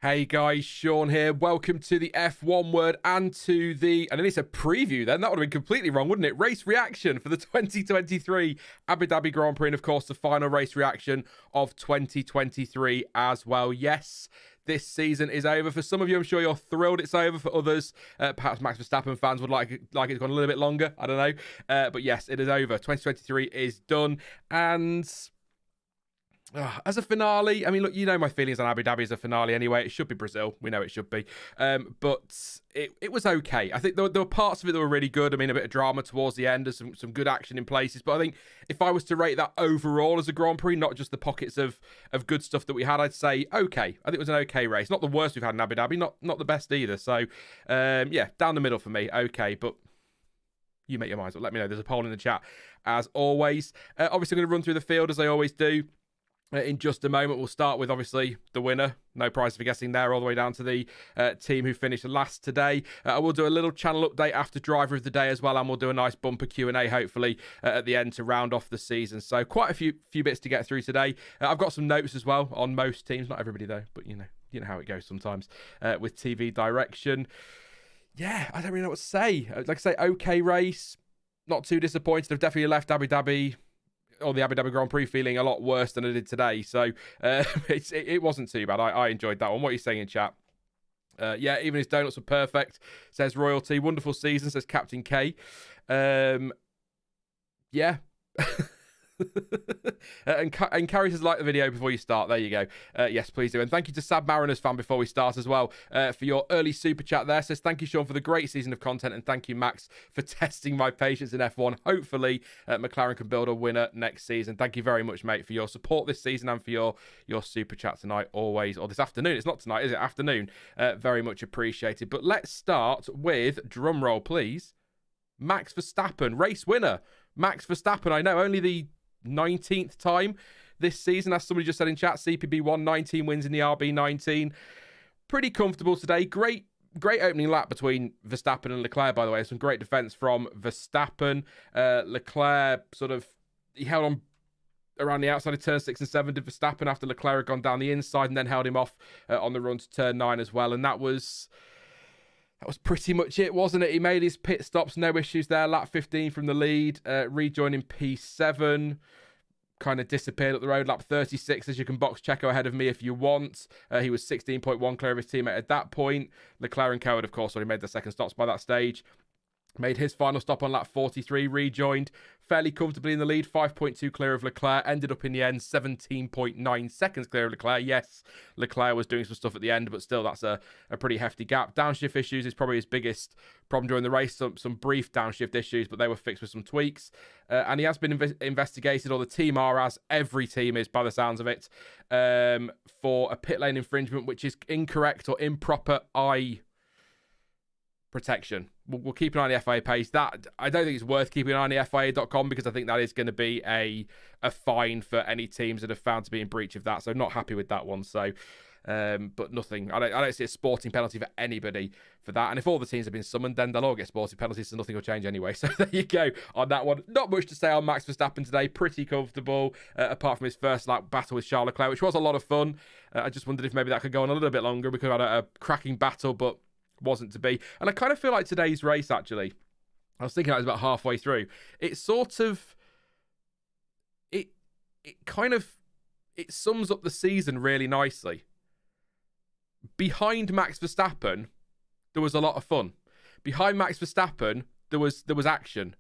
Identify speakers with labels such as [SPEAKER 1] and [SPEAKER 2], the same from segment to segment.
[SPEAKER 1] Hey guys, Sean here. Welcome to the F1 Word and to the, and then it's a preview then. That would have been completely wrong, wouldn't it? Race reaction for the 2023 Abu Dhabi Grand Prix and of course the final race reaction of 2023 as well. Yes, this season is over. For some of you, I'm sure you're thrilled it's over. For others, perhaps Max Verstappen fans would like it's gone a little bit longer. I don't know. But yes, it is over. 2023 is done. And as a finale, I mean, look, you know my feelings on Abu Dhabi as a finale anyway. It should be Brazil. We know it should be. But it was okay. I think there were parts of it that were really good. I mean, a bit of drama towards the end. There's some good action in places. But I think if I was to rate that overall as a Grand Prix, not just the pockets of good stuff that we had, I'd say okay. I think it was an okay race. Not the worst we've had in Abu Dhabi. Not the best either. So, yeah, down the middle for me. Okay, but you make your minds up. Let me know. There's a poll in the chat, as always. Obviously, I'm going to run through the field, as I always do. In just a moment, we'll start with, obviously, the winner. No prize for guessing there, all the way down to the team who finished last today. I will do a little channel update after Driver of the Day as well, and we'll do a nice bumper Q&A, hopefully, at the end to round off the season. So quite a few bits to get through today. I've got some notes as well on most teams. Not everybody, though, but you know how it goes sometimes with TV direction. Yeah, I don't really know what to say. Like I say, okay race. Not too disappointed. I've definitely left Abu Dhabi, or the Abu Dhabi Grand Prix, feeling a lot worse than I did today. So it wasn't too bad. I enjoyed that one. What are you saying in chat? Yeah, even his donuts were perfect, says Royalty. Wonderful season, says Captain K. Yeah. and Carrie says, like the video before you start. There you go. Yes, please do. And thank you to Sad Mariners fan before we start as well for your early super chat there. Says, thank you, Sean, for the great season of content, and thank you, Max, for testing my patience in F1. Hopefully McLaren can build a winner next season. Thank you very much, mate, for your support this season and for your super chat tonight, always, or this afternoon. It's not tonight, is it? Afternoon. Very much appreciated. But let's start with, drum roll please, Max Verstappen, race winner. Max Verstappen, I know, only the 19th time this season, as somebody just said in chat. CPB won 19 wins in the RB19. Pretty comfortable today. Great opening lap between Verstappen and Leclerc, by the way. Some great defense from Verstappen. Leclerc he held on around the outside of turn 6 and 7 to Verstappen after Leclerc had gone down the inside, and then held him off on the run to turn 9 as well. And that was pretty much it, wasn't it? He made his pit stops, no issues there. Lap 15 from the lead, rejoining P7. Kind of disappeared up the road. Lap 36, as you can box Checo ahead of me if you want. He was 16.1 clear of his teammate at that point. Leclerc and Coward, of course, already made their second stops by that stage. Made his final stop on lap 43, rejoined fairly comfortably in the lead, 5.2 clear of Leclerc. Ended up in the end 17.9 seconds clear of Leclerc. Yes, Leclerc was doing some stuff at the end, but still that's a pretty hefty gap. Downshift issues is probably his biggest problem during the race. Some brief downshift issues, but they were fixed with some tweaks. And he has been investigated, or the team are, as every team is by the sounds of it, for a pit lane infringement, which is incorrect or improper eye protection. We'll keep an eye on the FIA page. That, I don't think it's worth keeping an eye on the FIA.com, because I think that is going to be a fine for any teams that are found to be in breach of that. So not happy with that one. So, but nothing. I don't see a sporting penalty for anybody for that. And if all the teams have been summoned, then they'll all get sporting penalties, so nothing will change anyway. So there you go on that one. Not much to say on Max Verstappen today. Pretty comfortable, apart from his first lap battle with Charles Leclerc, which was a lot of fun. I just wondered if maybe that could go on a little bit longer. We could have had a cracking battle, but wasn't to be. And I kind of feel like today's race, actually, I was thinking I was about halfway through, it sort of it sums up the season really nicely. Behind Max Verstappen, there was a lot of fun. Behind Max Verstappen, there was action.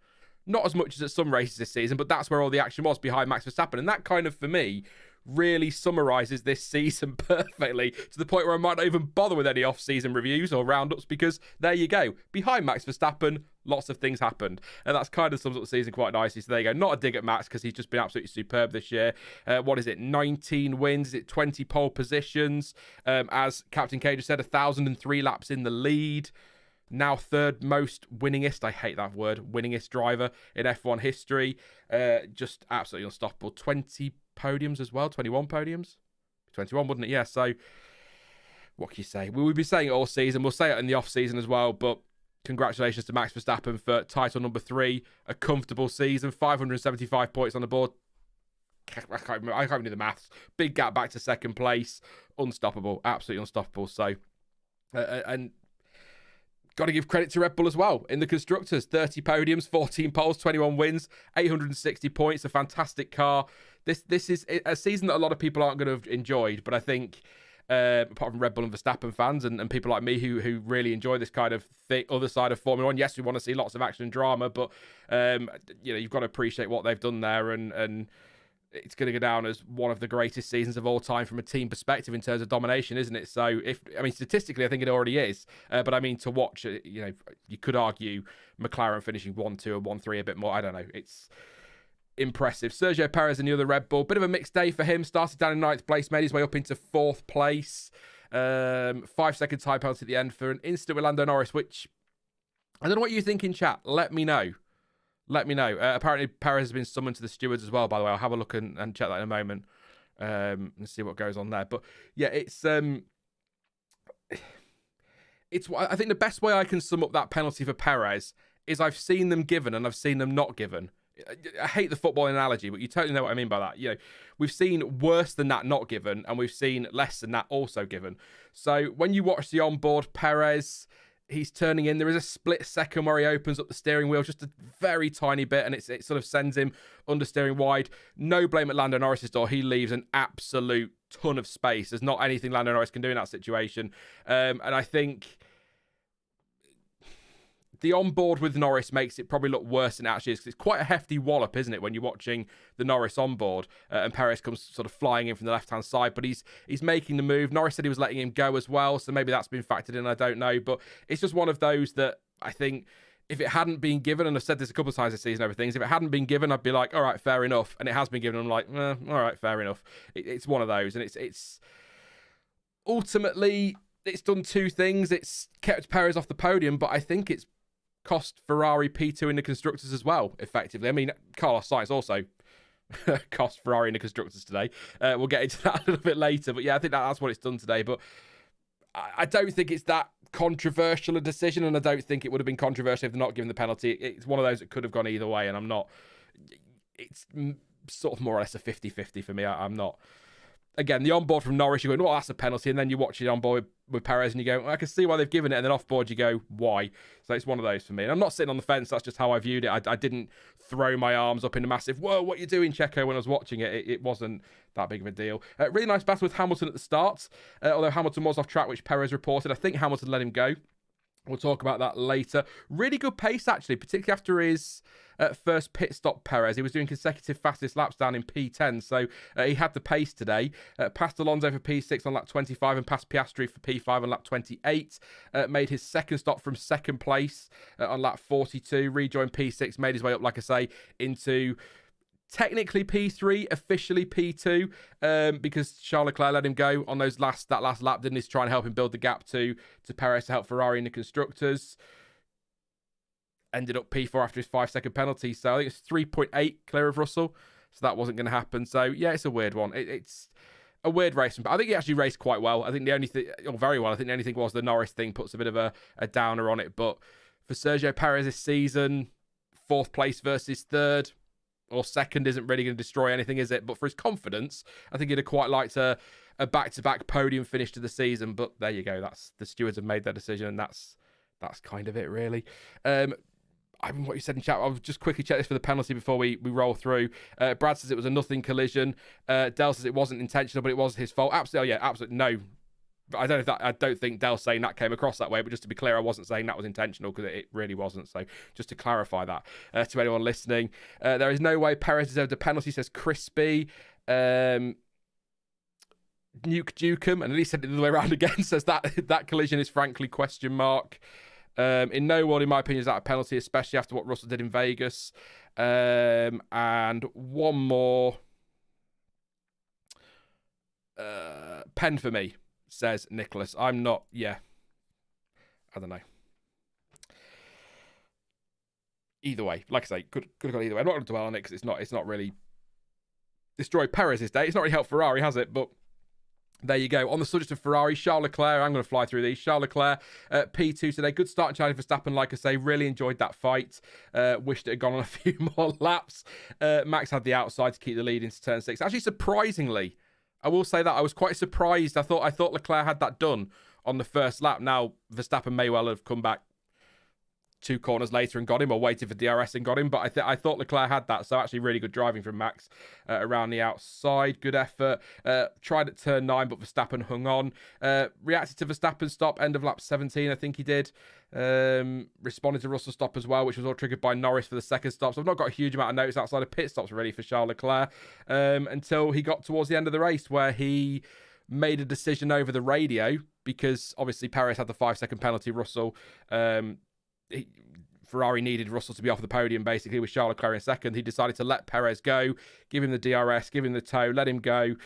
[SPEAKER 1] Not as much as at some races this season, but that's where all the action was, behind Max Verstappen. And that kind of, for me, really summarises this season perfectly, to the point where I might not even bother with any off-season reviews or roundups, because there you go. Behind Max Verstappen, lots of things happened. And that's kind of sums up the season quite nicely. So there you go. Not a dig at Max, because he's just been absolutely superb this year. What is it? 19 wins. Is it 20 pole positions? As Captain K just said, 1,003 laps in the lead. Now third most winningest, I hate that word, winningest driver in F1 history. Just absolutely unstoppable. 20 podiums as well, 21 podiums. 21, wouldn't it? Yeah, so what can you say? We'll be saying it all season. We'll say it in the off-season as well, but congratulations to Max Verstappen for title number 3. A comfortable season, 575 points on the board. I can't even do the maths. Big gap back to second place. Unstoppable. Absolutely unstoppable. So, and got to give credit to Red Bull as well. In the Constructors, 30 podiums, 14 poles, 21 wins, 860 points. A fantastic car. This is a season that a lot of people aren't going to have enjoyed, but I think, apart from Red Bull and Verstappen fans and people like me who really enjoy this kind of other side of Formula One, yes, we want to see lots of action and drama, but you've got to appreciate what they've done there, and it's going to go down as one of the greatest seasons of all time from a team perspective in terms of domination, isn't it? So, statistically, I think it already is. But to watch, you could argue McLaren finishing 1-2 and 1-3 a bit more. I don't know. It's impressive. Sergio Perez and the other Red Bull. Bit of a mixed day for him. Started down in 9th place, made his way up into 4th place. 5-second time penalty at the end for an incident with Lando Norris, which I don't know what you think in chat. Let me know. Apparently, Perez has been summoned to the stewards as well, by the way. I'll have a look and check that in a moment and see what goes on there. But, yeah, it's I think the best way I can sum up that penalty for Perez is I've seen them given and I've seen them not given. I hate the football analogy, but you totally know what I mean by that. We've seen worse than that not given, and we've seen less than that also given. So when you watch the onboard, Perez, he's turning in. There is a split second where he opens up the steering wheel just a very tiny bit, and it sort of sends him understeering wide. No blame at Lando Norris's door. He leaves an absolute ton of space. There's not anything Lando Norris can do in that situation. And I think the onboard with Norris makes it probably look worse than it actually is, because it's quite a hefty wallop, isn't it, when you're watching the Norris onboard, and Perez comes sort of flying in from the left-hand side, but he's making the move. Norris said he was letting him go as well, so maybe that's been factored in, I don't know, but it's just one of those that I think if it hadn't been given, and I've said this a couple of times this season over things, if it hadn't been given, I'd be like, all right, fair enough, and it has been given, I'm like, all right, fair enough. It's one of those, and it's ultimately, it's done two things. It's kept Perez off the podium, but I think it's cost Ferrari P2 in the Constructors as well, effectively. Carlos Sainz also cost Ferrari in the Constructors today. We'll get into that a little bit later, but yeah, I think that's what it's done today. But I don't think it's that controversial a decision, and I don't think it would have been controversial if they're not given the penalty. It's one of those that could have gone either way, and I'm not... It's sort of more or less a 50-50 for me. I'm not... Again, the onboard from Norris, you're going, that's a penalty. And then you watch it onboard with Perez and you go, I can see why they've given it. And then offboard, you go, why? So it's one of those for me. And I'm not sitting on the fence. That's just how I viewed it. I didn't throw my arms up in a massive, whoa, what are you doing, Checo, when I was watching it. It wasn't that big of a deal. Really nice battle with Hamilton at the start. Although Hamilton was off track, which Perez reported. I think Hamilton let him go. We'll talk about that later. Really good pace, actually, particularly after his first pit stop, Perez. He was doing consecutive fastest laps down in P10, so he had the pace today. Passed Alonso for P6 on lap 25 and passed Piastri for P5 on lap 28. Made his second stop from second place on lap 42. Rejoined P6, made his way up, like I say, into... technically P3, officially P2, because Charles Leclerc let him go on that last lap, didn't he, to try and help him build the gap to Perez to help Ferrari in the Constructors. Ended up P4 after his 5-second penalty, so I think it's 3.8 clear of Russell, so that wasn't going to happen. So yeah, it's a weird one. It's a weird race, but I think he actually raced quite well. I think the only thing, or very well, I think the only thing was the Norris thing puts a bit of a downer on it, but for Sergio Perez this season, 4th place versus 3rd, or 2nd isn't really going to destroy anything, is it? But for his confidence, I think he'd have quite liked a back-to-back podium finish to the season. But there you go. That's the stewards have made their decision, and that's kind of it, really. What you said in chat, I'll just quickly check this for the penalty before we roll through. Brad says it was a nothing collision. Dell says it wasn't intentional, but it was his fault. Absolutely, yeah, absolutely. No, I don't think Dell's saying that came across that way, but just to be clear, I wasn't saying that was intentional, because it really wasn't. So just to clarify that to anyone listening, there is no way Perez deserved a penalty, says Crispy. Nuke Dukem, and at least said it the other way around again, says that collision is frankly question mark. In no world, in my opinion, is that a penalty, especially after what Russell did in Vegas. And one more. Pen for me, says Nicholas. I'm not, I don't know. Either way, like I say, could have gone either way. I'm not going to dwell on it because it's not really destroyed Perez's day. It's not really helped Ferrari, has it? But There you go. On the subject of Ferrari, Charles Leclerc, I'm going to fly through these. Charles Leclerc, P2 today. Good start and challenge for Verstappen, like I say. Really enjoyed that fight. Wished it had gone on a few more laps. Max had the outside to keep the lead into turn 6. Actually, surprisingly, I will say that I was quite surprised. I thought Leclerc had that done on the first lap. Now, Verstappen may well have come back 2 corners later and got him, or waited for DRS and got him, but I thought Leclerc had that, so actually really good driving from Max around the outside. Good effort. Tried at turn 9, but Verstappen hung on. Reacted to Verstappen's stop, end of lap 17, I think he did. Responded to Russell's stop as well, which was all triggered by Norris for the second stop. So I've not got a huge amount of notes outside of pit stops really for Charles Leclerc, until he got towards the end of the race, where he made a decision over the radio, because obviously Perez had the 5-second penalty. Russell, Ferrari needed Russell to be off the podium basically with Charles Leclerc in second. He decided to let Perez go, give him the DRS, give him the tow, let him go.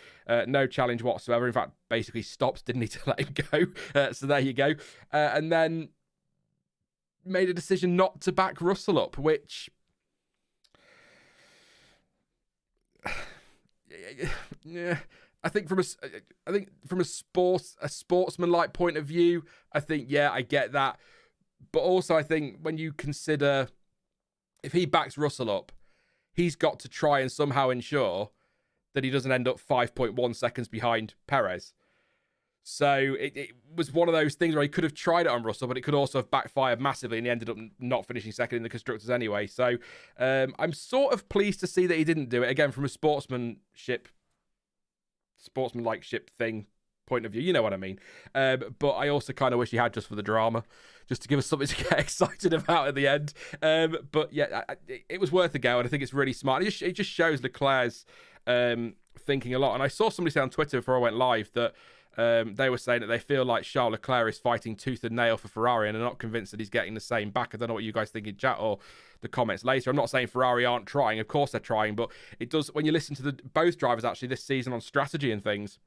[SPEAKER 1] No challenge whatsoever. In fact, basically stopped, didn't need to let him go. So there you go. And then made a decision not to back Russell up, which yeah, I think from a sportsman-like point of view, I think, yeah, I get that. But also, I think when you consider if he backs Russell up, he's got to try and somehow ensure that he doesn't end up 5.1 seconds behind Perez. So it was one of those things where he could have tried it on Russell, but it could also have backfired massively, and he ended up not finishing second in the Constructors anyway. So I'm sort of pleased to see that he didn't do it. Again, from a sportsmanlike ship thing point of view, you know what I mean. But I also kind of wish he had, just for the drama, just to give us something to get excited about at the end. But yeah, it was worth a go, and I think it's really smart. It just shows Leclerc's thinking a lot. And I saw somebody say on Twitter before I went live that they were saying that they feel like Charles Leclerc is fighting tooth and nail for Ferrari, and are not convinced that he's getting the same back. I don't know what you guys think in chat or the comments later. I'm not saying Ferrari aren't trying. Of course they're trying, but it does, when you listen to both drivers actually this season on strategy and things,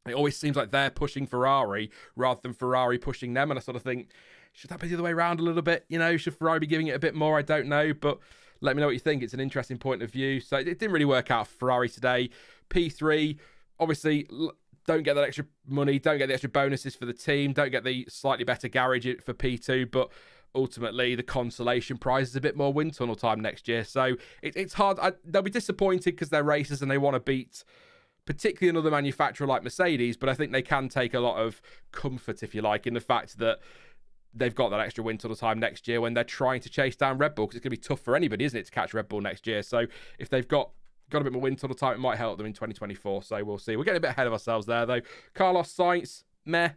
[SPEAKER 1] it always seems like they're pushing Ferrari rather than Ferrari pushing them. And I sort of think, should that be the other way around a little bit? You know, should Ferrari be giving it a bit more? I don't know, but let me know what you think. It's an interesting point of view. So it didn't really work out for Ferrari today. P3, obviously, don't get that extra money, don't get the extra bonuses for the team, don't get the slightly better garage for P2, but ultimately the consolation prize is a bit more wind tunnel time next year. So it's hard. They'll be disappointed because they're racers and they want to beat particularly another manufacturer like Mercedes, but I think they can take a lot of comfort, if you like, in the fact that they've got that extra wind tunnel time next year when they're trying to chase down Red Bull, because it's going to be tough for anybody, isn't it, to catch Red Bull next year. So if they've got a bit more wind tunnel time, it might help them in 2024. So we'll see. We're getting a bit ahead of ourselves there, though. Carlos Sainz, meh.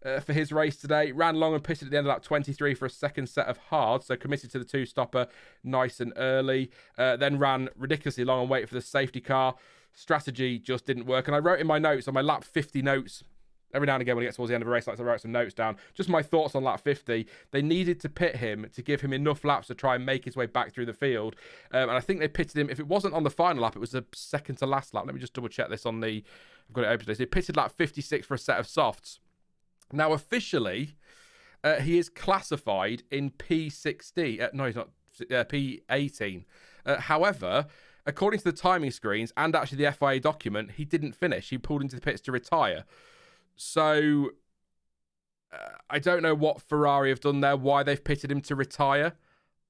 [SPEAKER 1] For his race today, ran long and pitted at the end of lap 23 for a second set of hard, so committed to the 2-stopper nice and early. Then ran ridiculously long and waited for the safety car. Strategy just didn't work. And I wrote in my notes, on my lap 50 notes, every now and again when it gets towards the end of a race, I write some notes down, just my thoughts on lap 50. They needed to pit him to give him enough laps to try and make his way back through the field. And I think they pitted him, if it wasn't on the final lap, it was the second to last lap. Let me just double check this on the, I've got it open today. So they pitted lap 56 for a set of softs. Now, officially, he is classified in P60. No, he's not. P18. However, according to the timing screens and actually the FIA document, he didn't finish. He pulled into the pits to retire. So, I don't know what Ferrari have done there, why they've pitted him to retire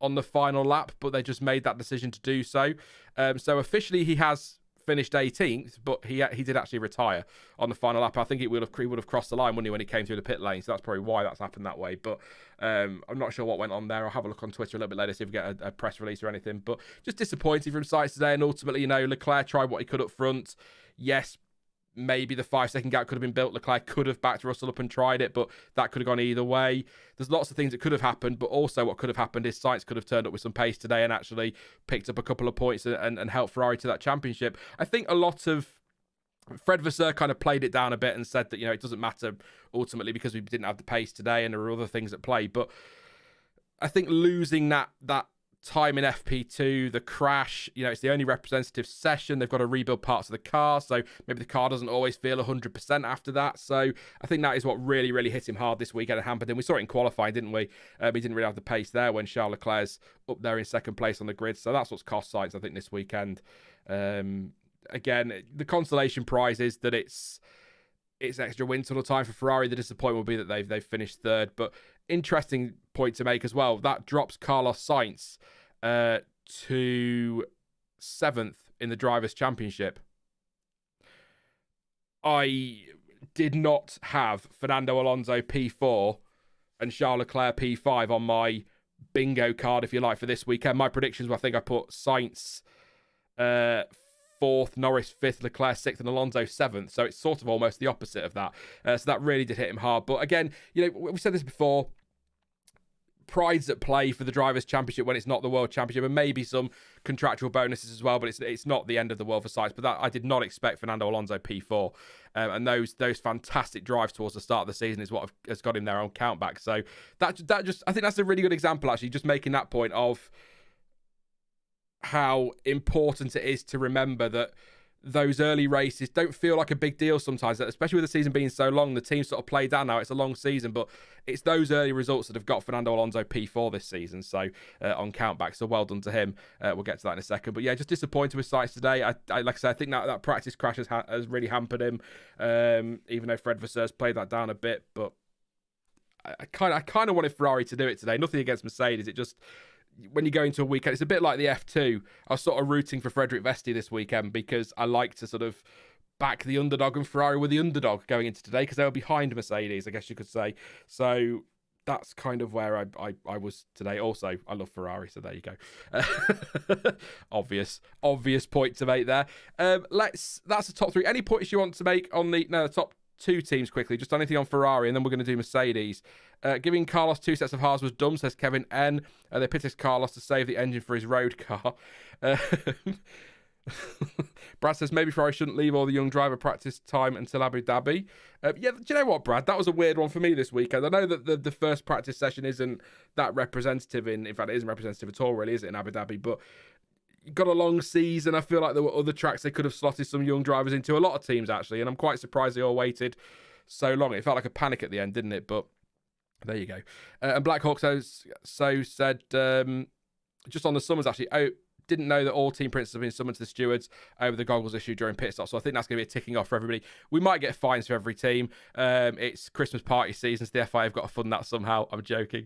[SPEAKER 1] on the final lap, but they just made that decision to do so. So, officially, he has finished 18th, but he did actually retire on the final lap. I think he would have crossed the line, wouldn't he, when he came through the pit lane? So that's probably why that's happened that way. But I'm not sure what went on there. I'll have a look on Twitter a little bit later, see if we get a press release or anything. But just disappointing from Sainz today, and ultimately, Leclerc tried what he could up front. Yes, maybe the 5-second gap could have been built. Leclerc could have backed Russell up and tried it, but that could have gone either way. There's lots of things that could have happened, but also what could have happened is Sainz could have turned up with some pace today and actually picked up a couple of points and helped Ferrari to that championship. I think a lot of Fred Vasseur kind of played it down a bit and said that, it doesn't matter ultimately because we didn't have the pace today and there were other things at play. But I think losing that time in FP2, the crash, it's the only representative session. They've got to rebuild parts of the car, so maybe the car doesn't always feel 100% after that. So I think that is what really, really hit him hard this weekend and hampered him. We saw it in qualifying, didn't we? He didn't really have the pace there when Charles Leclerc's up there in second place on the grid. So that's what's cost Sainz, I think, this weekend. Again, the consolation prize is that it's it's extra wind tunnel time for Ferrari. The disappointment will be that they've finished third. But interesting point to make as well. That drops Carlos Sainz to 7th in the Drivers' Championship. I did not have Fernando Alonso P4 and Charles Leclerc P5 on my bingo card, if you like, for this weekend. My predictions were, I think I put Sainz 4th, Norris 5th, Leclerc 6th, and Alonso 7th. So it's sort of almost the opposite of that. So that really did hit him hard. But again, we said this before. Pride's at play for the Drivers' Championship when it's not the World Championship, and maybe some contractual bonuses as well, but it's not the end of the world for Sainz. But that I did not expect Fernando Alonso P4, and those fantastic drives towards the start of the season is what has got him there on countback. So that just, I think that's a really good example, actually, just making that point of how important it is to remember that those early races don't feel like a big deal sometimes, especially with the season being so long. The team sort of played down now. It's a long season, but it's those early results that have got Fernando Alonso P4 this season. So on countback, so well done to him. We'll get to that in a second. But yeah, just disappointed with Sainz today. I like I said, I think that practice crash has really hampered him. Even though Fred Vasseur's played that down a bit, but I kind of wanted Ferrari to do it today. Nothing against Mercedes. It just, when you go into a weekend, it's a bit like the F2. I was sort of rooting for Frederic Vesti this weekend because I like to sort of back the underdog, and Ferrari were the underdog going into today because they were behind Mercedes, I guess you could say. So that's kind of where I was today. Also, I love Ferrari, so there you go. Obvious point to make there. That's the top 3. Any points you want to make on the top 2 teams quickly? Just anything on Ferrari, and then we're going to do Mercedes. Giving Carlos 2 sets of hards was dumb, says Kevin N. They pitted Carlos to save the engine for his road car. Brad says maybe Ferrari shouldn't leave all the young driver practice time until Abu Dhabi. Yeah, do you know what, Brad? That was a weird one for me this weekend. I know that the first practice session isn't that representative in fact, it isn't representative at all, really, is it, in Abu Dhabi? But you got a long season. I feel like there were other tracks they could have slotted some young drivers into. A lot of teams, actually, and I'm quite surprised they all waited so long. It felt like a panic at the end, didn't it? But there you go. And Black Hawk said, just on the summons, actually, didn't know that all team principals have been summoned to the stewards over the goggles issue during pit stop. So I think that's going to be a ticking off for everybody. We might get fines for every team. It's Christmas party season, so the FIA have got to fund that somehow. I'm joking.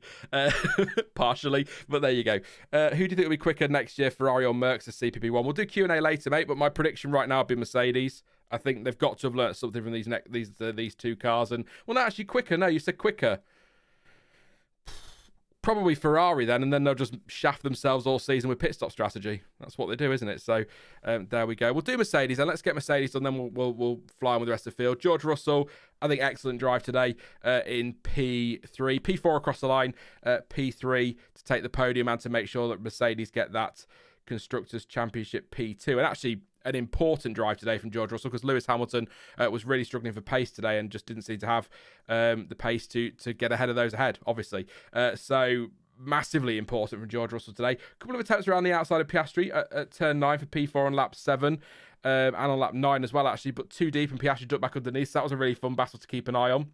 [SPEAKER 1] Partially, but there you go. Who do you think will be quicker next year, Ferrari or Mercs as CPP1? We'll do Q&A later, mate, but my prediction right now would be Mercedes. I think they've got to have learnt something from these 2 cars. And, well, no, actually quicker. No, you said quicker. Probably Ferrari then, and then they'll just shaft themselves all season with pit stop strategy. That's what they do, isn't it? So there we go. We'll do Mercedes, and let's get Mercedes done, then we'll fly on with the rest of the field. George Russell, I think excellent drive today in P3. P4 across the line, P3 to take the podium and to make sure that Mercedes get that Constructors' Championship P2. And actually, an important drive today from George Russell because Lewis Hamilton was really struggling for pace today and just didn't seem to have the pace to get ahead of those ahead, obviously. So massively important from George Russell today. A couple of attempts around the outside of Piastri at turn 9 for P4 on lap 7 and on lap 9 as well, actually, but too deep and Piastri ducked back underneath. So that was a really fun battle to keep an eye on.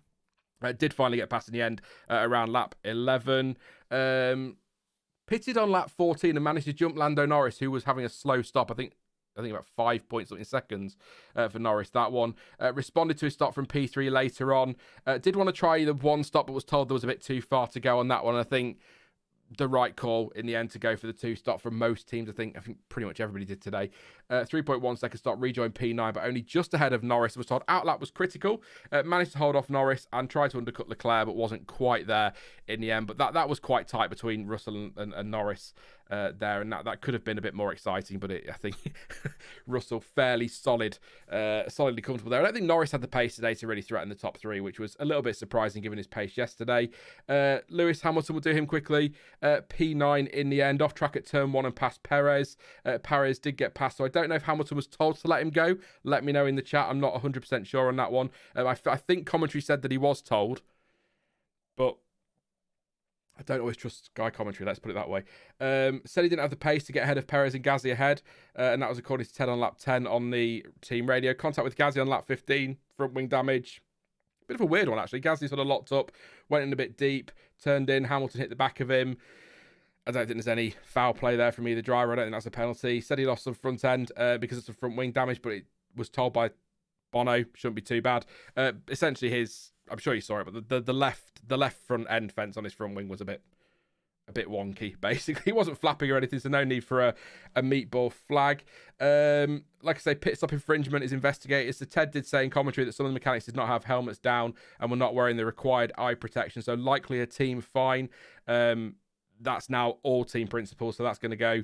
[SPEAKER 1] Did finally get past in the end around lap 11. Pitted on lap 14 and managed to jump Lando Norris, who was having a slow stop. I think about 5 points in seconds for Norris, that one. Responded to his stop from P3 later on. Did want to try the one stop, but was told there was a bit too far to go on that one. I think the right call in the end to go for the 2 stop from most teams. I think pretty much everybody did today. 3.1 second stop, rejoined P9, but only just ahead of Norris. Was told outlap was critical. Managed to hold off Norris and tried to undercut Leclerc, but wasn't quite there in the end. But that was quite tight between Russell and Norris there, and that could have been a bit more exciting. But I think Russell fairly solidly comfortable there. I don't think Norris had the pace today to really threaten the top 3, which was a little bit surprising given his pace yesterday. Lewis Hamilton will do him quickly. P9 in the end, off track at turn 1 and past Perez. Perez did get past, so I don't know if Hamilton was told to let him go. Let me know in the chat. I'm not 100% sure on that one. I think commentary said that he was told, but I don't always trust Sky commentary, let's put it that way. Said he didn't have the pace to get ahead of Perez and Gasly ahead, and that was according to 10 on lap 10 on the team radio. Contact with Gasly on lap 15, front wing damage. Bit of a weird one, actually. Gasly sort of locked up, went in a bit deep, turned in, Hamilton hit the back of him. I don't think there's any foul play there from either driver. I don't think that's a penalty. Said he lost some front end because of some front wing damage, but it was told by Bono shouldn't be too bad. Essentially, I'm sure you saw it, but the left front end fence on his front wing was a bit wonky. Basically, he wasn't flapping or anything, so no need for a meatball flag. Like I say, pit stop infringement is investigated. So Ted did say in commentary that some of the mechanics did not have helmets down and were not wearing the required eye protection, so likely a team fine. That's now all team principals, so that's going to go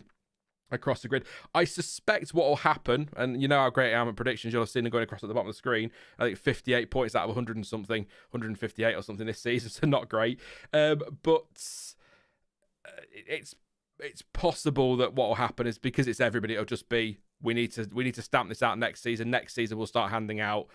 [SPEAKER 1] across the grid. I suspect what will happen, and you know how great I am at predictions, you'll have seen them going across at the bottom of the screen. I think 58 points out of 100 and something, 158 or something this season, so not great. But it's possible that what will happen is, because it's everybody, it'll just be we need to stamp this out next season. Next season we'll start handing out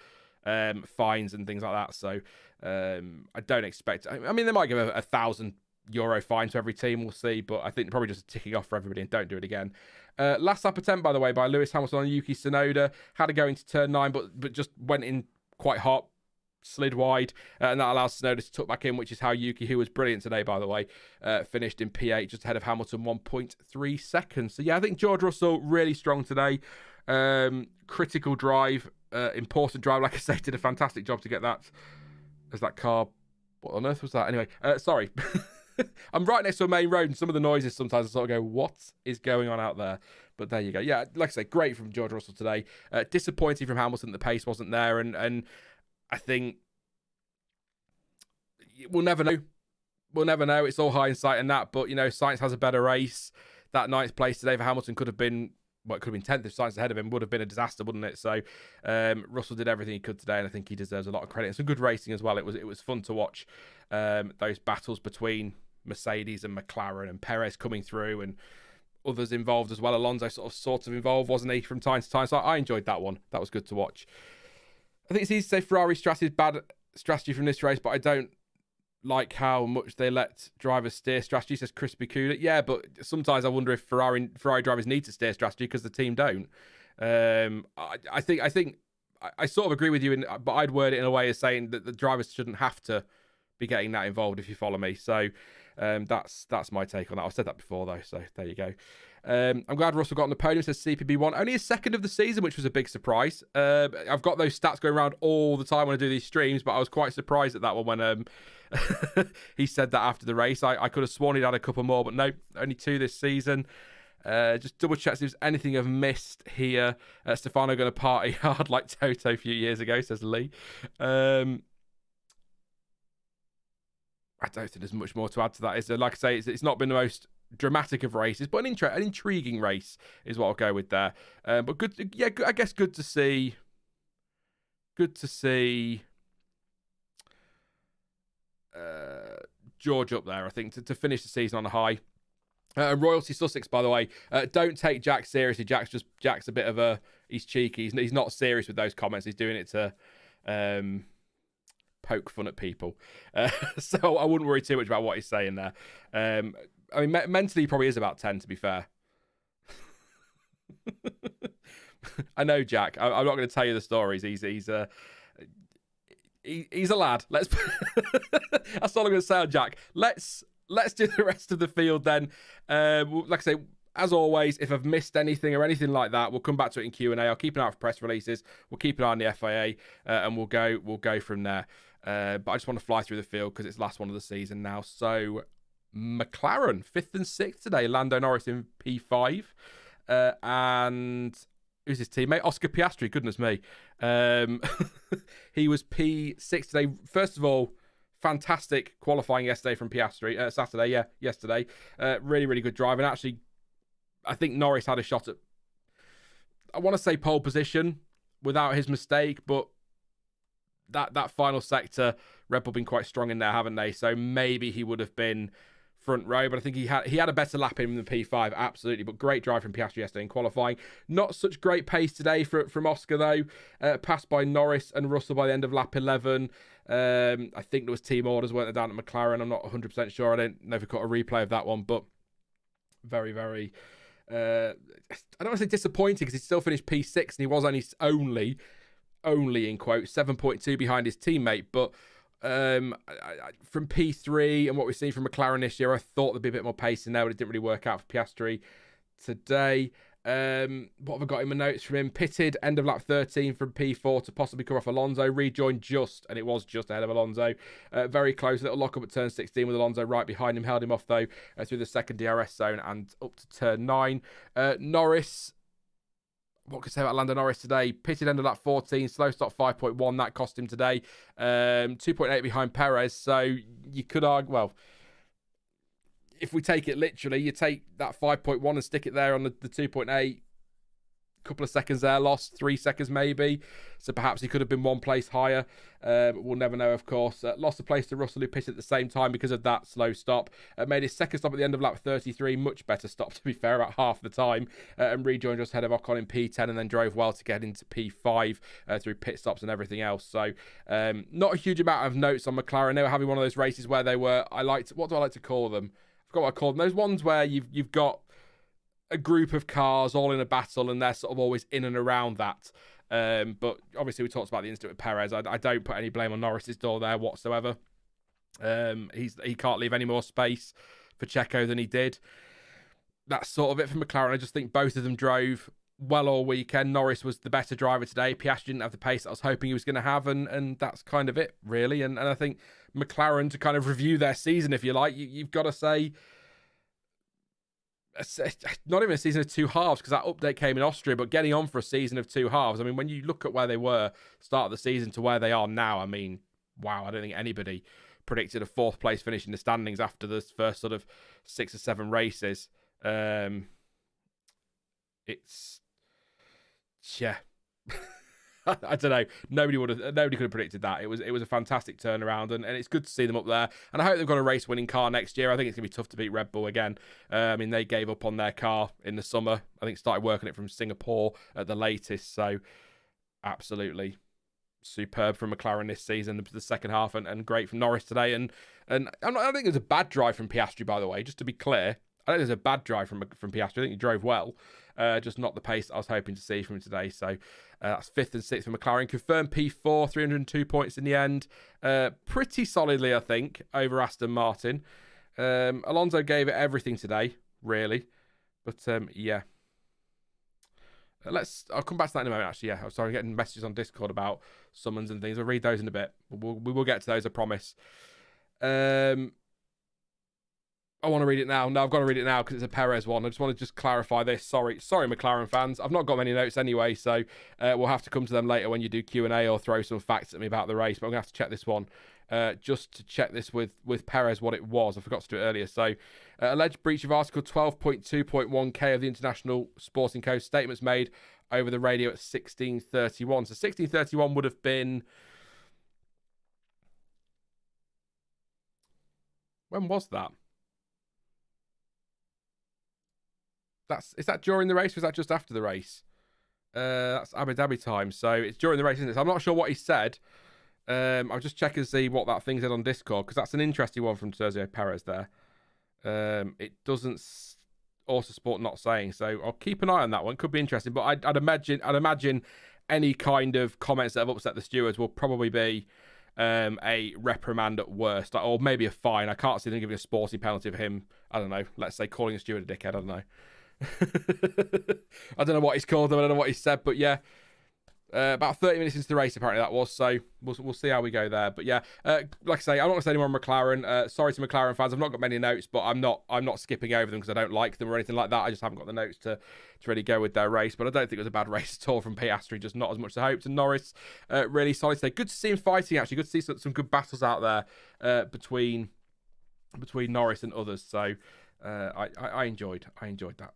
[SPEAKER 1] fines and things like that. So I don't expect. I mean, they might give a €1,000 fine to every team. We'll see, but I think probably just ticking off for everybody and don't do it again. Last lap attempt, by the way, by Lewis Hamilton on Yuki Tsunoda. Had to go into turn 9, but just went in quite hot. Slid wide, and that allows Tsunoda to tuck back in, which is how Yuki, who was brilliant today, by the way, finished in P8, just ahead of Hamilton, 1.3 seconds. So, yeah, I think George Russell, really strong today. Critical drive, important drive. Like I say, did a fantastic job to get that. As that car, what on earth was that? Anyway, sorry. I'm right next to a main road, and some of the noises sometimes I sort of go, what is going on out there? But there you go. Yeah, like I say, great from George Russell today. Disappointing from Hamilton, the pace wasn't there, and I think we'll never know. We'll never know. It's all hindsight and that. But, you know, Sainz has a better race. That 9th place today for Hamilton could have been, well, it could have been 10th if Sainz ahead of him. Would have been a disaster, wouldn't it? So Russell did everything he could today, and I think he deserves a lot of credit. And some good racing as well. It was fun to watch those battles between Mercedes and McLaren, and Perez coming through, and others involved as well. Alonso sort of involved, wasn't he, from time to time? So I enjoyed that one. That was good to watch. I think it's easy to say Ferrari strategy is bad strategy from this race, but I don't like how much they let drivers steer strategy, says Crispy Cooler. Yeah, but sometimes I wonder if Ferrari drivers need to steer strategy because the team don't. I think I sort of agree with you, but I'd word it in a way as saying that the drivers shouldn't have to be getting that involved, if you follow me. So that's my take on that. I've said that before, though, so there you go. I'm glad Russell got on the podium, says CPB1. Only his second of the season, which was a big surprise. I've got those stats going around all the time when I do these streams, but I was quite surprised at that one when he said that after the race. I could have sworn he'd had a couple more, but no, only 2 this season. Just double check if there's anything I've missed here. Stefano going to party hard like Toto a few years ago, says Lee. I don't think there's much more to add to that. Is there? Like I say, it's not been the most dramatic of races, but an intriguing race is what I'll go with there. But good, yeah, I guess good to see. Good to see George up there, I think, to finish the season on a high. Royalty Sussex, by the way, don't take Jack seriously. Jack's a bit of he's cheeky. He's not serious with those comments. He's doing it to poke fun at people. So I wouldn't worry too much about what he's saying there. I mean, mentally, he probably is about 10, to be fair. I know Jack. I'm not going to tell you the stories. He's a lad. That's all I'm going to say on Jack. Let's do the rest of the field then. Like I say, as always, if I've missed anything or anything like that, we'll come back to it in Q&A. I'll keep an eye out for press releases. We'll keep an eye on the FIA, and we'll go from there. But I just want to fly through the field because it's the last one of the season now. So McLaren, 5th and 6th today. Lando Norris in P5. And who's his teammate? Oscar Piastri, goodness me. He was P6 today. First of all, fantastic qualifying yesterday from Piastri. Saturday, yesterday. Really, really good drive. And actually, I think Norris had a shot at, I want to say pole position without his mistake, but that final sector, Red Bull been quite strong in there, haven't they? So maybe he would have been front row, but I think he had a better lap in than P5, absolutely. But great drive from Piastri yesterday in qualifying. Not such great pace today from Oscar, though. Passed by Norris and Russell by the end of lap 11. I think there was team orders, weren't there, down at McLaren? I'm not 100% sure. I don't know if we caught a replay of that one, but very, very... I don't want to say disappointing because he still finished P6 and he was only in quotes 7.2 behind his teammate, but from P3 and what we've seen from McLaren this year, I thought there'd be a bit more pace in there, but it didn't really work out for Piastri today. What have I got in my notes from him? Pitted end of lap 13 from P4 to possibly come off Alonso. Rejoined just, and it was just ahead of Alonso. Very close. Little lock up at turn 16 with Alonso right behind him. Held him off, though, through the second DRS zone and up to turn 9. Norris. What can I say about Lando Norris today? Pitted end of lap 14, slow stop 5.1. That cost him today. 2.8 behind Perez. So you could argue, well, if we take it literally, you take that 5.1 and stick it there on the 2.8. Couple of seconds there, lost 3 seconds maybe. So perhaps he could have been one place higher. We'll never know, of course. Lost a place to Russell, who pitted at the same time because of that slow stop. Made his second stop at the end of lap 33. Much better stop, to be fair, about half the time. And rejoined just ahead of Ocon in P10 and then drove well to get into P5 through pit stops and everything else. So not a huge amount of notes on McLaren. They were having one of those races where they were, what do I like to call them? I forgot what I called them. Those ones where you've got a group of cars all in a battle and they're sort of always in and around that. But obviously we talked about the incident with Perez. I don't put any blame on Norris's door there whatsoever. He can't leave any more space for Checo than he did. That's sort of it for McLaren. I just think both of them drove well all weekend. Norris was the better driver today. Piastri didn't have the pace that I was hoping he was going to have, and that's kind of it, really. And I think McLaren, to kind of review their season, if you like, you've got to say, not even a season of 2 halves, because that update came in Austria, but getting on for a season of 2 halves. I mean, when you look at where they were start of the season to where they are now, I mean, wow, I don't think anybody predicted a 4th place finish in the standings after the first sort of 6 or 7 races. Yeah. I don't know. Nobody could have predicted that. It was a fantastic turnaround, and it's good to see them up there. And I hope they've got a race-winning car next year. I think it's going to be tough to beat Red Bull again. I mean, they gave up on their car in the summer. I think started working it from Singapore at the latest. So absolutely superb from McLaren this season, the second half, and great from Norris today. And I don't think there's a bad drive from Piastri, by the way, just to be clear. I don't think there's a bad drive from Piastri. I think he drove well. Just not the pace I was hoping to see from him today. So that's 5th and 6th for McLaren. Confirmed P4, 302 points in the end. Pretty solidly, I think, over Aston Martin. Alonso gave it everything today, really. But yeah. I'll come back to that in a moment, actually. Yeah, I'm sorry, I'm getting messages on Discord about summons and things. I'll read those in a bit. We will get to those, I promise. I want to read it now. No, I've got to read it now because it's a Perez one. I just want to clarify this. Sorry, McLaren fans. I've not got many notes anyway, so we'll have to come to them later when you do Q&A or throw some facts at me about the race. But I'm going to have to check this one just to check this with Perez what it was. I forgot to do it earlier. So, alleged breach of Article 12.2.1K of the International Sporting Code. Statements made over the radio at 16:31. So 16:31 would have been... When was that? Is that during the race, or is that just after the race? That's Abu Dhabi time, so it's during the race, isn't it? So I'm not sure what he said. I'll just check and see what that thing said on Discord, because that's an interesting one from Sergio Perez there. It doesn't Autosport not saying, so I'll keep an eye on that one. Could be interesting, but I'd imagine any kind of comments that have upset the stewards will probably be a reprimand at worst, or maybe a fine. I can't see them giving a sporting penalty for him. I don't know. Let's say calling a steward a dickhead. I don't know. I don't know what he's called them. I don't know what he said, but yeah, about 30 minutes into the race apparently that was. So we'll see how we go there. But yeah, like I say, I don't want to say any more on McLaren. Sorry to McLaren fans. I've not got many notes, but I'm not skipping over them because I don't like them or anything like that. I just haven't got the notes to really go with their race. But I don't think it was a bad race at all from Piastri. Just not as much as I hoped. And Norris really solid today. Good to see him fighting. Actually, good to see some good battles out there between Norris and others. So I enjoyed that.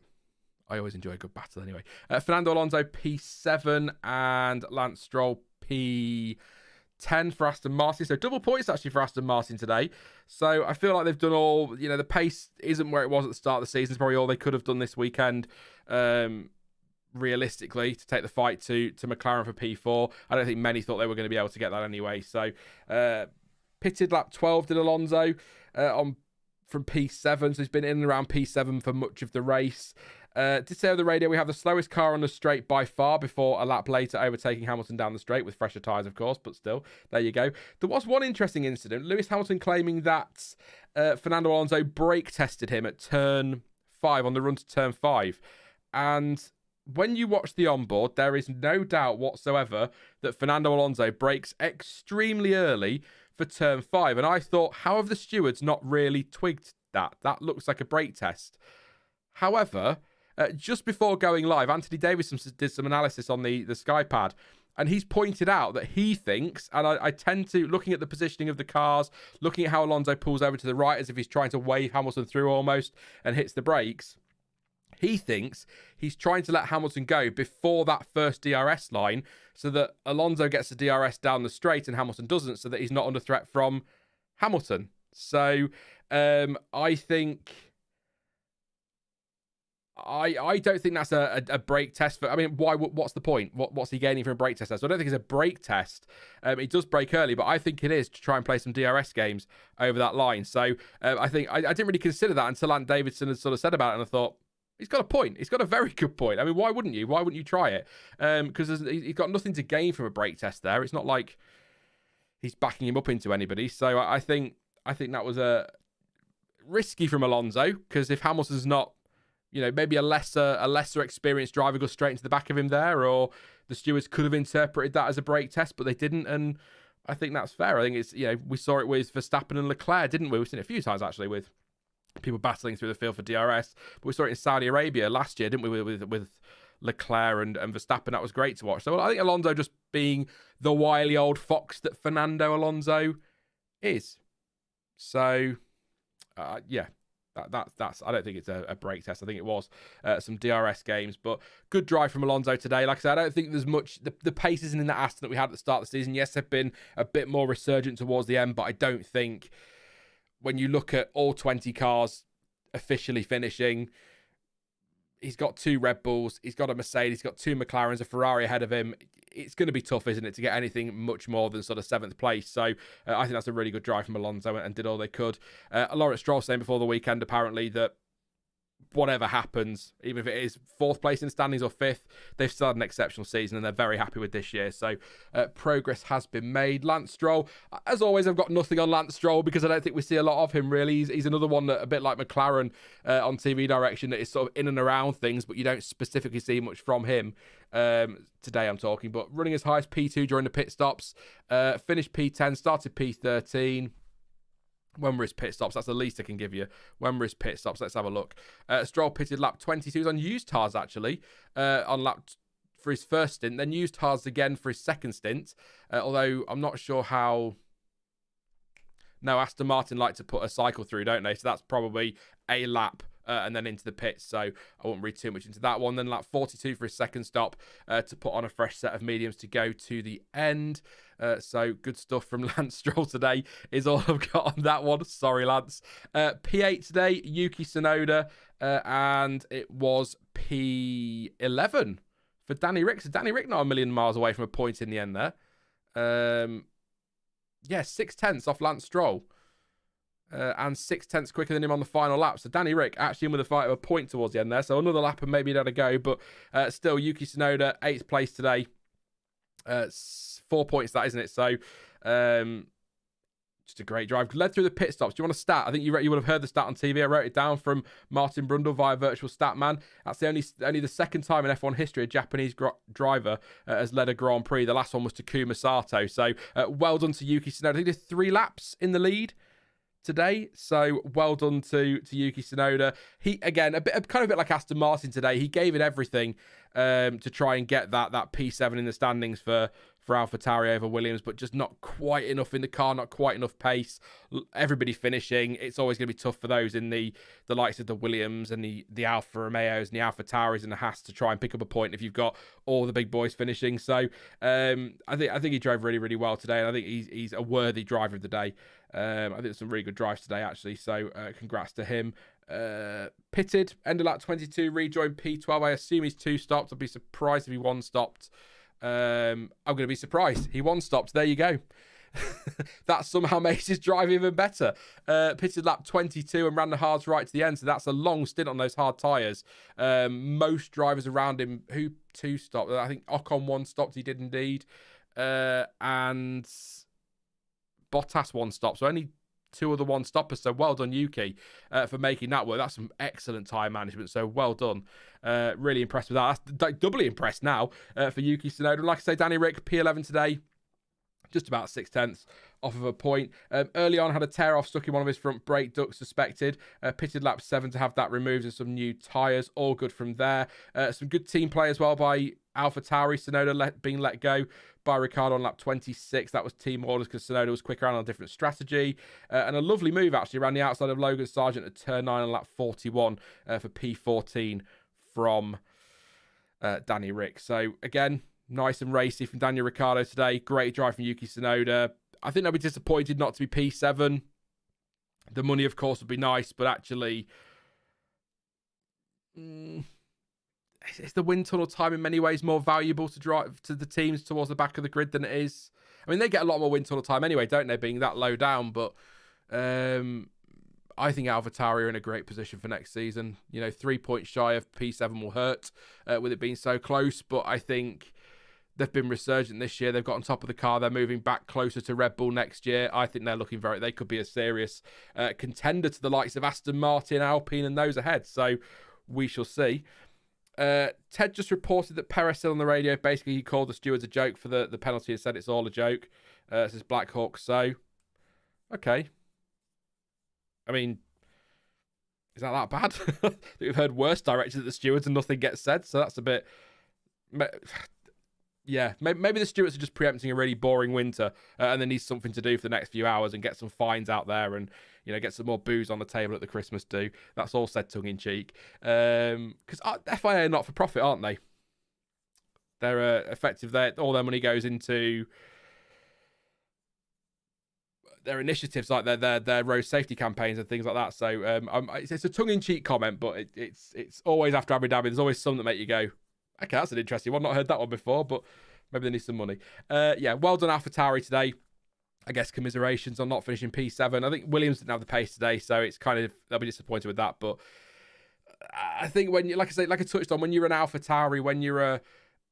[SPEAKER 1] I always enjoy a good battle anyway. Fernando Alonso P7 and Lance Stroll P10 for Aston Martin. So double points actually for Aston Martin today. So I feel like they've done all, the pace isn't where it was at the start of the season. It's probably all they could have done this weekend, realistically, to take the fight to McLaren for P4. I don't think many thought they were going to be able to get that anyway. So pitted lap 12 did Alonso from P7. So he's been in and around P7 for much of the race. Did say on the radio, we have the slowest car on the straight by far before a lap later overtaking Hamilton down the straight with fresher tyres, of course, but still, there you go. There was one interesting incident. Lewis Hamilton claiming that Fernando Alonso brake tested him at turn 5, on the run to turn 5. And when you watch the onboard, there is no doubt whatsoever that Fernando Alonso brakes extremely early for turn 5. And I thought, how have the stewards not really twigged that? That looks like a brake test. However, just before going live, Anthony Davidson did some analysis on the SkyPad, and he's pointed out that he thinks, and I tend to, looking at the positioning of the cars, looking at how Alonso pulls over to the right as if he's trying to wave Hamilton through almost and hits the brakes, he thinks he's trying to let Hamilton go before that first DRS line so that Alonso gets the DRS down the straight and Hamilton doesn't, so that he's not under threat from Hamilton. So I think... I don't think that's a brake test. I mean, why? What's the point? What's he gaining from a brake test? So I don't think it's a brake test. He does brake early, but I think it is to try and play some DRS games over that line. So I think I didn't really consider that until Ant Davidson had sort of said about it, and I thought, he's got a point. He's got a very good point. I mean, why wouldn't you? Why wouldn't you try it? Because he's got nothing to gain from a brake test there. It's not like he's backing him up into anybody. So I think that was a risky from Alonso, because if Hamilton's not, maybe a lesser experienced driver goes straight into the back of him there, or the stewards could have interpreted that as a brake test, but they didn't, and I think that's fair. I think it's, we saw it with Verstappen and Leclerc, didn't we? We've seen it a few times, actually, with people battling through the field for DRS, but we saw it in Saudi Arabia last year, didn't we, with Leclerc and Verstappen. That was great to watch. So I think Alonso just being the wily old fox that Fernando Alonso is. So, yeah. That's I don't think it's a brake test. I think it was some DRS games, but good drive from Alonso today. Like I said, I don't think there's much. The pace isn't in the Aston that we had at the start of the season. Yes, they've been a bit more resurgent towards the end, but I don't think when you look at all 20 cars officially finishing, he's got 2 Red Bulls, he's got a Mercedes, he's got 2 McLarens, a Ferrari ahead of him. It's going to be tough, isn't it, to get anything much more than sort of 7th place. So I think that's a really good drive from Alonso, and did all they could. Lawrence Stroll saying before the weekend, apparently, that whatever happens, even if it is 4th place in standings or 5th, they've still had an exceptional season and they're very happy with this year. So progress has been made. Lance Stroll, as always, I've got nothing on Lance Stroll because I don't think we see a lot of him, really. He's another one that, a bit like McLaren on TV direction, that is sort of in and around things, but you don't specifically see much from him. Today I'm talking, but running as high as P2 during the pit stops, finished P10, started P13. When were his pit stops? That's the least I can give you. When were his pit stops? Let's have a look. Stroll pitted lap 22. He was on used tires, actually, on lap for his first stint. Then used tires again for his second stint. Although I'm not sure how... No, Aston Martin like to put a cycle through, don't they? So that's probably a lap and then into the pits. So I won't read too much into that one. Then lap 42 for his second stop to put on a fresh set of mediums to go to the end. So good stuff from Lance Stroll today is all I've got on that one. Sorry, Lance. P8 today, Yuki Tsunoda, and it was P11 for Danny Rick. So Danny Rick not a million miles away from a point in the end there. Yeah, 6/10 off Lance Stroll. And 6/10 quicker than him on the final lap. So Danny Rick actually in with a fight of a point towards the end there. So another lap and maybe he'd had a go. But still, Yuki Tsunoda, 8th place today. 4 points that, isn't it? So just a great drive. Led through the pit stops. Do you want a stat? I think you would have heard the stat on TV. I wrote it down from Martin Brundle via Virtual Statman. That's only the second time in F1 history a Japanese driver has led a Grand Prix. The last one was Takuma Sato. So well done to Yuki Tsunoda. I think he did 3 laps in the lead today, so well done to Yuki Tsunoda. He, again, kind of a bit like Aston Martin today. He gave it everything to try and get that P7 in the standings for AlphaTauri over Williams, but just not quite enough in the car, not quite enough pace. Everybody finishing. It's always going to be tough for those in the likes of the Williams and the Alfa Romeos and the AlphaTauris and the Haas to try and pick up a point if you've got all the big boys finishing. So I think he drove really, really well today, and I think he's a worthy driver of the day. I think there's some really good drives today, actually, so congrats to him. Pitted, ended lap 22, rejoined P12. I assume he's 2 stopped. I'd be surprised if he 1 stopped. I'm going to be surprised. He 1 stopped. There you go. That somehow makes his drive even better. Pitted lap 22 and ran the hards right to the end, so that's a long stint on those hard tyres. Most drivers around him, who 2 stopped? I think Ocon 1 stopped, he did indeed. And Bottas 1 stop, so only 2 other one-stoppers. So well done, Yuki, for making that work. That's some excellent time management. So well done. Really impressed with that. That's doubly impressed now for Yuki Tsunoda. Like I say, Danny Rick, P11 today. Just about 6/10 off of a point. Early on, had a tear off, stuck in one of his front brake ducts, suspected. Pitted lap 7 to have that removed and some new tyres. All good from there. Some good team play as well by Alfa Tauri. Tsunoda being let go by Ricciardo on lap 26. That was team orders because Tsunoda was quicker on a different strategy. And a lovely move, actually, around the outside of Logan Sargent at turn 9 on lap 41 for P14 from Danny Rick. So, again, nice and racy from Daniel Ricciardo today. Great drive from Yuki Tsunoda. I think they'll be disappointed not to be P7. The money, of course, would be nice, but actually, is the wind tunnel time in many ways more valuable to drive to the teams towards the back of the grid than it is? I mean, they get a lot more wind tunnel time anyway, don't they, being that low down, but I think AlphaTauri are in a great position for next season. 3 points shy of P7 will hurt with it being so close, but I think they've been resurgent this year. They've got on top of the car. They're moving back closer to Red Bull next year. I think they're looking they could be a serious contender to the likes of Aston Martin, Alpine, and those ahead. So we shall see. Ted just reported that Perez said on the radio, basically he called the stewards a joke for the penalty and said it's all a joke. Says Black Hawk. So, okay. I mean, is that bad? We've heard worse directions at the stewards and nothing gets said. So that's a bit... Yeah, maybe the stewards are just preempting a really boring winter and they need something to do for the next few hours and get some fines out there and, get some more booze on the table at the Christmas do. That's all said tongue-in-cheek. Because FIA are not for profit, aren't they? They're effective. All their money goes into their initiatives, like their road safety campaigns and things like that. So it's a tongue-in-cheek comment, but it's always after Abu Dhabi. There's always some that make you go, okay, that's an interesting one. Not heard that one before, but maybe they need some money. Well done, AlphaTauri today. I guess commiserations on not finishing P7. I think Williams didn't have the pace today, so it's kind of, they'll be disappointed with that. But I think when you, like I touched on, when you're an AlphaTauri, when you're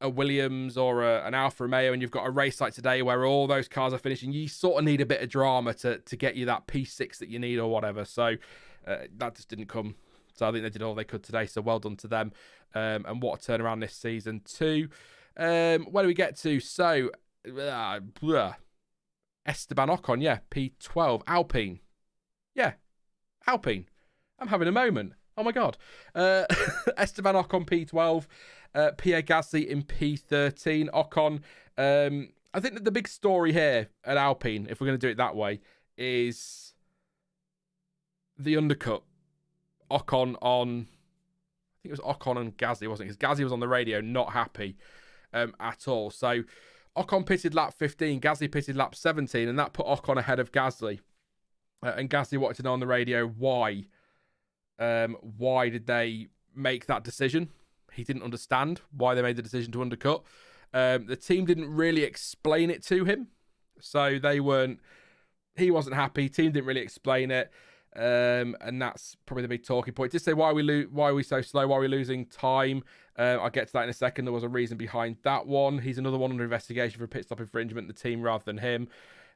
[SPEAKER 1] a Williams or an Alfa Romeo, and you've got a race like today where all those cars are finishing, you sort of need a bit of drama to get you that P6 that you need or whatever. So that just didn't come. So I think they did all they could today. So well done to them. And what a turnaround this season too. Where do we get to? So Esteban Ocon, P12. Alpine. Yeah, Alpine. I'm having a moment. Oh my God. Esteban Ocon P12. Pierre Gasly in P13. Ocon. I think that the big story here at Alpine, if we're going to do it that way, is the undercut. Ocon on, I think it was Ocon and Gasly, wasn't it? Because Gasly was on the radio not happy at all. So Ocon pitted lap 15, Gasly pitted lap 17, and that put Ocon ahead of Gasly. And Gasly wanted to know on the radio why. Why did they make that decision? He didn't understand why they made the decision to undercut. The team didn't really explain it to him. So he wasn't happy. Team didn't really explain it. And that's probably the big talking point. Just say why are we so slow? Why are we losing time? I'll get to that in a second. There was a reason behind that one. He's another one under investigation for pit stop infringement. The team rather than him.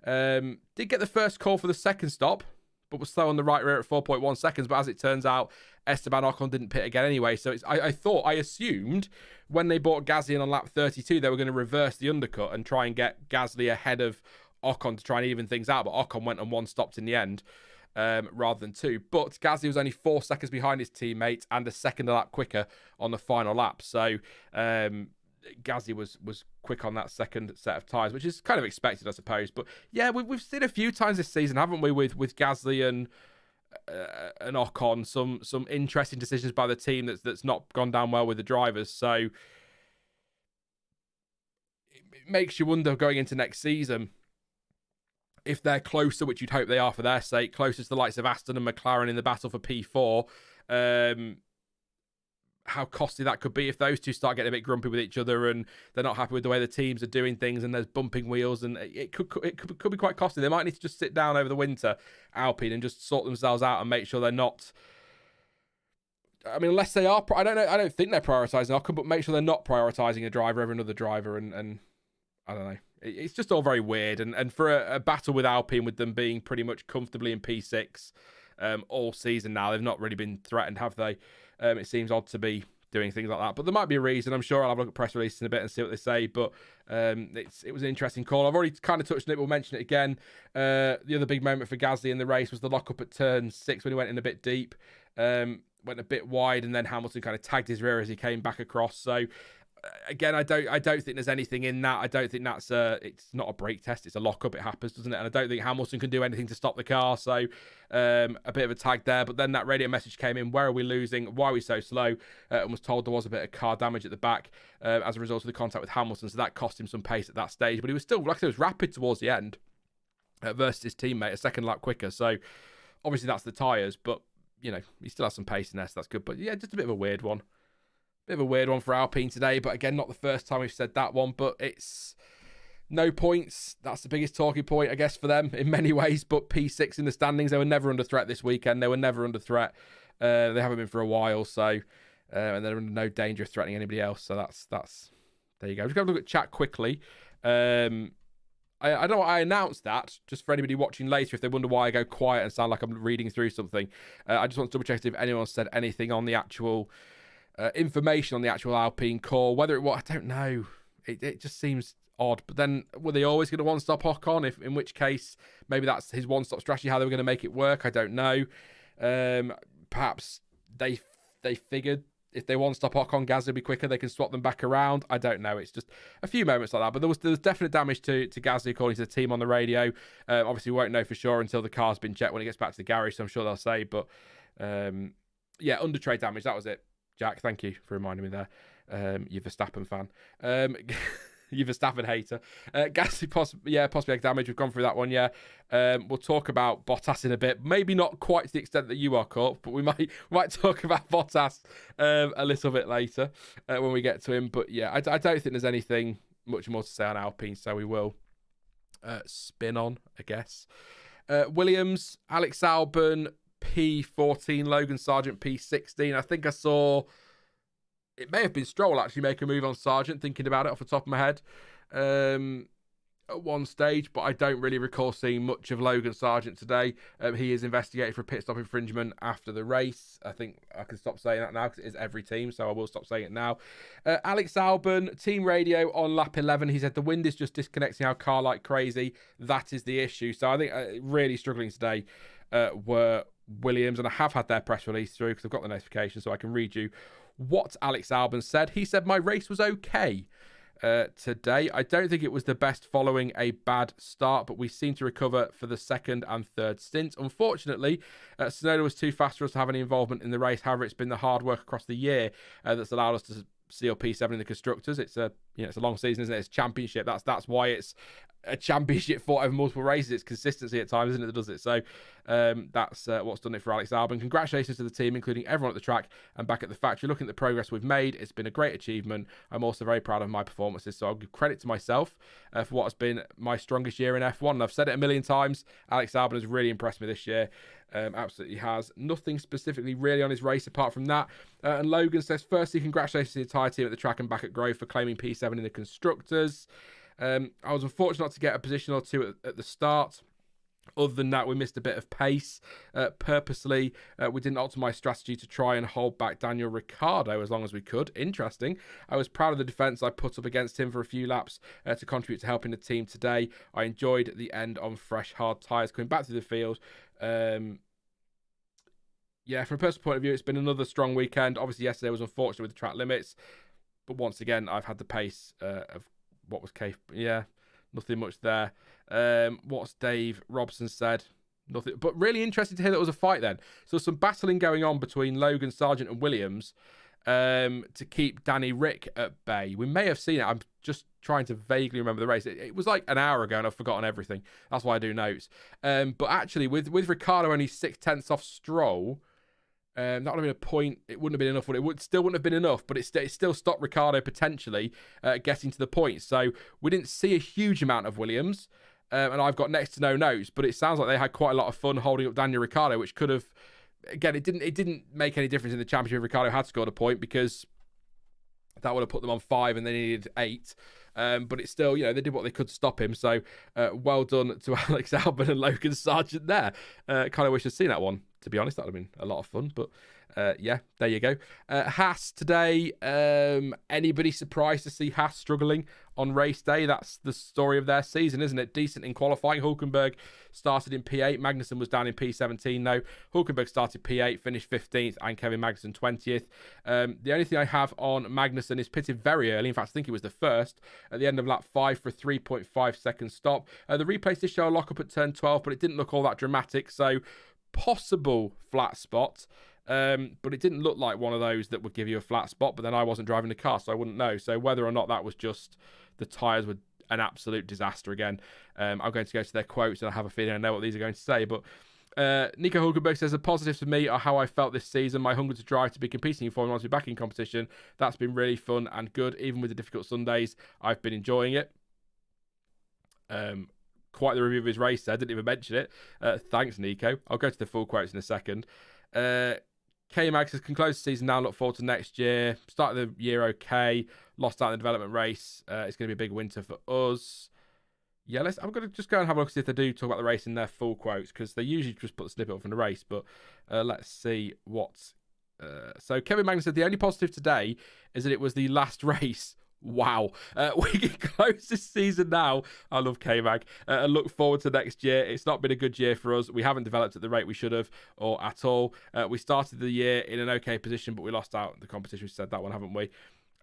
[SPEAKER 1] Did get the first call for the second stop, but was slow on the right rear at 4.1 seconds. But as it turns out, Esteban Ocon didn't pit again anyway. So I assumed when they brought Gasly in on lap 32, they were going to reverse the undercut and try and get Gasly ahead of Ocon to try and even things out. But Ocon went and one stopped in the end. Rather than two. But Gasly was only 4 seconds behind his teammate and a second a lap quicker on the final lap. So Gasly was quick on that second set of tyres, which is kind of expected, I suppose. But yeah, we've seen a few times this season, haven't we, with Gasly and Ocon, some interesting decisions by the team that's not gone down well with the drivers. So it makes you wonder going into next season, if they're closer, which you'd hope they are for their sake, closer to the likes of Aston and McLaren in the battle for P4, how costly that could be if those two start getting a bit grumpy with each other and they're not happy with the way the teams are doing things and there's bumping wheels, and it could be quite costly. They might need to just sit down over the winter, Alpine, and just sort themselves out and make sure they're not... I mean, unless they are... I don't think they're prioritising Ocon, but make sure they're not prioritising a driver over another driver, and I don't know. it's just all very weird. And for a battle with Alpine, with them being pretty much comfortably in P6 all season now, they've not really been threatened, have they? It seems odd to be doing things like that, but there might be a reason. I'm sure I'll have a look at press releases in a bit and see what they say, but it was an interesting call. I've already kind of touched on it, we'll mention it again. The other big moment for Gasly in the race was the lock-up at turn 6 when he went in a bit deep, went a bit wide, and then Hamilton kind of tagged his rear as he came back across. So again, I don't think there's anything in that. I don't think that's it's not a brake test, it's a lock-up. It happens, doesn't it? And I don't think Hamilton can do anything to stop the car. So a bit of a tag there. But then that radio message came in: where are we losing? Why are we so slow? And was told there was a bit of car damage at the back as a result of the contact with Hamilton. So that cost him some pace at that stage. But he was still, like I said, was rapid towards the end versus his teammate, a second lap quicker. So obviously that's the tyres, but you know, he still has some pace in there, so that's good. But yeah, just a bit of a weird one. Bit of a weird one for Alpine today, but again, not the first time we've said that one, but it's no points. That's the biggest talking point, I guess, for them in many ways, but P6 in the standings, they were never under threat this weekend. They were never under threat. They haven't been for a while, so, and they're under no danger of threatening anybody else, so that's there you go. Just going to look at chat quickly. I know I announced that, just for anybody watching later, if they wonder why I go quiet and sound like I'm reading through something. I just want to double check if anyone said anything on the actual information on the actual Alpine call. Whether it was, I don't know. It just seems odd. But then, were they always going to one-stop Ocon? In which case, maybe that's his one-stop strategy, how they were going to make it work. I don't know. Perhaps they figured if they one-stop Ocon, Gasly will be quicker, they can swap them back around. I don't know. It's just a few moments like that. But there was definite damage to Gasly, according to the team on the radio. Obviously, we won't know for sure until the car's been checked when it gets back to the garage, so I'm sure they'll say. But, yeah, under trade damage, that was it. Jack, thank you for reminding me there. You're a Verstappen fan. You're a Verstappen hater. Gasly possibly had damage. We've gone through that one, yeah. We'll talk about Bottas in a bit. Maybe not quite to the extent that you are, Corp, but we might talk about Bottas a little bit later when we get to him. But yeah, I don't think there's anything much more to say on Alpine, so we will spin on, I guess. Williams, Alex Albon, P14, Logan Sargent P16. I think I saw it may have been Stroll actually make a move on Sargent, thinking about it off the top of my head at one stage, but I don't really recall seeing much of Logan Sargent today. He is investigated for pit stop infringement after the race. I think I can stop saying that now because it is every team, so I will stop saying it now. Alex Albon, team radio on lap 11. He said the wind is just disconnecting our car like crazy. That is the issue. So I think really struggling today were Williams, and I have had their press release through because I've got the notification, so I can read you what Alex Albon said. He said, my race was okay today. I don't think it was the best following a bad start, but we seem to recover for the second and third stints. Unfortunately, Tsunoda was too fast for us to have any involvement in the race. However, it's been the hard work across the year that's allowed us to seal P7 in the constructors. It's a long season, isn't it? It's a championship. That's why it's a championship fought over multiple races. It's consistency at times, isn't it, that does it? So that's what's done it for Alex Albon. Congratulations to the team, including everyone at the track and back at the factory. Looking at the progress we've made, it's been a great achievement. I'm also very proud of my performances, so I'll give credit to myself for what has been my strongest year in F1. And I've said it a million times, Alex Albon has really impressed me this year. Absolutely has. Nothing specifically really on his race apart from that. And Logan says, firstly, congratulations to the entire team at the track and back at Grove for claiming P7 in the constructors. I was unfortunate not to get a position or two at the start. Other than that, we missed a bit of pace purposely. We didn't optimise strategy to try and hold back Daniel Ricciardo as long as we could. Interesting. I was proud of the defence I put up against him for a few laps to contribute to helping the team today. I enjoyed the end on fresh, hard tyres coming back to the field. Yeah, from a personal point of view, it's been another strong weekend. Obviously, yesterday was unfortunate with the track limits. But once again, I've had the pace of what was capable. Yeah, nothing much there. What's Dave Robson said? Nothing. But really interesting to hear that was a fight then. So some battling going on between Logan Sargent and Williams to keep Danny Rick at bay. We may have seen it. I'm just trying to vaguely remember the race. It was like an hour ago and I've forgotten everything. That's why I do notes. But actually, with Ricciardo only 0.6 off Stroll, that would have been a point. It wouldn't have been enough. Still wouldn't have been enough, but it still stopped Ricciardo potentially getting to the point. So we didn't see a huge amount of Williams, and I've got next to no notes. But it sounds like they had quite a lot of fun holding up Daniel Ricciardo, which could have. Again, it didn't make any difference in the championship if Ricciardo had scored a point because that would have put them on 5 and they needed 8. But it's still, they did what they could to stop him. So well done to Alex Albon and Logan Sargent there. Kind of wish I'd seen that one, to be honest. That would have been a lot of fun. But yeah, there you go. Haas today. Anybody surprised to see Haas struggling on race day? That's the story of their season, isn't it? Decent in qualifying. Hulkenberg started in P8. Magnussen was down in P17. No, Hulkenberg started P8, finished 15th, and Kevin Magnussen 20th. The only thing I have on Magnussen is pitted very early. In fact, I think it was the first at the end of lap 5 for a 3.5 second stop. The replays did show a lock up at turn 12, but it didn't look all that dramatic. So possible flat spot. But it didn't look like one of those that would give you a flat spot, but then I wasn't driving the car, so I wouldn't know. So whether or not that was just the tyres were an absolute disaster again. I'm going to go to their quotes, and I have a feeling I know what these are going to say. But Nico Hulkenberg says, the positives for me are how I felt this season. My hunger to drive, to be competing in Formula One, to be back in competition. That's been really fun and good. Even with the difficult Sundays, I've been enjoying it. Quite the review of his race there. Didn't even mention it. Thanks, Nico. I'll go to the full quotes in a second. K-Mag says, can close the season now, look forward to next year. Started the year okay, lost out in the development race. It's going to be a big winter for us. Yeah, I'm going to just go and have a look, see if they do talk about the race in their full quotes, because they usually just put the snippet up from the race, but let's see what... So Kevin Magnussen said, the only positive today is that it was the last race. Wow. We can close this season now. I love K-Mag. And look forward to next year. It's not been a good year for us. We haven't developed at the rate we should have, or at all. We started the year in an okay position, but we lost out in the competition. We said that one, haven't we?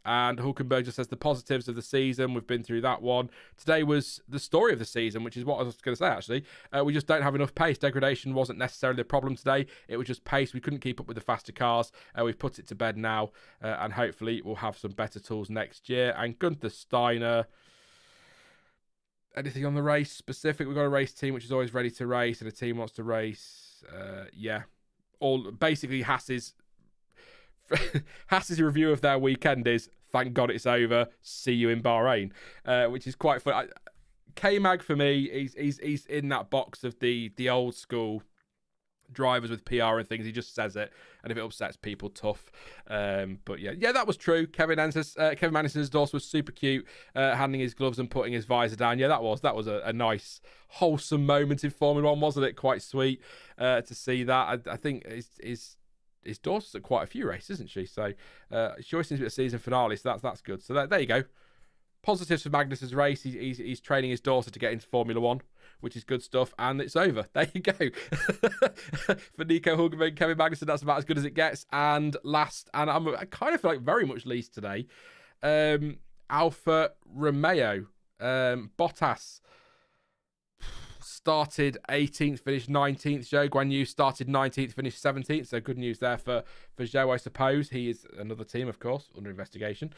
[SPEAKER 1] And Hulkenberg just says the positives of the season. We've been through that one. Today was the story of the season, which is what I was going to say, actually. We just don't have enough pace. Degradation wasn't necessarily the problem today. It was just pace. We couldn't keep up with the faster cars. We've put it to bed now, and hopefully we'll have some better tools next year. And Gunther Steiner, anything on the race specific? We've got a race team which is always ready to race, and a team wants to race. Yeah. Basically, Haas's review of their weekend is, thank God it's over, see you in Bahrain, which is quite fun. K-Mag for me, he's in that box of the old school drivers with PR and things. He just says it, and if it upsets people, tough. But yeah, that was true. Kevin Magnussen's endorsement was super cute, handing his gloves and putting his visor down. Yeah, that was a nice, wholesome moment in Formula One, wasn't it? Quite sweet to see that. I think his daughter's at quite a few races, isn't she? So she always seems to be at the season finale, so that's good. So there you go. Positives for Magnussen's race. He's training his daughter to get into Formula One, which is good stuff, and it's over. There you go. For Nico Hulkenberg and Kevin Magnussen, that's about as good as it gets. And last, and I kind of feel like very much least today, Alfa Romeo. Bottas started 18th, finished 19th. Zhou Guanyu started 19th, finished 17th. So good news there for Zhou, I suppose. He is another team, of course, under investigation.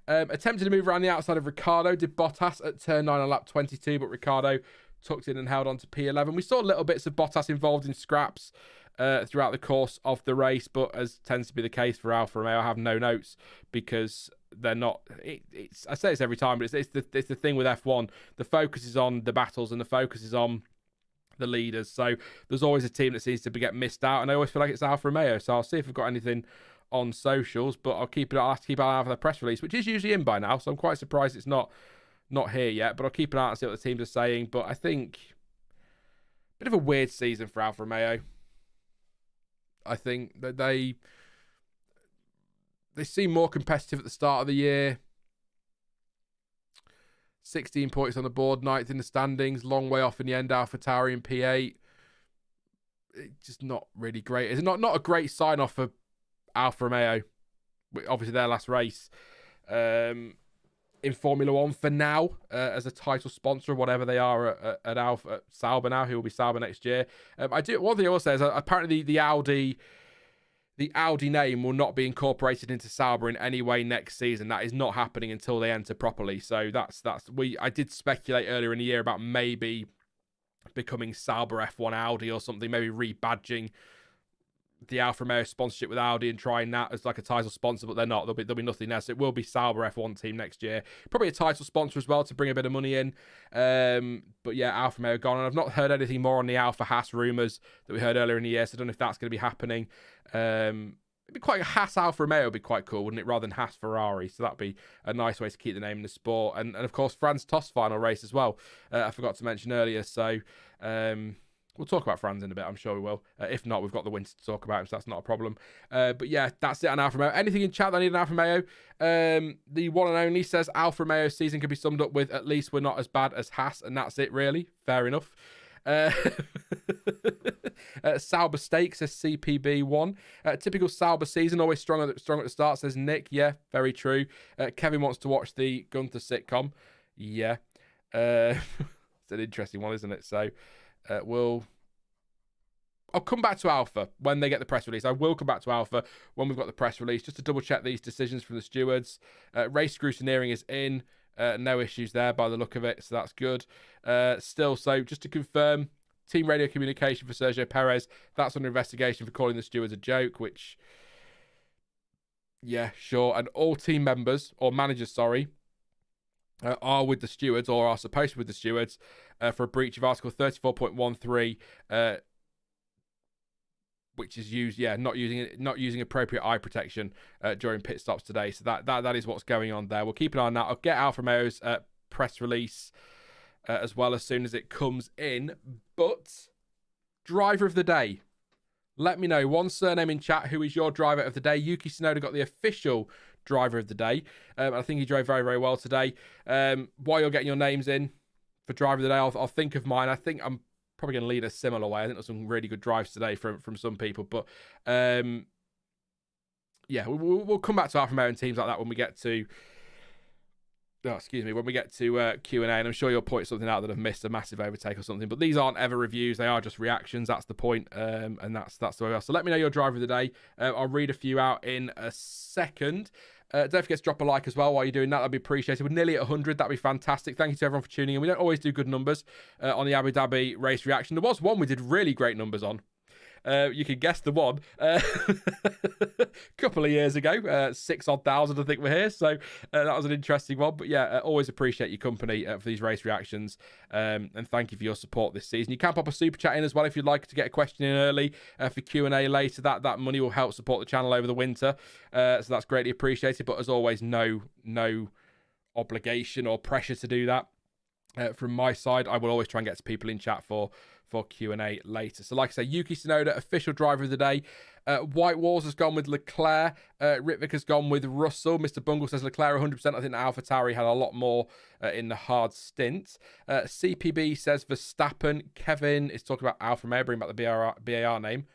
[SPEAKER 1] Attempted to move around the outside of Ricciardo. Did Bottas at turn 9 on lap 22, but Ricciardo tucked in and held on to P11. We saw little bits of Bottas involved in scraps throughout the course of the race, but as tends to be the case for Alfa Romeo, I have no notes because they're not. I say this every time, but it's the thing with F1. The focus is on the battles and the focus is on the leaders. So there's always a team that seems to get missed out, and I always feel like it's Alfa Romeo. So I'll see if I've got anything on socials, but I'll have to keep an eye out for the press release, which is usually in by now. So I'm quite surprised it's not here yet, but I'll keep an eye out and see what the teams are saying. But I think a bit of a weird season for Alfa Romeo. I think that they seem more competitive at the start of the year. 16 points on the board, 9th in the standings, long way off in the end. AlphaTauri in P8. It's just not really great. It's not a great sign off for Alfa Romeo. Obviously their last race in Formula One for now, as a title sponsor or whatever they are at Sauber now, who will be Sauber next year. One thing I will say is apparently the Audi name will not be incorporated into Sauber in any way next season. That is not happening until they enter properly. So I did speculate earlier in the year about maybe becoming Sauber F1 Audi or something, maybe rebadging the Alfa Romeo sponsorship with Audi and trying that as like a title sponsor, but they're not. There'll be nothing there. So it will be Sauber F1 team next year. Probably a title sponsor as well to bring a bit of money in. But yeah, Alfa Romeo gone. And I've not heard anything more on the Alfa Haas rumours that we heard earlier in the year, so I don't know if that's going to be happening. It'd be quite a Haas Alfa Romeo would be quite cool, wouldn't it? Rather than Haas Ferrari. So that'd be a nice way to keep the name in the sport. And of course, Franz Tost final race as well. I forgot to mention earlier. So we'll talk about Franz in a bit. I'm sure we will. If not, we've got the winter to talk about him, so that's not a problem. But yeah, that's it on Alfa Romeo. Anything in chat that I need an Alfa Romeo? The one and only says Alfa Romeo's season can be summed up with at least we're not as bad as Haas, and that's it really. Fair enough. Sauber Steak says CPB1. Typical Sauber season, always strong at the start, says Nick. Yeah, very true. Kevin wants to watch the Gunther sitcom. Yeah. It's an interesting one, isn't it? So I'll come back to Alfa when they get the press release. I will come back to Alfa when we've got the press release, just to double check these decisions from the stewards. Race scrutineering is in. No issues there by the look of it, so that's good. Still, so just to confirm, team radio communication for Sergio Perez, that's under investigation for calling the stewards a joke, which, yeah, sure. And all team members, or managers, sorry, are with the stewards, or are supposed to be with the stewards, for a breach of Article 34.13, which is used, not using appropriate eye protection during pit stops today. So that is what's going on there. We'll keep an eye on that. I'll get Alfa Romeo's press release as well as soon as it comes in. But driver of the day, let me know. One surname in chat. Who is your driver of the day? Yuki Tsunoda got the official driver of the day. I think he drove very, very well today. While you're getting your names in for driver of the day, I'll think of mine. I think I'm probably going to lead a similar way. I think there's some really good drives today from some people, but we'll come back to Alfa Romeo and teams like that when we get to when we get to Q&A, and I'm sure you'll point something out that I've missed, a massive overtake or something, but these aren't ever reviews, they are just reactions. That's the point, and that's the way we are. So let me know your driver of the day. I'll read a few out in a second. Don't forget to drop a like as well while you're doing that. That'd be appreciated. We're nearly at 100. That'd be fantastic. Thank you to everyone for tuning in. We don't always do good numbers on the Abu Dhabi race reaction. There was one we did really great numbers on. You can guess the one. A couple of years ago, 6,000 I think we're here. So that was an interesting one. But yeah, always appreciate your company for these race reactions. And thank you for your support this season. You can pop a super chat in as well if you'd like to get a question in early for Q&A later. That money will help support the channel over the winter. So that's greatly appreciated. But as always, no obligation or pressure to do that. From my side, I will always try and get to people in chat for Q&A later. So like I say, Yuki Tsunoda, official driver of the day. White Walls has gone with Leclerc. Ritvik has gone with Russell. Mr. Bungle says Leclerc 100%. I think AlphaTauri had a lot more in the hard stint. CPB says Verstappen. Kevin is talking about Alfa Romeo, bring back the BAR name.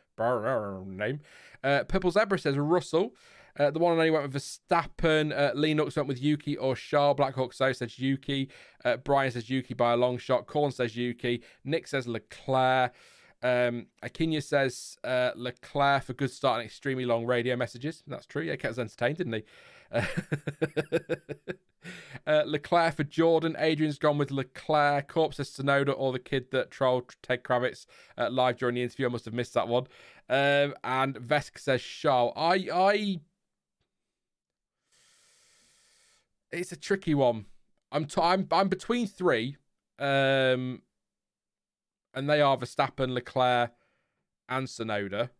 [SPEAKER 1] Purple Zebra says Russell. The one and only went with Verstappen. Lee Nooks went with Yuki or Charles. Blackhawk So says Yuki. Brian says Yuki by a long shot. Corn says Yuki. Nick says Leclerc. Akinya says Leclerc for good start and extremely long radio messages. That's true. Yeah, kept us entertained, didn't he? Leclerc for Jordan. Adrian's gone with Leclerc. Corp says Tsunoda or the kid that trolled Ted Kravitz live during the interview. I must have missed that one. And Vesk says Charles. It's a tricky one. I'm between three, and they are Verstappen, Leclerc, and Tsunoda.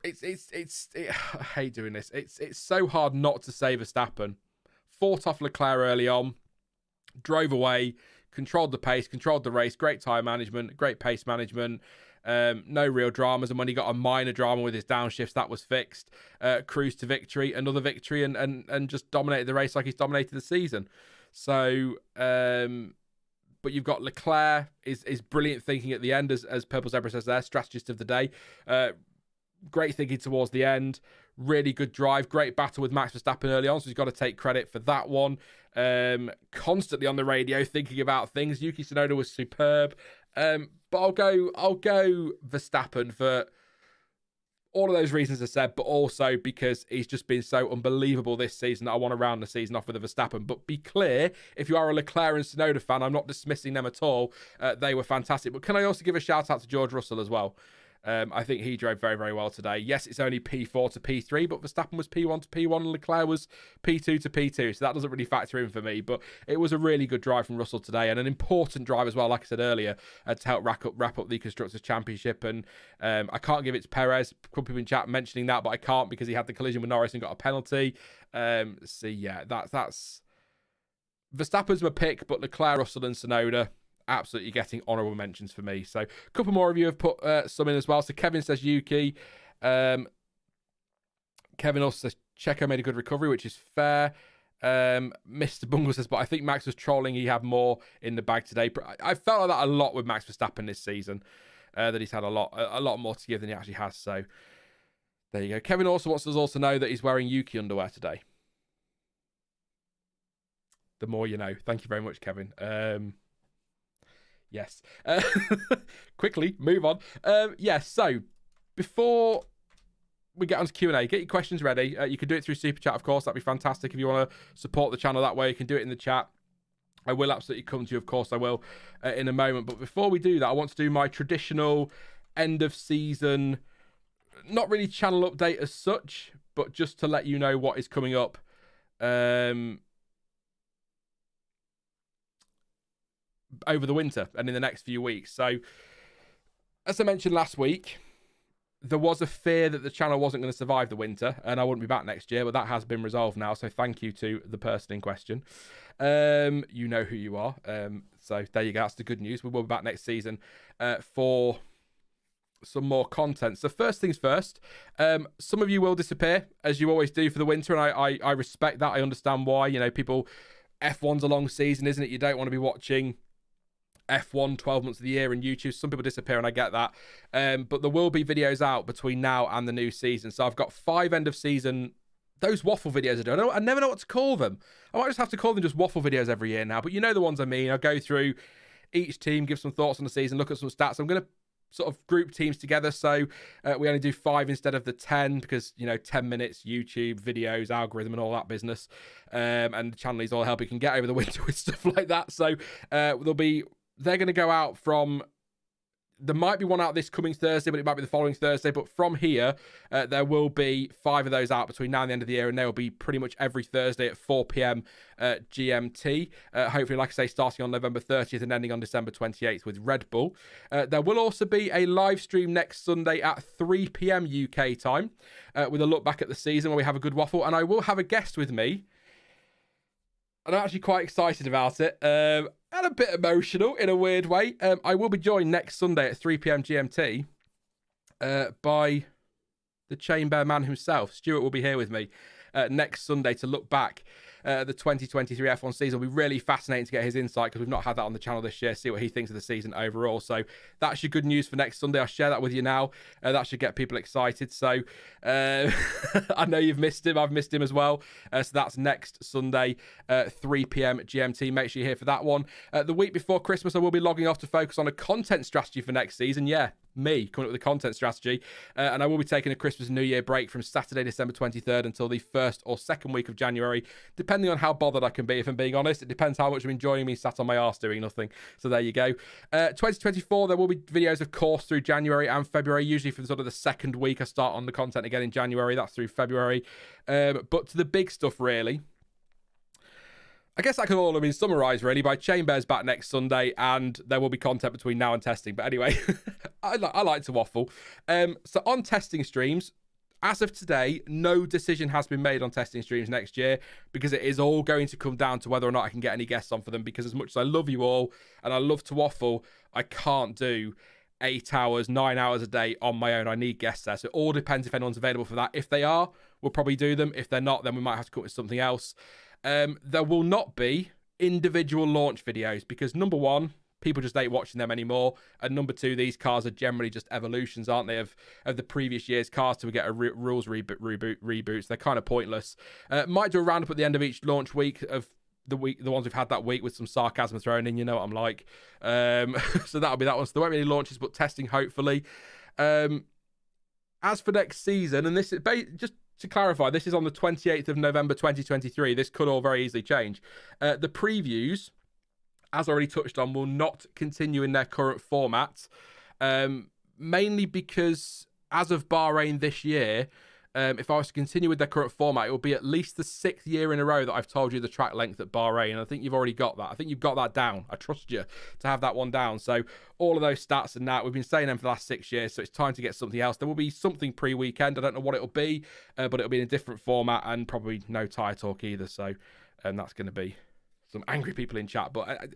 [SPEAKER 1] I hate doing this. It's so hard not to say Verstappen. Fought off Leclerc early on, drove away, controlled the pace, controlled the race, great tyre management, great pace management. No real dramas, and when he got a minor drama with his downshifts, that was fixed. Cruised to victory, another victory, and just dominated the race like he's dominated the season. So, but you've got Leclerc is brilliant thinking at the end, as Purple Zebra says there, strategist of the day. Great thinking towards the end. Really good drive. Great battle with Max Verstappen early on, so he's got to take credit for that one. Constantly on the radio thinking about things. Yuki Tsunoda was superb. But I'll go Verstappen for all of those reasons I said, but also because he's just been so unbelievable this season that I want to round the season off with a Verstappen. But be clear, if you are a Leclerc and Tsunoda fan, I'm not dismissing them at all. They were fantastic. But can I also give a shout out to George Russell as well? I think he drove very, very well today. Yes, it's only P4 to P3, but Verstappen was P1 to P1 and Leclerc was P2 to P2, so that doesn't really factor in for me. But it was a really good drive from Russell today, and an important drive as well, like I said earlier, to help wrap up the Constructors' Championship. And I can't give it to Perez. A couple people in chat mentioning that, but I can't because he had the collision with Norris and got a penalty. So yeah, that's Verstappen's my pick, but Leclerc, Russell and Tsunoda absolutely getting honourable mentions for me. So a couple more of you have put some in as well. So Kevin says Yuki. Kevin also says Checo made a good recovery, which is fair. Mr. Bungle says, but I think Max was trolling. He had more in the bag today. I felt like that a lot with Max Verstappen this season, that he's had a lot more to give than he actually has. So there you go. Kevin also wants us all to know that he's wearing Yuki underwear today. The more you know. Thank you very much, Kevin. Yes. Quickly, move on. Yes, so before we get on to Q&A, get your questions ready. You can do it through Super Chat, of course. That'd be fantastic. If you want to support the channel that way, you can do it in the chat. I will absolutely come to you, of course I will, in a moment. But before we do that, I want to do my traditional end of season, not really channel update as such, but just to let you know what is coming up. Over the winter and in the next few weeks. So, as I mentioned last week, there was a fear that the channel wasn't going to survive the winter and I wouldn't be back next year, but that has been resolved now. So thank you to the person in question. You know who you are. So there you go. That's the good news. We will be back next season for some more content. So first things first, some of you will disappear as you always do for the winter, and I respect that. I understand why. You know, people, F1's a long season, isn't it? You don't want to be watching F1 12 months of the year and YouTube. Some people disappear and I get that, but there will be videos out between now and the new season. So I've got 5 end of season, those waffle videos I do. I never know what to call them. I might just have to call them just waffle videos every year now, but you know the ones I mean. I'll go through each team, give some thoughts on the season, look at some stats. I'm going to sort of group teams together, so we only do 5 instead of the 10 because, you know, 10 minutes YouTube videos, algorithm and all that business, and the channel needs all the help it can get over the winter with stuff like that. So they're going to go out from, there might be one out this coming Thursday, but it might be the following Thursday. But from here, there will be 5 of those out between now and the end of the year, and they will be pretty much every Thursday at 4 p.m. GMT. Hopefully, like I say, starting on November 30th and ending on December 28th with Red Bull. There will also be a live stream next Sunday at 3 p.m. UK time with a look back at the season where we have a good waffle. And I will have a guest with me. And I'm actually quite excited about it. And a bit emotional in a weird way. I will be joined next Sunday at 3 p.m. GMT by the Chamber man himself. Stuart will be here with me next Sunday to look back the 2023 F1 season. It'll be really fascinating to get his insight because we've not had that on the channel this year, see what he thinks of the season overall. So that's your good news for next Sunday. I'll share that with you now. That should get people excited. So I know you've missed him. I've missed him as well. So that's next Sunday, 3 p.m. GMT. Make sure you're here for that one. The week before Christmas, I will be logging off to focus on a content strategy for next season. Yeah, me coming up with a content strategy. And I will be taking a Christmas and New Year break from Saturday, December 23rd until the 1st or 2nd week of January, depending on how bothered I can be, if I'm being honest. It depends how much I'm enjoying me sat on my arse doing nothing. So there you go. 2024, there will be videos, of course, through January and February, usually for sort of the 2nd week. I start on the content again in January. That's through February. But to the big stuff, really, I guess that can all have been summarised, really, by Chambers back next Sunday, and there will be content between now and testing. But anyway, I like to waffle. So on testing streams, as of today, no decision has been made on testing streams next year because it is all going to come down to whether or not I can get any guests on for them, because as much as I love you all and I love to waffle, I can't do 8 hours, 9 hours a day on my own. I need guests there. So it all depends if anyone's available for that. If they are, we'll probably do them. If they're not, then we might have to cut with something else. There will not be individual launch videos because, number one, people just ain't watching them anymore, and number two, these cars are generally just evolutions, aren't they, of the previous year's cars till we get a rules reboots. They're kind of pointless. Might do a roundup at the end of each launch week of the ones we've had that week with some sarcasm thrown in. You know what I'm like. So that'll be that one. So there won't be any launches, but testing hopefully. As for next season, and this is just to clarify, this is on the 28th of November 2023. This could all very easily change. The previews, as already touched on, will not continue in their current format. mainly because as of Bahrain this year, if I was to continue with their current format, it will be at least the 6th year in a row that I've told you the track length at Bahrain. And I think you've already got that. I think you've got that down. I trust you to have that one down. So all of those stats and that, we've been saying them for the last 6 years. So it's time to get something else. There will be something pre-weekend. I don't know what it'll be, but it'll be in a different format and probably no tyre talk either. So that's going to be some angry people in chat. But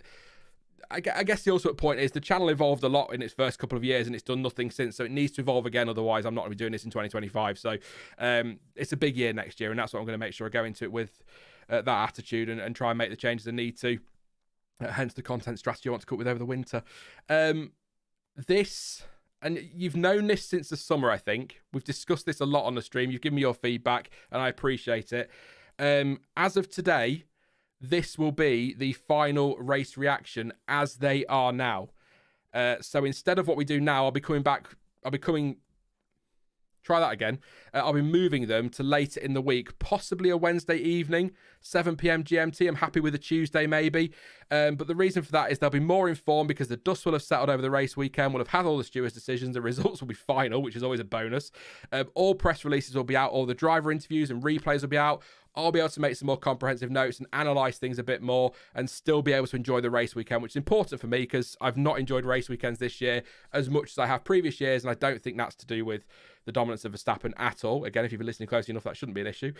[SPEAKER 1] I guess the ultimate point is the channel evolved a lot in its first couple of years and it's done nothing since, so it needs to evolve again, otherwise I'm not going to be doing this in 2025. So it's a big year next year, and that's what I'm going to make sure I go into it with, that attitude, and try and make the changes I need to, hence the content strategy I want to cut with over the winter. This, and you've known this since the summer, I think. We've discussed this a lot on the stream. You've given me your feedback and I appreciate it. As of today, this will be the final race reaction as they are now. So instead of what we do now, I'll be moving them to later in the week, possibly a Wednesday evening, 7 p.m. GMT. I'm happy with a Tuesday maybe. But the reason for that is they'll be more informed because the dust will have settled over the race weekend. We'll have had all the stewards' decisions. The results will be final, which is always a bonus. All press releases will be out. All the driver interviews and replays will be out. I'll be able to make some more comprehensive notes and analyse things a bit more and still be able to enjoy the race weekend, which is important for me because I've not enjoyed race weekends this year as much as I have previous years, and I don't think that's to do with the dominance of Verstappen at all. Again, if you've been listening closely enough, that shouldn't be an issue.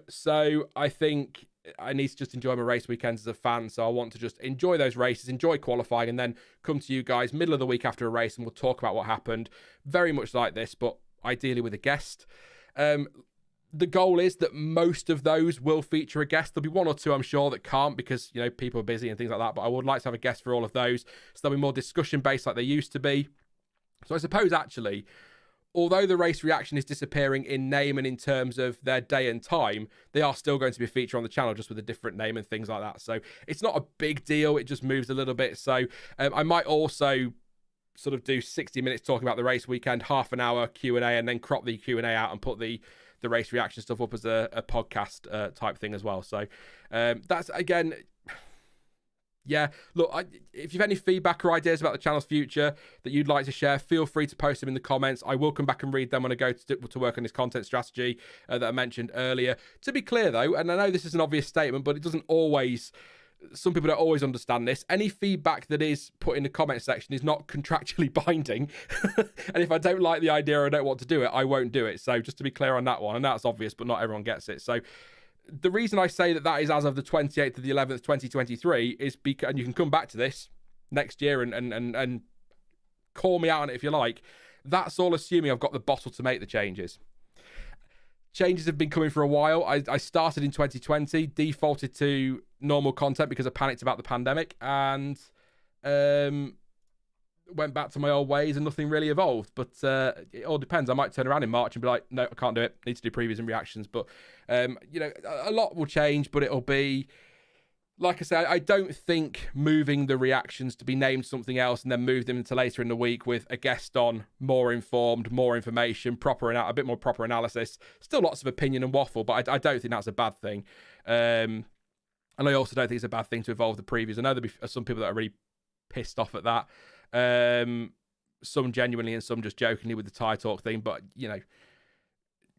[SPEAKER 1] So I think I need to just enjoy my race weekends as a fan, so I want to just enjoy those races, enjoy qualifying, and then come to you guys middle of the week after a race and we'll talk about what happened. Very much like this, but ideally with a guest. The goal is that most of those will feature a guest. There'll be one or two, I'm sure, that can't because, people are busy and things like that. But I would like to have a guest for all of those. So there'll be more discussion based like they used to be. So I suppose, actually, although the race reaction is disappearing in name and in terms of their day and time, they are still going to be a feature on the channel just with a different name and things like that. So it's not a big deal. It just moves a little bit. So I might also sort of do 60 minutes talking about the race weekend, half an hour Q&A, and then crop the Q&A out and put the race reaction stuff up as a podcast type thing as well. So that's, again, yeah, look, if you've any feedback or ideas about the channel's future that you'd like to share, feel free to post them in the comments. I will come back and read them when I go to work on this content strategy that I mentioned earlier. To be clear, though, and I know this is an obvious statement, but it doesn't always... Some people don't always understand this. Any feedback that is put in the comment section is not contractually binding. And if I don't like the idea or I don't want to do it, I won't do it. So just to be clear on that one, and that's obvious, but not everyone gets it. So the reason I say that is as of the 28th of the 11th, 2023 is because, and you can come back to this next year and call me out on it if you like. That's all assuming I've got the bottle to make the changes. Changes have been coming for a while. I started in 2020, defaulted to normal content because I panicked about the pandemic, and went back to my old ways and nothing really evolved. But it all depends. I might turn around in March and be like, no, I can't do it. Need to do previews and reactions. But, a lot will change, but it'll be... Like I said, I don't think moving the reactions to be named something else and then move them into later in the week with a guest on, more informed, more information, a bit more proper analysis. Still lots of opinion and waffle, but I don't think that's a bad thing. And I also don't think it's a bad thing to evolve the previews. I know there'll be some people that are really pissed off at that. Some genuinely and some just jokingly with the tie talk thing. But,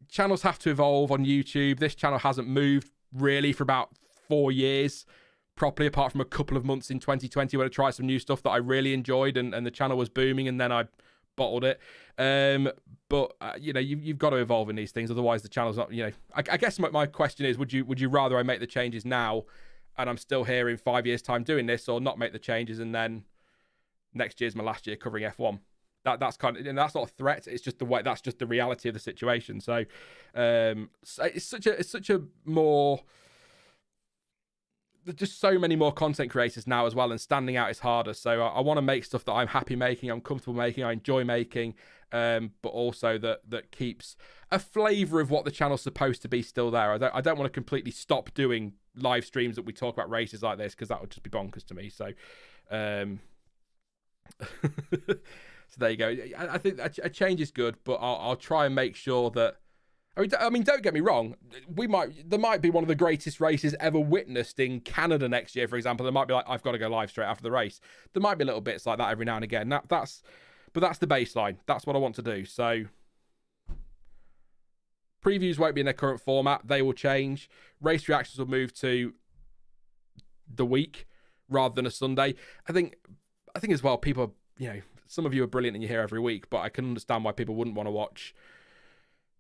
[SPEAKER 1] channels have to evolve on YouTube. This channel hasn't moved really for about 4 years. Properly, apart from a couple of months in 2020 when I tried some new stuff that I really enjoyed and the channel was booming, and then I bottled it. But you've got to evolve in these things, otherwise the channel's not. I guess my question is, would you rather I make the changes now and I'm still here in 5 years' time doing this, or not make the changes and then next year's my last year covering F1? That's kind of, that's not a threat. It's just the way. That's just the reality of the situation. So it's such a more. There's just so many more content creators now as well, and standing out is harder. So I want to make stuff that I'm happy making, I'm comfortable making, I enjoy making, but also that keeps a flavour of what the channel's supposed to be still there. I don't want to completely stop doing live streams that we talk about races like this, because that would just be bonkers to me. So so there you go. I think a change is good, but I'll try and make sure that... I mean, don't get me wrong. There might be one of the greatest races ever witnessed in Canada next year, for example. There might be like, I've got to go live straight after the race. There might be little bits like that every now and again. That's But that's the baseline. That's what I want to do. So previews won't be in their current format. They will change. Race reactions will move to the week rather than a Sunday. I think as well, people, some of you are brilliant and you're here every week, but I can understand why people wouldn't want to watch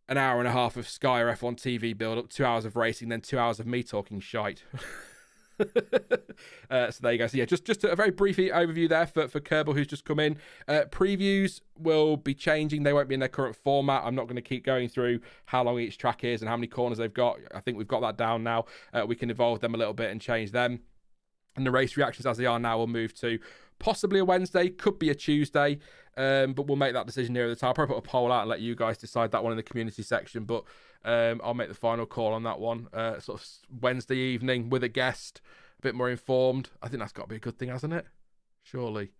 [SPEAKER 1] an hour and a half of Sky or F1 TV build up, 2 hours of racing, then 2 hours of me talking shite. So there you go. So yeah, just a very brief overview there for Kerbal, who's just come in. Previews will be changing. They won't be in their current format. I'm not going to keep going through how long each track is and how many corners they've got. I think we've got that down now. We can evolve them a little bit and change them. And the race reactions as they are now will move to possibly a Wednesday, could be a Tuesday, but we'll make that decision nearer the time. I'll probably put a poll out and let you guys decide that one in the community section, but I'll make the final call on that one. Sort of Wednesday evening with a guest, a bit more informed. I think that's got to be a good thing, hasn't it? Surely.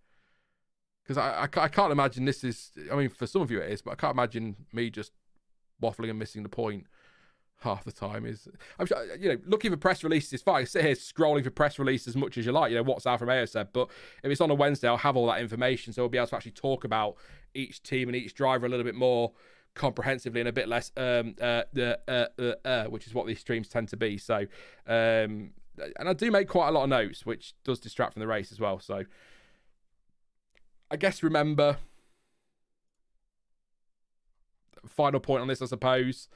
[SPEAKER 1] Because I can't imagine this is, I mean, for some of you it is, but I can't imagine me just waffling and missing the point half the time. I'm sure, looking for press releases is fine. Sit here scrolling for press releases as much as you like, what's Alfa Romeo said, but if it's on a Wednesday, I'll have all that information, so we'll be able to actually talk about each team and each driver a little bit more comprehensively and a bit less which is what these streams tend to be. So and I do make quite a lot of notes, which does distract from the race as well. So I guess remember, final point on this, I suppose,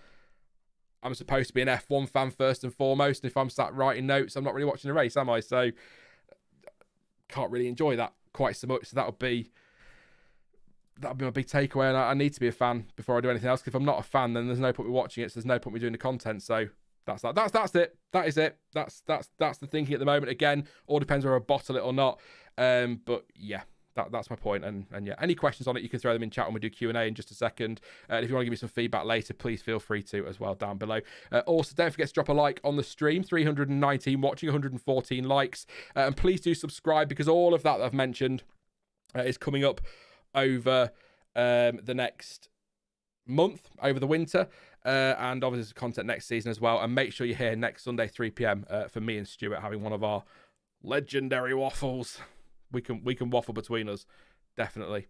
[SPEAKER 1] I'm supposed to be an F1 fan first and foremost, and if I'm sat writing notes, I'm not really watching the race, am I? So can't really enjoy that quite so much. So that'll be my big takeaway, and I need to be a fan before I do anything else. Because if I'm not a fan, then there's no point me watching it. So there's no point me doing the content. So that's that. That's it. That is it. That's the thinking at the moment. Again, all depends whether I bottle it or not. But yeah. That's my point, and yeah, any questions on it, you can throw them in chat when we do Q&A in just a second. And if you want to give me some feedback later, please feel free to as well down below. Also, don't forget to drop a like on the stream. 319 watching, 114 likes, and please do subscribe, because all of that I've mentioned is coming up over the next month, over the winter, and obviously there's content next season as well. And make sure you're here next Sunday 3 p.m. For me and Stuart having one of our legendary waffles. We can waffle between us, definitely.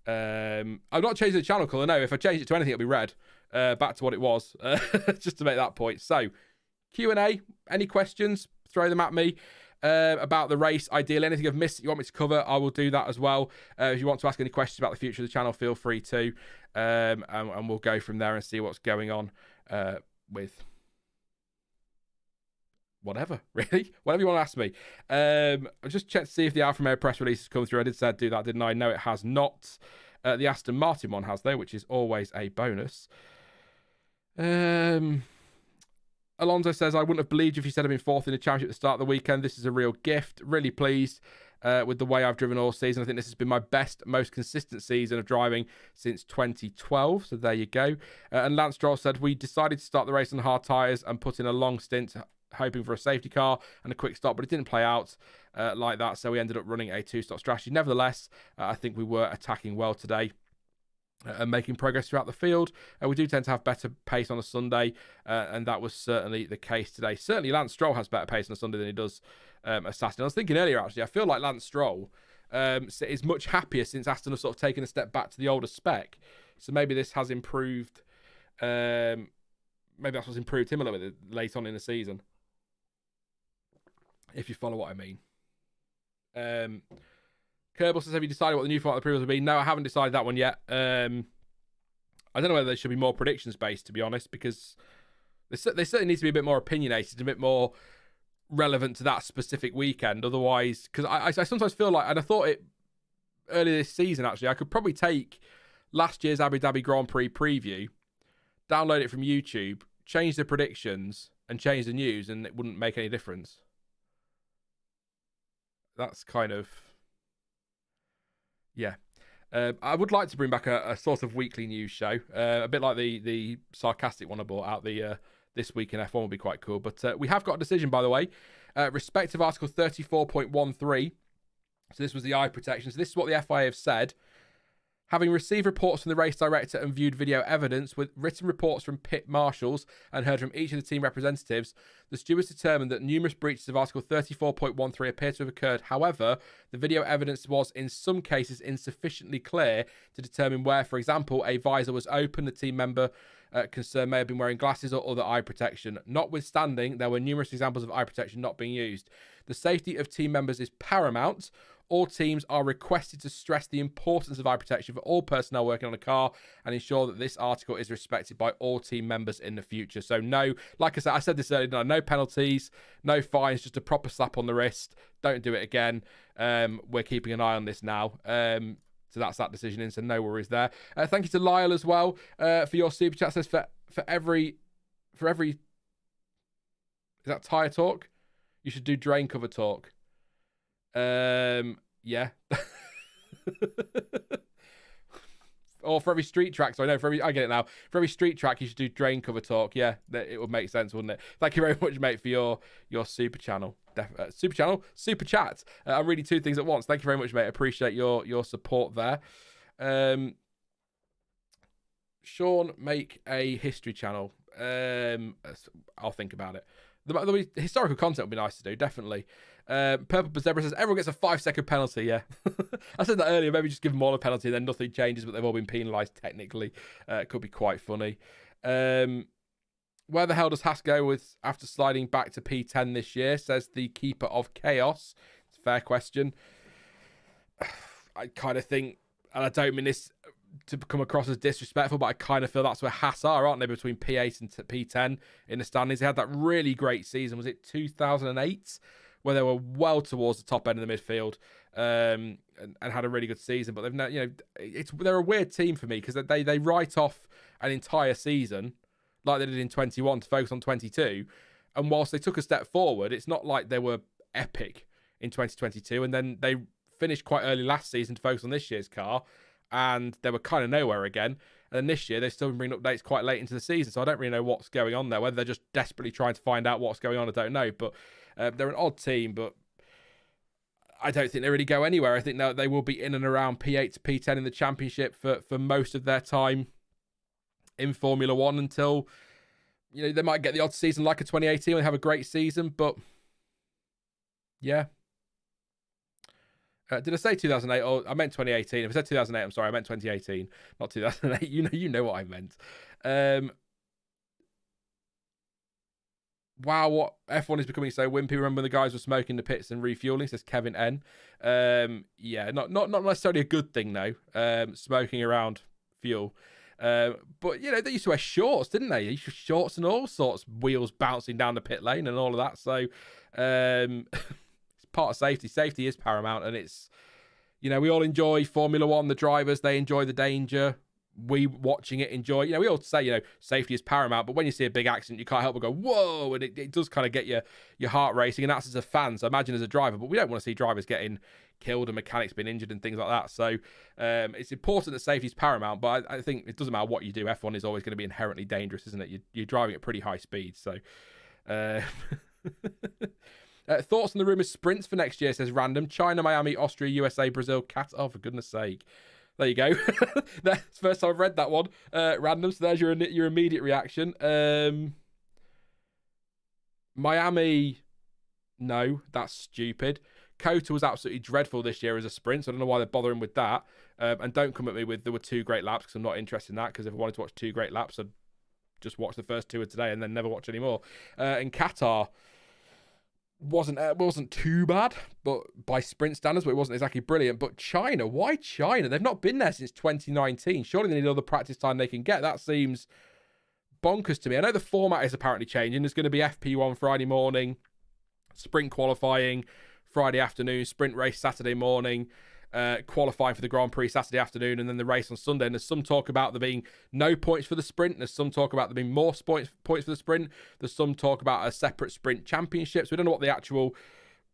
[SPEAKER 1] I'm not changing the channel colour, no. If I change it to anything, it'll be red. Back to what it was, just to make that point. So, Q&A, any questions, throw them at me about the race. Ideally, anything I've missed that you want me to cover, I will do that as well. If you want to ask any questions about the future of the channel, feel free to. And we'll go from there and see what's going on with... whatever, really. Whatever you want to ask me. I just checked to see if the Alfa Romeo press release has come through. I did say I'd do that, didn't I? No, it has not. The Aston Martin one has, though, which is always a bonus. Alonso says, I wouldn't have believed you if you said I'd been fourth in the championship at the start of the weekend. This is a real gift. Really pleased with the way I've driven all season. I think this has been my best, most consistent season of driving since 2012. So there you go. And Lance Stroll said, we decided to start the race on hard tyres and put in a long stint hoping for a safety car and a quick stop, but it didn't play out like that, so we ended up running a two-stop strategy. Nevertheless, I think we were attacking well today and making progress throughout the field. We do tend to have better pace on a Sunday, and that was certainly the case today. Certainly Lance Stroll has better pace on a Sunday than he does a Saturday. I was thinking earlier, actually, I feel like Lance Stroll is much happier since Aston have sort of taken a step back to the older spec, so maybe this has improved, maybe that's what's improved him a little bit late on in the season, if you follow what I mean. Kerbal says, have you decided what the new format of the previews will be? No, I haven't decided that one yet. I don't know whether there should be more predictions based, to be honest, because they certainly need to be a bit more opinionated, a bit more relevant to that specific weekend. Otherwise, because I sometimes feel like, and I thought it earlier this season, actually, I could probably take last year's Abu Dhabi Grand Prix preview, download it from YouTube, change the predictions, and change the news, and it wouldn't make any difference. That's kind of... yeah. I would like to bring back a sort of weekly news show, a bit like the sarcastic one I bought out this week in F1 would be quite cool. But we have got a decision, by the way, respective Article 34.13. So this was the eye protection. So this is what the FIA have said. Having received reports from the race director and viewed video evidence with written reports from pit marshals and heard from each of the team representatives, the stewards determined that numerous breaches of Article 34.13 appear to have occurred. However, the video evidence was in some cases insufficiently clear to determine where, for example, a visor was open, the team member concerned may have been wearing glasses or other eye protection. Notwithstanding, there were numerous examples of eye protection not being used. The safety of team members is paramount. All teams are requested to stress the importance of eye protection for all personnel working on a car and ensure that this article is respected by all team members in the future. So no, like I said this earlier, no penalties, no fines, just a proper slap on the wrist. Don't do it again. We're keeping an eye on this now. So that's that decision in, so no worries there. Thank you to Lyle as well for your super chat. Says for every is that tyre talk? You should do drain cover talk. Yeah. Or for every street track. So I know I get it now. For every street track, you should do drain cover talk. Yeah, it would make sense, wouldn't it? Thank you very much, mate, for your super channel. Super chat. I'm reading two things at once. Thank you very much, mate. I appreciate your support there. Sean, make a history channel. I'll think about it. The historical content would be nice to do, definitely. Purple Zebra says everyone gets a 5-second penalty. Yeah, I said that earlier. Maybe just give them all a penalty, and then nothing changes, but they've all been penalised technically. It could be quite funny. Where the hell does Haas go with after sliding back to P10 this year? Says the keeper of chaos. It's a fair question. I kind of think, and I don't mean this to come across as disrespectful, but I kind of feel that's where Haas are, aren't they? Between P8 and P10 in the standings. They had that really great season. Was it 2008? Where they were well towards the top end of the midfield, and had a really good season. But they're a weird team for me because they write off an entire season like they did in 21 to focus on 22. And whilst they took a step forward, it's not like they were epic in 2022. And then they finished quite early last season to focus on this year's car, and they were kind of nowhere again. And then this year, they've still been bringing updates quite late into the season. So I don't really know what's going on there. Whether they're just desperately trying to find out what's going on, I don't know. But they're an odd team, but I don't think they really go anywhere. I think they will be in and around P8 to P10 in the championship for most of their time in Formula One until, they might get the odd season like a 2018 when they have a great season. But yeah. Did I say 2008? Or I meant 2018. If I said 2008, I'm sorry. I meant 2018, not 2008. You know what I meant. Wow, what F1 is becoming so wimpy. Remember when the guys were smoking in the pits and refueling, says Kevin N. Yeah, not necessarily a good thing though. Smoking around fuel. But they used to wear shorts, didn't they? Used to shorts and all sorts, wheels bouncing down the pit lane and all of that. So it's part of safety. Safety is paramount, and it's we all enjoy Formula One. The drivers, they enjoy the danger. We watching it enjoy. We all say safety is paramount, but when you see a big accident, you can't help but go whoa, and it does kind of get your heart racing, and that's as a fan. So imagine as a driver, but we don't want to see drivers getting killed and mechanics being injured and things like that. So it's important that safety is paramount, but I think it doesn't matter what you do. F1 is always going to be inherently dangerous, isn't it? You're driving at pretty high speed. So thoughts on the rumours sprints for next year, says Random. China, Miami, Austria, USA, Brazil, Qatar. Oh, for goodness sake. There you go. That's the first time I've read that one. Random. So there's your immediate reaction. Miami, no, that's stupid. Kota was absolutely dreadful this year as a sprint, so I don't know why they're bothering with that. And don't come at me with there were 2 great laps, because I'm not interested in that, because if I wanted to watch 2 great laps, I'd just watch the first 2 of today and then never watch any more. And Qatar wasn't too bad, but by sprint standards, but it wasn't exactly brilliant. But China, why China? They've not been there since 2019. Surely they need all the practice time they can get. That seems bonkers to me. I know the format is apparently changing. There's going to be FP1 Friday morning, sprint qualifying Friday afternoon, sprint race Saturday morning, qualifying for the Grand Prix Saturday afternoon, and then the race on Sunday. And there's some talk about there being no points for the sprint. There's some talk about there being more points for the sprint. There's some talk about a separate sprint championship. So we don't know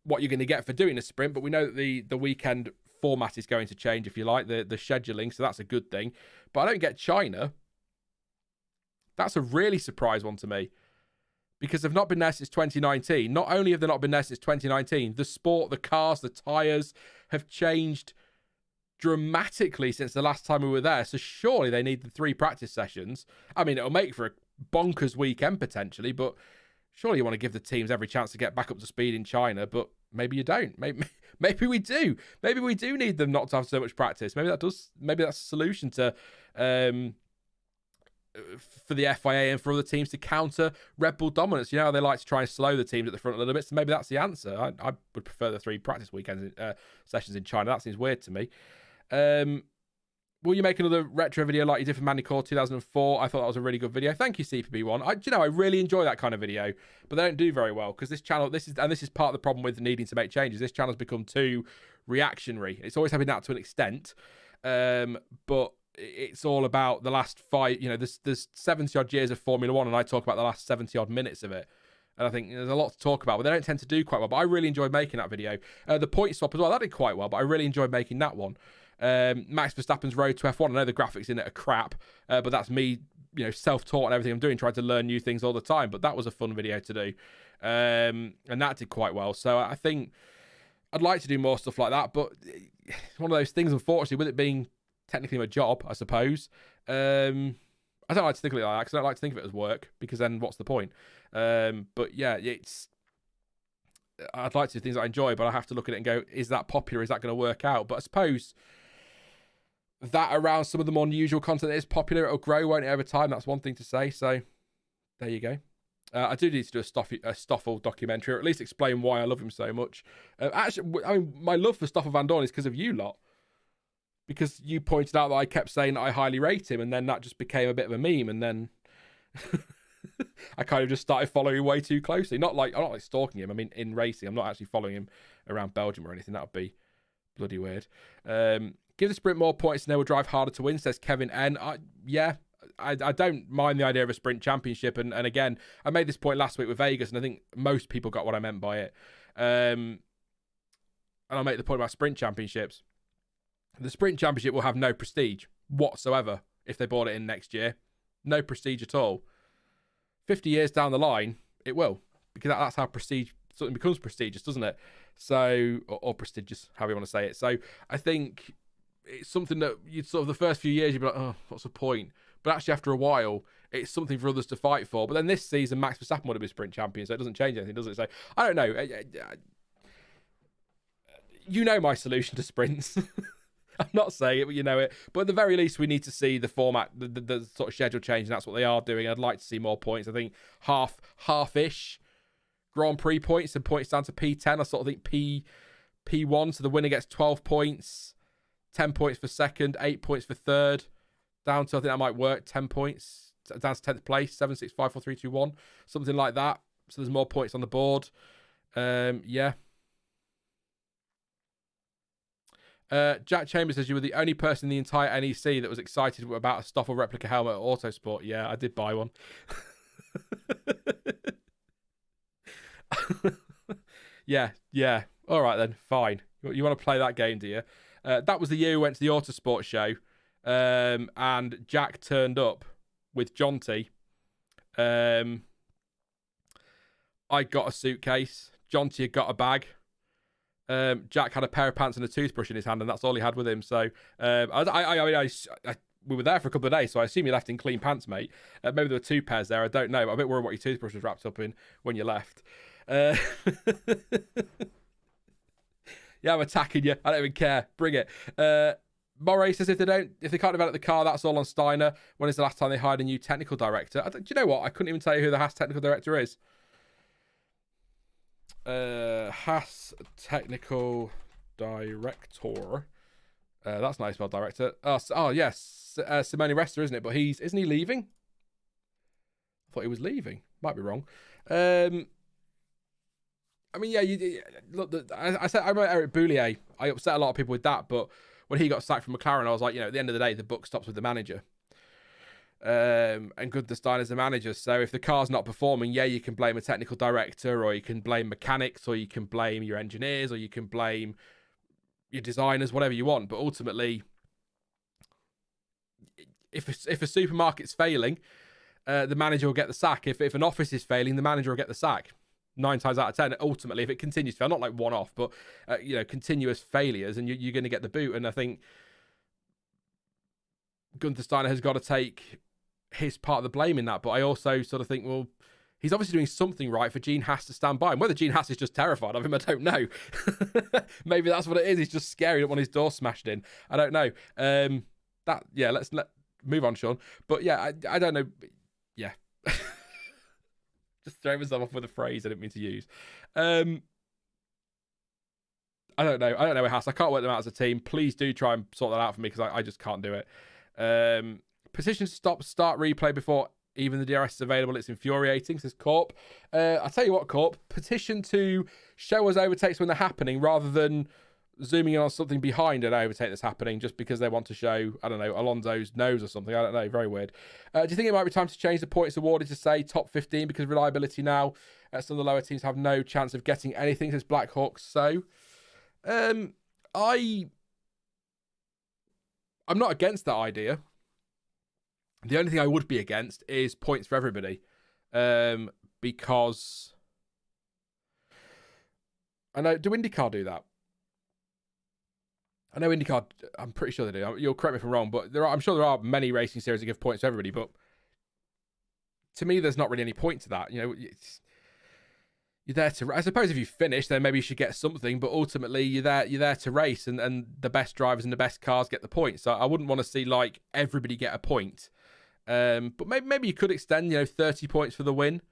[SPEAKER 1] what you're going to get for doing a sprint, but we know that the weekend format is going to change, if you like, the scheduling. So that's a good thing. But I don't get China. That's a really surprise one to me, because they've not been there since 2019. Not only have they not been there since 2019, the sport, the cars, the tyres have changed dramatically since the last time we were there. So surely they need the 3 practice sessions. I mean, it'll make for a bonkers weekend potentially, but surely you want to give the teams every chance to get back up to speed in China, but maybe you don't. Maybe we do. Maybe we do need them not to have so much practice. Maybe that's a solution to for the FIA and for other teams to counter Red Bull dominance. You know how they like to try and slow the teams at the front a little bit, so maybe that's the answer. I would prefer the 3 practice weekends sessions in China. That seems weird to me. Will you make another retro video like you did for Mandy Core 2004? I thought that was a really good video. Thank you, CPB1. I really enjoy that kind of video, but they don't do very well because this channel, this is part of the problem with needing to make changes. This channel's become too reactionary. It's always having that to an extent, but it's all about the last 5. You know, there's 70 odd years of Formula One, and I talk about the last 70 odd minutes of it. And I think there's a lot to talk about, but they don't tend to do quite well. But I really enjoyed making that video. The point swap as well, that did quite well, but I really enjoyed making that one. Max Verstappen's road to F1. I know the graphics in it are crap, but that's me, you know, self-taught and everything I'm doing, trying to learn new things all the time. But that was a fun video to do, and that did quite well. So I think I'd like to do more stuff like that, but it's one of those things, unfortunately, with it being technically my job, I suppose. I don't like to think of it like that because I don't like to think of it as work, because then what's the point? But yeah, I'd like to do things I enjoy, but I have to look at it and go, is that popular? Is that going to work out? But I suppose that around some of the more unusual content that is popular, it'll grow, won't it, over time? That's one thing to say. So there you go. I do need to do a Stoffel documentary, or at least explain why I love him so much. Actually, I mean, my love for Stoffel Van Dorn is because of you lot. Because you pointed out that I kept saying that I highly rate him, and then that just became a bit of a meme, and then I kind of just started following him way too closely. I'm not like stalking him. I mean, in racing, I'm not actually following him around Belgium or anything. That would be bloody weird. Give the sprint more points and they will drive harder to win, says Kevin N. I don't mind the idea of a sprint championship. And again, I made this point last week with Vegas, and I think most people got what I meant by it. And I'll make the point about sprint championships. The sprint championship will have no prestige whatsoever if they brought it in next year. No prestige at all. 50 years down the line, it will, because that's how something becomes prestigious, doesn't it? So, or prestigious, however you want to say it. So I think it's something that you'd sort of, the first few years, you'd be like, oh, what's the point? But actually after a while, it's something for others to fight for. But then this season, Max Verstappen would have been sprint champion, so it doesn't change anything, does it? So I don't know. You know my solution to sprints. I'm not saying it, but you know it. But at the very least, we need to see the format, the sort of schedule change, and that's what they are doing. I'd like to see more points. I think half-ish Grand Prix points and points down to P10. I sort of think P1, so the winner gets 12 points, 10 points for second, 8 points for third, down to, I think that might work, 10 points, down to 10th place, 7, 6, 5, 4, 3, 2, 1, something like that. So there's more points on the board. Yeah. Jack Chambers says you were the only person in the entire NEC that was excited about a Stoffel replica helmet at Autosport. Yeah, I did buy one. Yeah. All right then, fine. You want to play that game, do you? That was the year we went to the Autosport show, and Jack turned up with Jonty. I got a suitcase. Jonty had got a bag. Jack had a pair of pants and a toothbrush in his hand, and that's all he had with him. So we were there for a couple of days, so I assume you left in clean pants, mate. Maybe there were 2 pairs there. I don't know. But I'm a bit worried what your toothbrush was wrapped up in when you left. Yeah, I'm attacking you. I don't even care. Bring it. Moray says if they can't develop the car, that's all on Steiner. When is the last time they hired a new technical director? Do you know what? I couldn't even tell you who the Haas technical director is. Haas technical director. That's not how you spell director. Oh yes, Simone Resta, isn't it? But isn't he leaving? I thought he was leaving. Might be wrong. I mean, yeah. Look, I remember Eric Boulier. I upset a lot of people with that, but when he got sacked from McLaren, I was like, at the end of the day, the buck stops with the manager. And Gunther Steiner's the manager. So if the car's not performing, you can blame a technical director, or you can blame mechanics, or you can blame your engineers, or you can blame your designers, whatever you want. But ultimately, if a supermarket's failing, the manager will get the sack. If an office is failing, the manager will get the sack. 9 times out of 10, ultimately, if it continues to fail, not like one-off, but continuous failures, and you're going to get the boot. And I think Gunther Steiner has got to take his part of the blame in that. But I also sort of think, well, he's obviously doing something right for Gene Haas to stand by him. Whether Gene Haas is just terrified of him, I don't know. Maybe that's what it is. He's just scared. He don't want his door smashed in. I don't know. Let's move on, Sean. But yeah, I don't know. Yeah. Just throwing myself off with a phrase I didn't mean to use. I don't know. I don't know with Haas. I can't work them out as a team. Please do try and sort that out for me, because I just can't do it. Petition to stop start replay before even the DRS is available. It's infuriating, says Corp. I'll tell you what, Corp. Petition to show us overtakes when they're happening rather than zooming in on something behind an overtake that's happening just because they want to show, I don't know, Alonso's nose or something. I don't know. Very weird. Do you think it might be time to change the points awarded to say top 15 because of reliability now? Some of the lower teams have no chance of getting anything, says Black Hawk. So, I'm not against that idea. The only thing I would be against is points for everybody. Because I know, do IndyCar do that? I know IndyCar, I'm pretty sure they do. You'll correct me if I'm wrong, but I'm sure there are many racing series that give points to everybody. But to me, there's not really any point to that. You're there to. I suppose if you finish, then maybe you should get something. But ultimately, you're there to race, and the best drivers and the best cars get the points. So I wouldn't want to see like everybody get a point. But maybe you could extend, 30 points for the win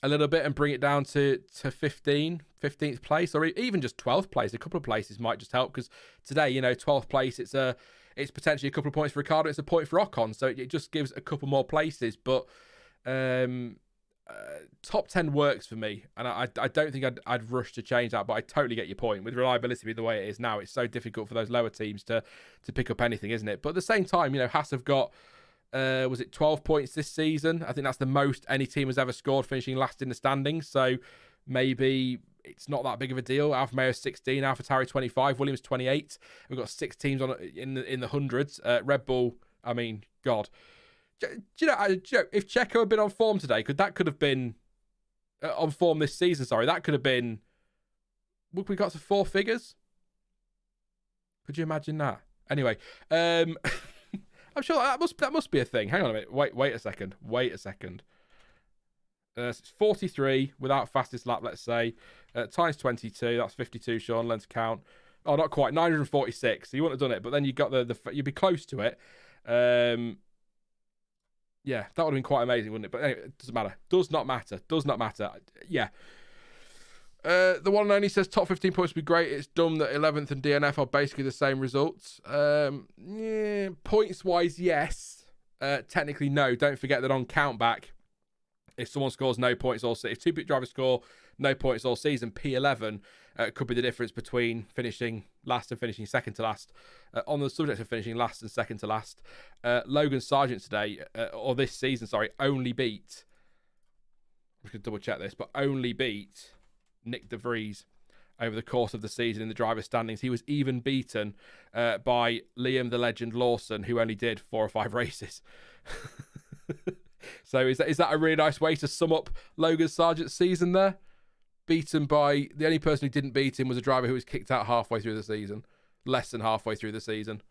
[SPEAKER 1] a little bit and bring it down to 15th place, or even just 12th place. A couple of places might just help, because today, 12th place, it's potentially a couple of points for Ricciardo, it's a point for Ocon, so it just gives a couple more places. But top 10 works for me, and I don't think I'd rush to change that, but I totally get your point. With reliability being the way it is now, it's so difficult for those lower teams to pick up anything, isn't it? But at the same time, Haas have got was it 12 points this season? I think that's the most any team has ever scored, finishing last in the standings. So maybe it's not that big of a deal. Alfa Romeo 16, AlphaTauri 25, Williams 28. We've got 6 teams in the hundreds. Red Bull, I mean, God. Do you know, if Checo had been on form today, could have been on form this season? Sorry, that could have been. Would we got to 4 figures? Could you imagine that? Anyway, I'm sure that must be a thing. Hang on a minute. Wait a second. It's 43 without fastest lap, let's say. Times 22, that's 52, Sean. Let's count. Oh, not quite. 946. So you wouldn't have done it, but then you got you'd be close to it. Yeah, that would have been quite amazing, wouldn't it? But anyway, it doesn't matter. Does not matter. Yeah. The one and only says top 15 points would be great. It's dumb that 11th and DNF are basically the same results. Yeah, points-wise, yes. Technically, no. Don't forget that on countback, if someone scores no points all season, if 2 drivers score no points all season, P11 could be the difference between finishing last and finishing second to last. On the subject of finishing last and second to last, Logan Sargent today, or this season, sorry, only beat, I'm going to double check this, but only beat Nick De Vries over the course of the season in the driver's standings. He was even beaten by Liam the Legend Lawson, who only did 4 or 5 races. So is that a really nice way to sum up Logan Sargent's season there? Beaten by, the only person who didn't beat him was a driver who was kicked out halfway through the season. Less than halfway through the season.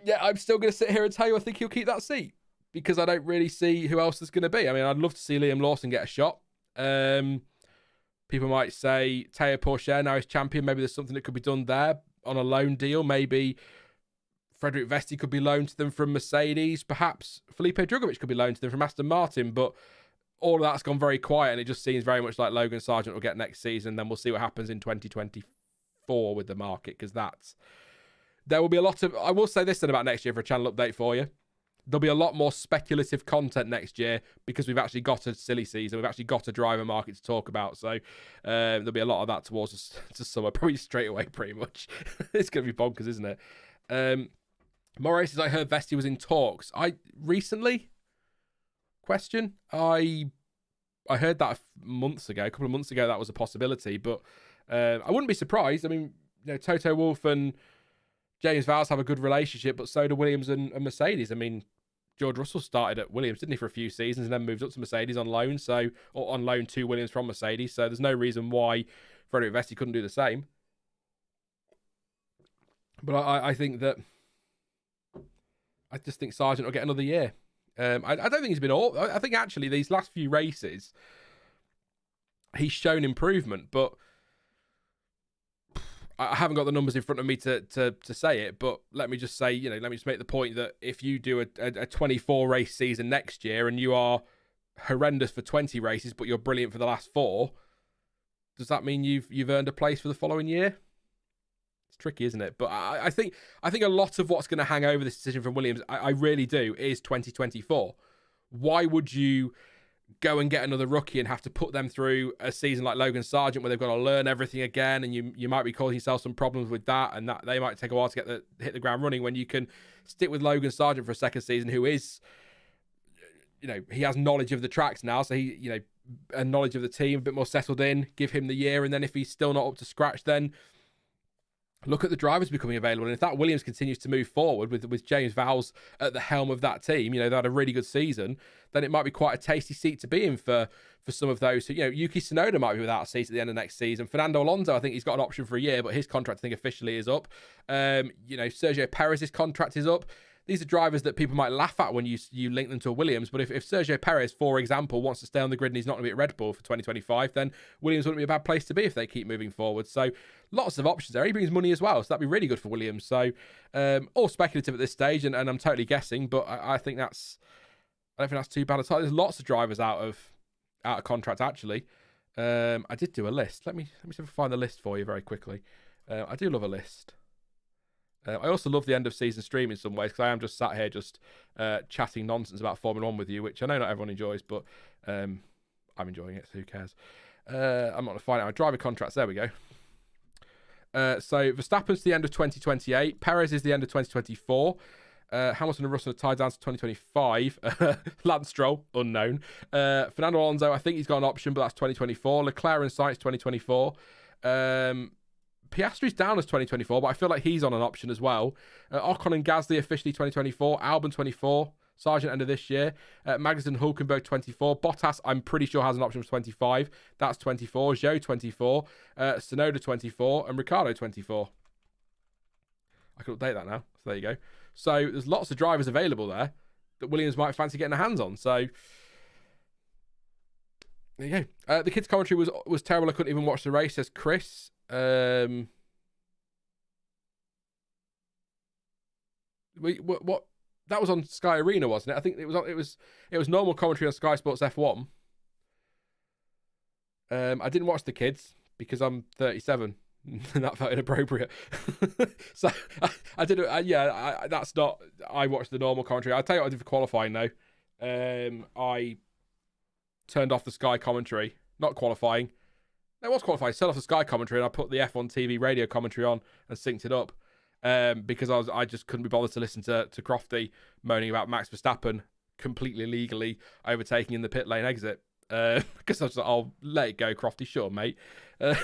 [SPEAKER 1] Yeah, I'm still going to sit here and tell you I think he'll keep that seat, because I don't really see who else there's going to be. I mean, I'd love to see Liam Lawson get a shot. People might say Teo Pourchaire now is champion. Maybe there's something that could be done there on a loan deal. Maybe Frederick Vesti could be loaned to them from Mercedes. Perhaps Felipe Drugovich could be loaned to them from Aston Martin. But all of that's gone very quiet, and it just seems very much like Logan Sargent will get next season. Then we'll see what happens in 2024 with the market, because there will be a lot of. I will say this then about next year for a channel update for you. There'll be a lot more speculative content next year, because we've actually got a silly season. We've actually got a driver market to talk about. So there'll be a lot of that towards to summer, probably straight away, pretty much. It's going to be bonkers, isn't it? More races. I heard Vesti was in talks. Recently? Question. I heard that months ago, a couple of months ago, that was a possibility. But I wouldn't be surprised. I mean, Toto Wolff and James Vowles have a good relationship, but so do Williams and Mercedes. I mean, George Russell started at Williams, didn't he, for a few seasons, and then moved up to Mercedes on loan, or on loan to Williams from Mercedes. So there's no reason why Frederick Vesti couldn't do the same. But I think that I just think Sargent will get another year. I don't think he's been all. I think actually these last few races, he's shown improvement, but I haven't got the numbers in front of me to say it. But let me just say, let me just make the point that if you do a 24 race season next year and you are horrendous for 20 races, but you're brilliant for the last 4, does that mean you've earned a place for the following year? It's tricky, isn't it? But I think a lot of what's going to hang over this decision from Williams, I really do, is 2024. Why would you go and get another rookie and have to put them through a season like Logan Sargent where they've got to learn everything again, and you might be causing yourself some problems with that, and that they might take a while to hit the ground running, when you can stick with Logan Sargent for a second season, who is, he has knowledge of the tracks now, so he, a knowledge of the team, a bit more settled in, give him the year, and then if he's still not up to scratch, then look at the drivers becoming available. And if that Williams continues to move forward with James Vowles at the helm of that team, they had a really good season, then it might be quite a tasty seat to be in for some of those who, Yuki Tsunoda might be without a seat at the end of next season. Fernando Alonso, I think he's got an option for a year, but his contract, I think, officially is up. Sergio Perez's contract is up. These are drivers that people might laugh at when you link them to a Williams, but if Sergio Perez, for example, wants to stay on the grid and he's not going to be at Red Bull for 2025, then Williams wouldn't be a bad place to be if they keep moving forward. So lots of options there. He brings money as well, so that'd be really good for Williams. So all speculative at this stage, and I'm totally guessing, but I think I don't think that's too bad at all. There's lots of drivers out of contract, actually. I did do a list. Let me see if I can find the list for you very quickly. I do love a list. I also love the end of season stream in some ways, because I am just sat here just chatting nonsense about Formula One with you, which I know not everyone enjoys, but I'm enjoying it, so who cares? I'm not going to find out my driver contracts. There we go. So Verstappen's the end of 2028. Perez is the end of 2024. Hamilton and Russell are tied down to 2025. Lance Stroll, unknown. Fernando Alonso, I think he's got an option, but that's 2024. Leclerc and Sainz, 2024. Piastri's down as 2024, but I feel like he's on an option as well. Ocon and Gasly officially 2024. Albon 24. Sargent end of this year. Magnussen, Hulkenberg 24. Bottas, I'm pretty sure, has an option for 25. That's 24. Zhou 24. Tsunoda 24. And Ricciardo 24. I can update that now. So there you go. So there's lots of drivers available there that Williams might fancy getting their hands on. So there you go. The kids' commentary was terrible. I couldn't even watch the race, says Chris. What? That was on Sky Arena, wasn't it? I think it was normal commentary on Sky Sports F1. I didn't watch the kids because I'm 37 and that felt inappropriate. So I did. That's not. I watched the normal commentary. I'll tell you what I did for qualifying though. I turned off the Sky commentary. Not qualifying. It was qualifying. Turned off the Sky commentary and I put the F1 TV radio commentary on and synced it up. Because I just couldn't be bothered to listen to Crofty moaning about Max Verstappen completely legally overtaking in the pit lane exit. Because I was like, I'll let it go, Crofty, sure, mate. Did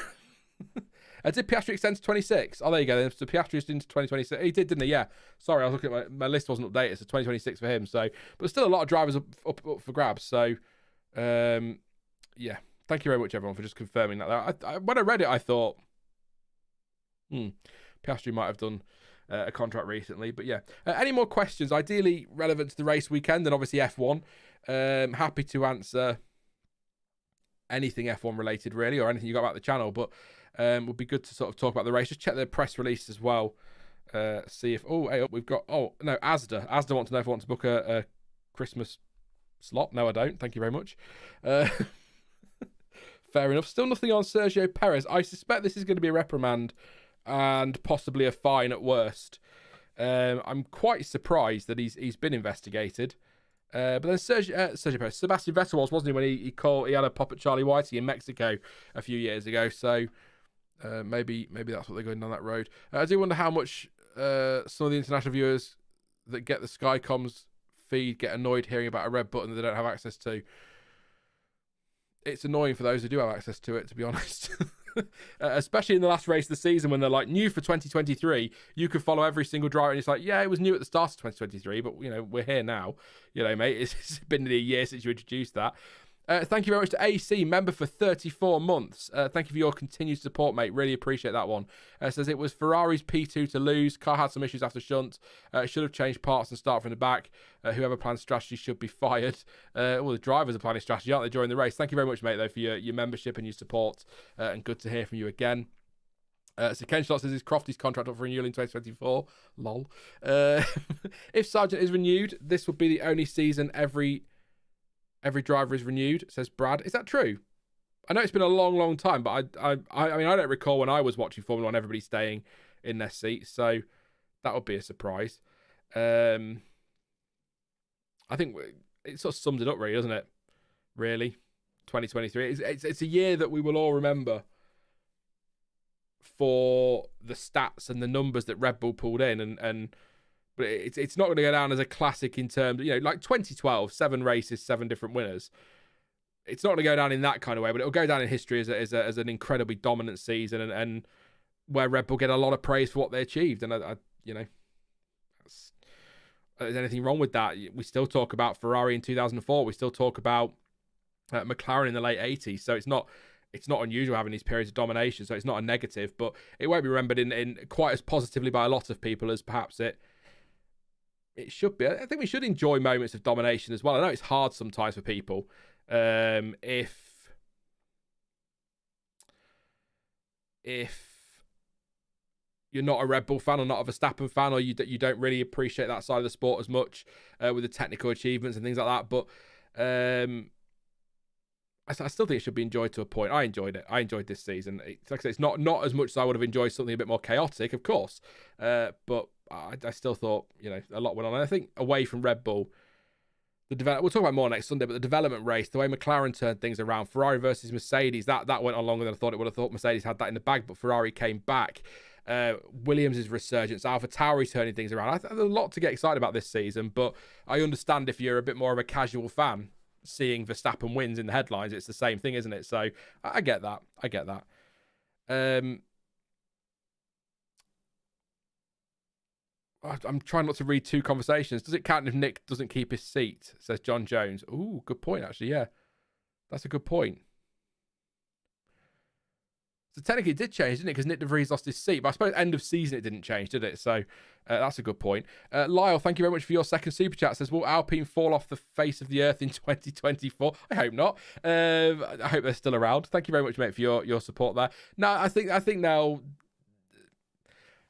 [SPEAKER 1] Piastri extend to 26? Oh, there you go. Then. So Piastri is into 2026. He did, didn't he? Yeah. Sorry, I was looking at my list wasn't updated. So 2026 for him. So, but still a lot of drivers up for grabs. So, yeah. Thank you very much, everyone, for just confirming that. When I read it, I thought, Piastri might have done a contract recently, but yeah. Any more questions, ideally relevant to the race weekend and obviously F1? Happy to answer anything F1 related, really, or anything you got about the channel, but would be good to sort of talk about the race. Just check the press release as well. See if, we've got, Asda. Asda want to know if I want to book a Christmas slot. No, I don't. Thank you very much. Fair enough. Still nothing on Sergio Perez. I suspect this is going to be a reprimand and possibly a fine at worst. I'm quite surprised that he's been investigated. But then Sergio Perez, Sebastian Vettel wasn't he, when he had a pop at Charlie Whiting in Mexico a few years ago. So maybe that's what they're going down that road. I do wonder how much some of the international viewers that get the Sky Comms feed get annoyed hearing about a red button that they don't have access to. It's annoying for those who do have access to it, to be honest. Especially in the last race of the season when they're like, new for 2023, you could follow every single driver, and it's like, yeah, it was new at the start of 2023, but we're here now, mate. It's been nearly a year since you introduced that. Thank you very much to AC, member for 34 months. Thank you for your continued support, mate. Really appreciate that one. Says it was Ferrari's P2 to lose. Car had some issues after shunt. Should have changed parts and start from the back. Whoever planned strategy should be fired. Well, the drivers are planning strategy, aren't they, during the race? Thank you very much, mate, though, for your membership and your support. And good to hear from you again. So Ken Schlott says his Crofty's contract up for renewal in 2024. Lol. If Sargent is renewed, this would be the only season every driver is renewed, says Brad. Is that true? I know it's been a long, long time, but I mean, I don't recall when I was watching Formula One everybody staying in their seats, so that would be a surprise. I think it sort of sums it up, really, doesn't it? Really, 2023. It's a year that we will all remember for the stats and the numbers that Red Bull pulled in, but it's not going to go down as a classic in terms, like 2012, 7 races, 7 different winners. It's not going to go down in that kind of way, but it'll go down in history as an incredibly dominant season, and where Red Bull get a lot of praise for what they achieved. And there's anything wrong with that? We still talk about Ferrari in 2004. We still talk about McLaren in the late 80s. So it's not unusual having these periods of domination, so it's not a negative, but it won't be remembered in quite as positively by a lot of people as perhaps it should be. I think we should enjoy moments of domination as well. I know it's hard sometimes for people. If you're not a Red Bull fan or not a Verstappen fan, or you don't really appreciate that side of the sport as much with the technical achievements and things like that, but I still think it should be enjoyed to a point. I enjoyed it. I enjoyed this season. Like I said, it's not as much as I would have enjoyed something a bit more chaotic, of course. But I still thought, a lot went on. And I think away from Red Bull, we'll talk about more next Sunday, but the development race, the way McLaren turned things around, Ferrari versus Mercedes, that went on longer than I thought it would have. Thought Mercedes had that in the bag, but Ferrari came back. Williams' resurgence, Alpha Tauri turning things around. I think there's a lot to get excited about this season, but I understand if you're a bit more of a casual fan, seeing Verstappen wins in the headlines, it's the same thing, isn't it? So I get that. I'm trying not to read 2 conversations. Does it count if Nick doesn't keep his seat? Says John Jones. Ooh, good point, actually. Yeah, that's a good point. So technically it did change, didn't it? Because Nick de Vries lost his seat. But I suppose end of season it didn't change, did it? So that's a good point. Lyle, thank you very much for your second super chat. Says, will Alpine fall off the face of the earth in 2024? I hope not. I hope they're still around. Thank you very much, mate, for your support there. No, I think now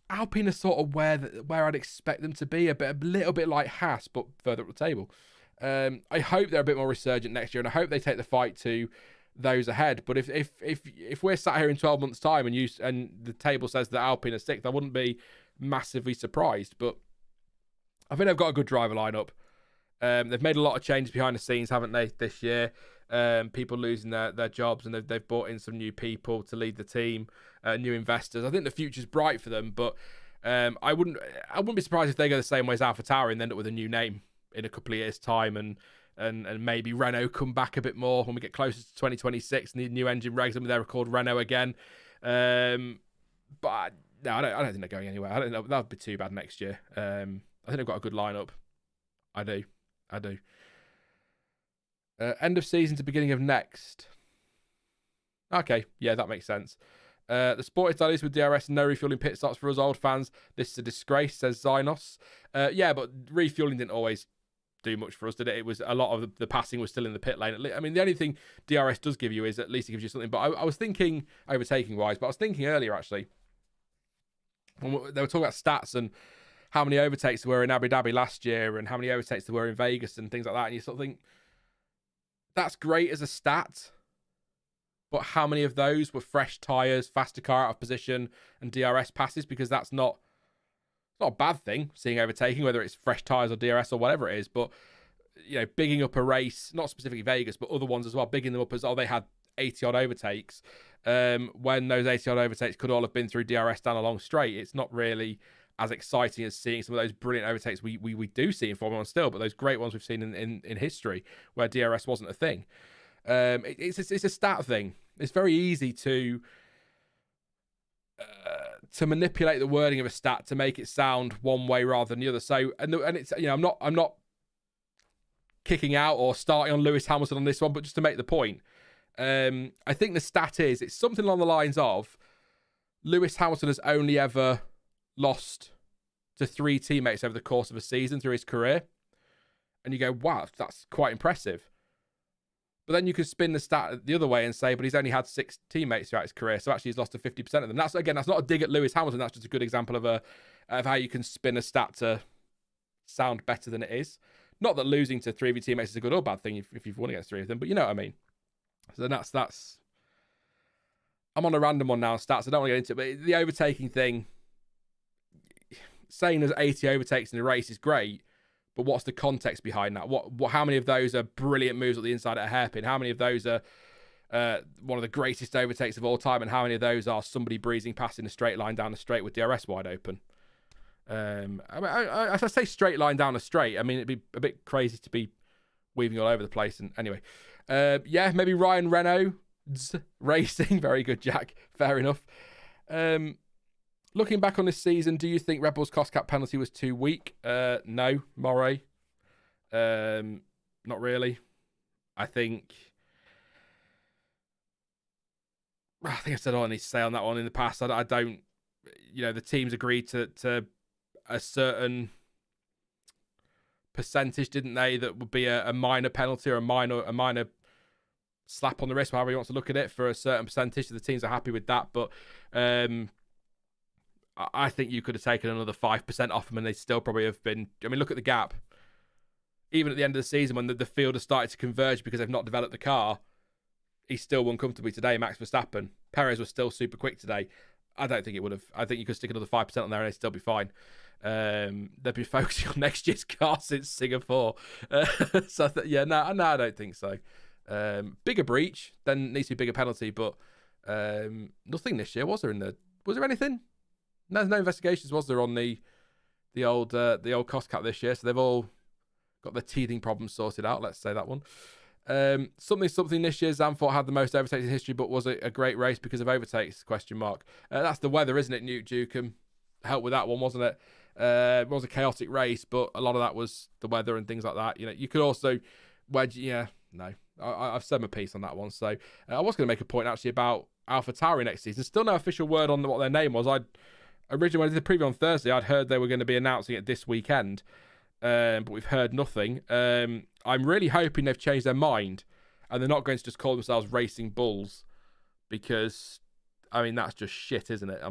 [SPEAKER 1] Alpine are sort of where I'd expect them to be, a little bit like Haas, but further up the table. I hope they're a bit more resurgent next year, and I hope they take the fight to those ahead. But if we're sat here in 12 months' time and the table says that Alpine are 6th, I wouldn't be massively surprised. But I think they've got a good driver lineup. They've made a lot of changes behind the scenes, haven't they, this year? People losing their jobs, and they've brought in some new people to lead the team, new investors. I think the future's bright for them, but I wouldn't be surprised if they go the same way as AlphaTauri and end up with a new name in a couple of years' time, and maybe Renault come back a bit more when we get closer to 2026 and the new engine regs. I mean, they're called Renault again. But no, I don't think they're going anywhere. I don't think that would be too bad next year. I think they've got a good lineup. I do. End of season to beginning of next. Okay, yeah, that makes sense. The sporty studies with DRS and no refueling pit stops for us old fans. This is a disgrace, says Zynos. Yeah, but refueling didn't always do much for us, did it? It was a lot of the passing was still in the pit lane. I mean, the only thing DRS does give you is at least it gives you something. But I was thinking overtaking wise, but I was thinking earlier actually when they were talking about stats and how many overtakes there were in Abu Dhabi last year and how many overtakes there were in Vegas and things like that. And you sort of think that's great as a stat, but how many of those were fresh tyres, faster car out of position, and DRS passes? Because that's not a bad thing, seeing overtaking, whether it's fresh tyres or DRS or whatever it is. But, bigging up a race, not specifically Vegas, but other ones as well, bigging them up as, they had 80-odd overtakes, when those 80-odd overtakes could all have been through DRS down a long straight. It's not really as exciting as seeing some of those brilliant overtakes we do see in Formula One still, but those great ones we've seen in history where DRS wasn't a thing. It's a stat thing. It's very easy to manipulate the wording of a stat to make it sound one way rather than the other. So and it's I'm not kicking out or starting on Lewis Hamilton on this one, but just to make the point, I think the stat is it's something along the lines of Lewis Hamilton has only ever lost to 3 teammates over the course of a season through his career. And you go, wow, that's quite impressive. But then you could spin the stat the other way and say, but he's only had 6 teammates throughout his career, so actually he's lost to 50% of them. That's not a dig at Lewis Hamilton. That's just a good example of how you can spin a stat to sound better than it is. Not that losing to 3 of your teammates is a good or bad thing if you've won against 3 of them, but you know what I mean. So that's. I'm on a random one now, stats. I don't want to get into it, but the overtaking thing, saying there's 80 overtakes in a race is great, but what's the context behind that? How many of those are brilliant moves at the inside at a hairpin? How many of those are one of the greatest overtakes of all time? And how many of those are somebody breezing past in a straight line down the straight with DRS wide open? As I say straight line down a straight, I mean, it'd be a bit crazy to be weaving all over the place. And anyway, maybe Ryan Renault's racing. Very good, Jack. Fair enough. Looking back on this season, do you think Red Bull's cost cap penalty was too weak? No, Moray. Not really. I think I said all I need to say on that one in the past. I don't, the teams agreed to a certain percentage, didn't they? That would be a minor penalty or a minor slap on the wrist, however you want to look at it, for a certain percentage. So the teams are happy with that, but I think you could have taken another 5% off them and they still probably have been. I mean, look at the gap. Even at the end of the season, when the field has started to converge because they've not developed the car, he still won comfortably today, Max Verstappen. Perez was still super quick today. I don't think it would have. I think you could stick another 5% on there and they'd still be fine. They'd be focusing on next year's car since Singapore. I don't think so. Bigger breach, then needs to be bigger penalty, but nothing this year, was there? Was there anything? There's no investigations, was there, on the old cost cap this year? So they've all got their teething problems sorted out. Let's say that one. Something this year. Zandvoort had the most overtakes in history, but was it a great race because of overtakes? ? That's the weather, isn't it? Newt Dukem helped with that one, wasn't it? It was a chaotic race, but a lot of that was the weather and things like that. You could also I've said my piece on that one. So I was going to make a point actually about AlphaTauri next season. Still no official word on what their name was. Originally, when I did the preview on Thursday, I'd heard they were going to be announcing it this weekend, but we've heard nothing. I'm really hoping they've changed their mind and they're not going to just call themselves Racing Bulls, because, I mean, that's just shit, isn't it?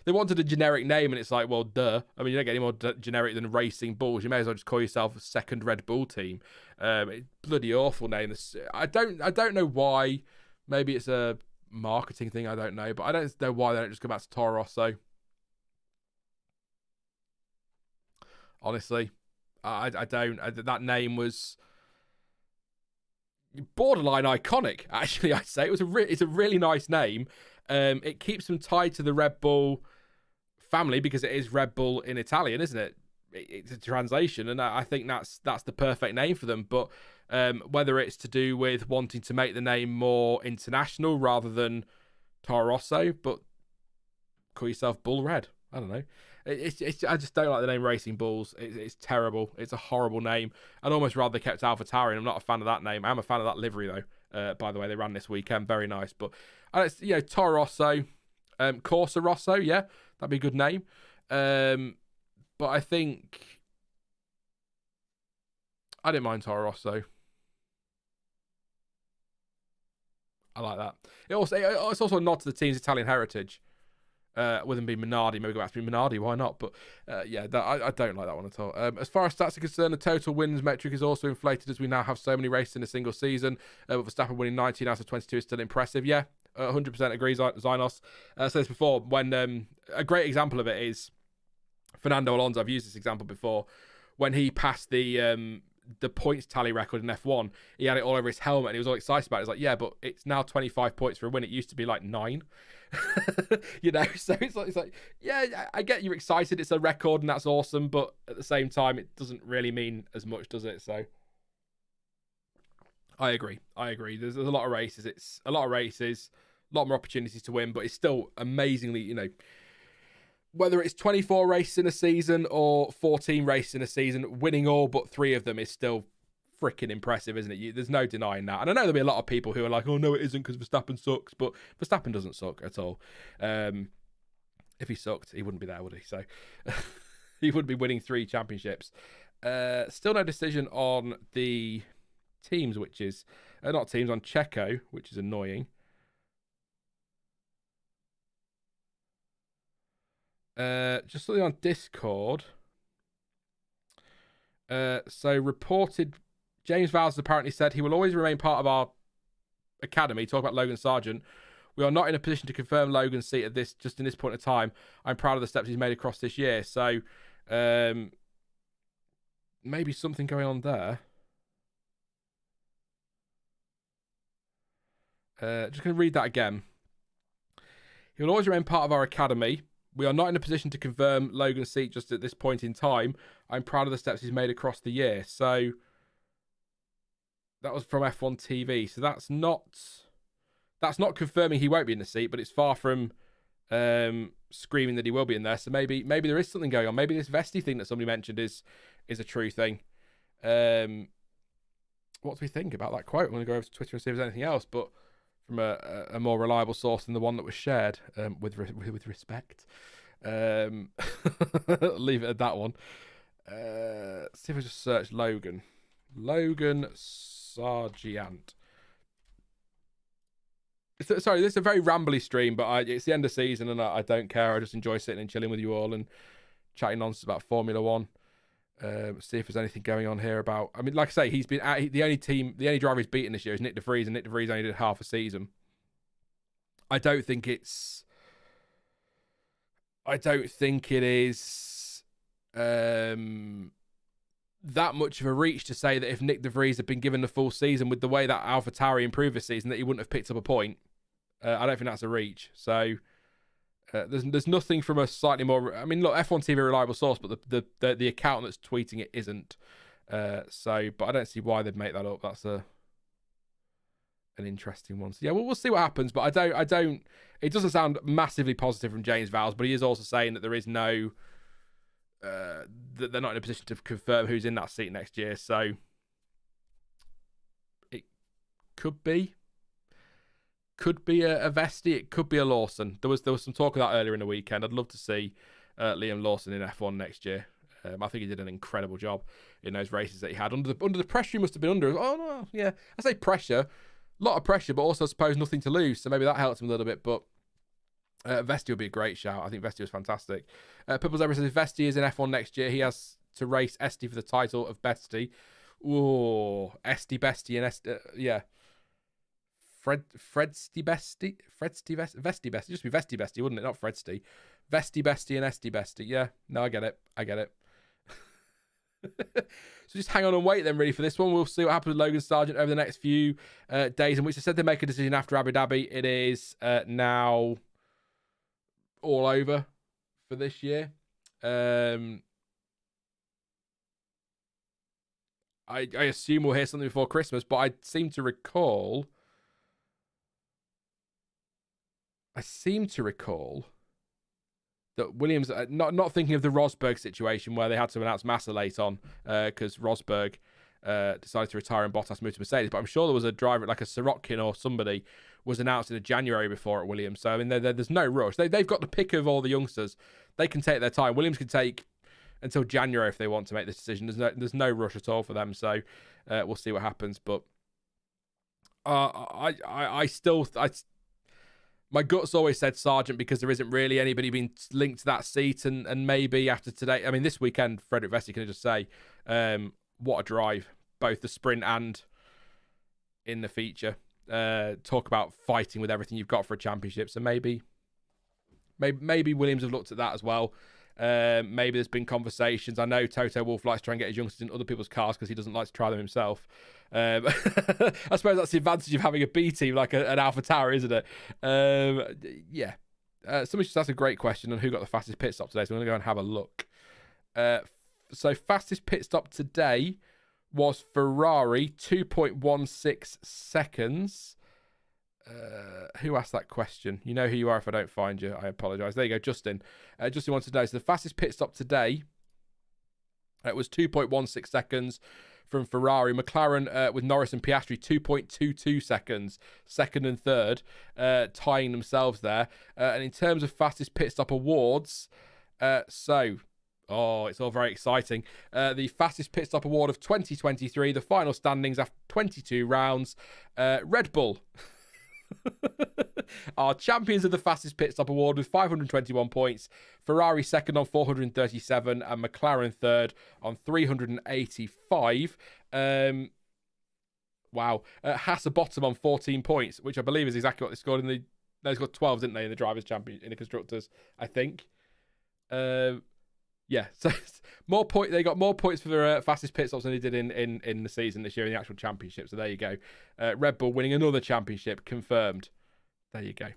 [SPEAKER 1] They wanted a generic name and it's like, well, duh. I mean, you don't get any more generic than Racing Bulls. You may as well just call yourself a second Red Bull team. Bloody awful name. I don't know why. Maybe it's a marketing thing, I don't know, but I don't know why they don't just go back to Toro Rosso. Honestly, I don't. That name was borderline iconic. Actually, I'd say it's a really nice name. It keeps them tied to the Red Bull family because it is Red Bull in Italian, isn't it? It's a translation, and I think that's the perfect name for them. But whether it's to do with wanting to make the name more international rather than Toro Rosso, but call yourself Bull Red. I don't know. I just don't like the name Racing Bulls. It's terrible. It's a horrible name. I'd almost rather they kept AlphaTauri, and I'm not a fan of that name. I'm a fan of that livery, though. By the way, they ran this weekend. Very nice. But, Toro Rosso, Corsa Rosso, yeah, that'd be a good name. But I think I didn't mind Toro Rosso. I like that. It's also a nod to the team's Italian heritage. With them being Minardi, maybe go back to be Minardi, why not? But I don't like that one at all. As far as stats are concerned, the total wins metric is also inflated as we now have so many races in a single season. But Verstappen winning 19 out of 22 is still impressive. Yeah, 100% agree, Zynos. I said this before, when a great example of it is Fernando Alonso. I've used this example before. When he passed the points tally record in F1, he had it all over his helmet and he was all excited about it. It's like, yeah, but it's now 25 points for a win. It used to be like 9. So it's like, yeah, I get you're excited. It's a record and that's awesome, but at the same time, it doesn't really mean as much, does it? So I agree. There's a lot of races. A lot more opportunities to win, but it's still amazingly, whether it's 24 races in a season or 14 races in a season, winning all but 3 of them is still freaking impressive, isn't it? There's no denying that. And I know there'll be a lot of people who are like, oh, no, it isn't because Verstappen sucks. But Verstappen doesn't suck at all. If he sucked, he wouldn't be there, would he? So he would be winning 3 championships. Still no decision on the teams, which is... not teams, on Checo, which is annoying. Just something on Discord. So reported... James Vowles apparently said he will always remain part of our academy. Talk about Logan Sargent. We are not in a position to confirm Logan's seat at this just in this point of time. I'm proud of the steps he's made across this year. So maybe something going on there. Just going to read that again. He will always remain part of our academy. We are not in a position to confirm Logan's seat just at this point in time. I'm proud of the steps he's made across the year. So that was from F1 TV. So that's not confirming he won't be in the seat, but it's far from screaming that he will be in there. So maybe there is something going on. Maybe this Vesti thing that somebody mentioned is a true thing. What do we think about that quote? I'm going to go over to Twitter and see if there's anything else, but from a more reliable source than the one that was shared, with respect. Leave it at that one. See if I just search Logan Sargent. Sorry, this is a very rambly stream, but it's the end of season and I don't care. I just enjoy sitting and chilling with you all and chatting nonsense about Formula One. See if there's anything going on here about... I mean, like I say, he's been the only driver he's beaten this year is Nick De Vries, and Nick De Vries only did half a season. I don't think it is that much of a reach to say that if Nick De Vries had been given the full season with the way that AlphaTauri improved this season, that he wouldn't have picked up a point. I don't think that's a reach. So there's nothing from a slightly more... I mean, look, F1 TV, a reliable source, but the account that's tweeting it isn't. But I don't see why they'd make that up. That's an interesting one. So yeah, we'll see what happens. But I don't. It doesn't sound massively positive from James Vowles, but he is also saying that there is no... that they're not in a position to confirm who's in that seat next year. So it could be a Vesti, it could be a Lawson. There was some talk of that earlier in the weekend. I'd love to see Liam Lawson in F1 next year. I think he did an incredible job in those races that he had under the pressure he must have been under. Oh no, yeah, I say pressure, a lot of pressure, but also I suppose nothing to lose. So maybe that helped him a little bit. But Vesti would be a great shout. I think Vesti was fantastic. Pipples Ever says if Vesti is in F1 next year, he has to race Esti for the title of Besti. Oh, Esti Besti and Esti, yeah. Vesti Besti? It just be Vesti Besti, wouldn't it? Not Fredsti. Vesti Besti and Esti Besti. Yeah, no, I get it. So just hang on and wait then, really, for this one. We'll see what happens with Logan Sargent over the next few days, in which they said they make a decision after Abu Dhabi. It is now all over for this year. I assume we'll hear something before Christmas, but I seem to recall that Williams, not thinking of the Rosberg situation where they had to announce Massa late on because Rosberg decided to retire and Bottas moved to Mercedes, but I'm sure there was a driver like a Sirotkin or somebody was announced in January before at Williams. So I mean, there's no rush. They've got the pick of all the youngsters. They can take their time. Williams can take until January if they want to make this decision. There's no rush at all for them. So we'll see what happens. But I still my guts always said Sargent because there isn't really anybody being linked to that seat, and maybe after today, I mean this weekend, Frederick Vesti can just say, what a drive, both the sprint and in the feature. Talk about fighting with everything you've got for a championship. So maybe Williams have looked at that as well. Maybe there's been conversations. I know Toto Wolff likes to try and get his youngsters in other people's cars because he doesn't like to try them himself. I suppose that's the advantage of having a B team like an AlphaTauri, isn't it? Yeah. Somebody just asked a great question on who got the fastest pit stop today, so I'm going to go and have a look. So fastest pit stop today was Ferrari, 2.16 seconds. Who asked that question? You know who you are if I don't find you. I apologise. There you go, Justin. Justin wants to know, so the fastest pit stop today, it was 2.16 seconds from Ferrari. McLaren with Norris and Piastri, 2.22 seconds, second and third, tying themselves there. And in terms of fastest pit stop awards, it's all very exciting. The fastest pit stop award of 2023, the final standings after 22 rounds, Red Bull are champions of the fastest pit stop award with 521 points. Ferrari second on 437 and McLaren third on 385. Wow. Haas are bottom on 14 points, which I believe is exactly what they scored in the... They got 12, didn't they, in the Drivers' Champion, in the Constructors, I think. Yeah, so they got more points for their fastest pit stops than they did in the season this year in the actual championship. So there you go. Red Bull winning another championship, confirmed. There you go.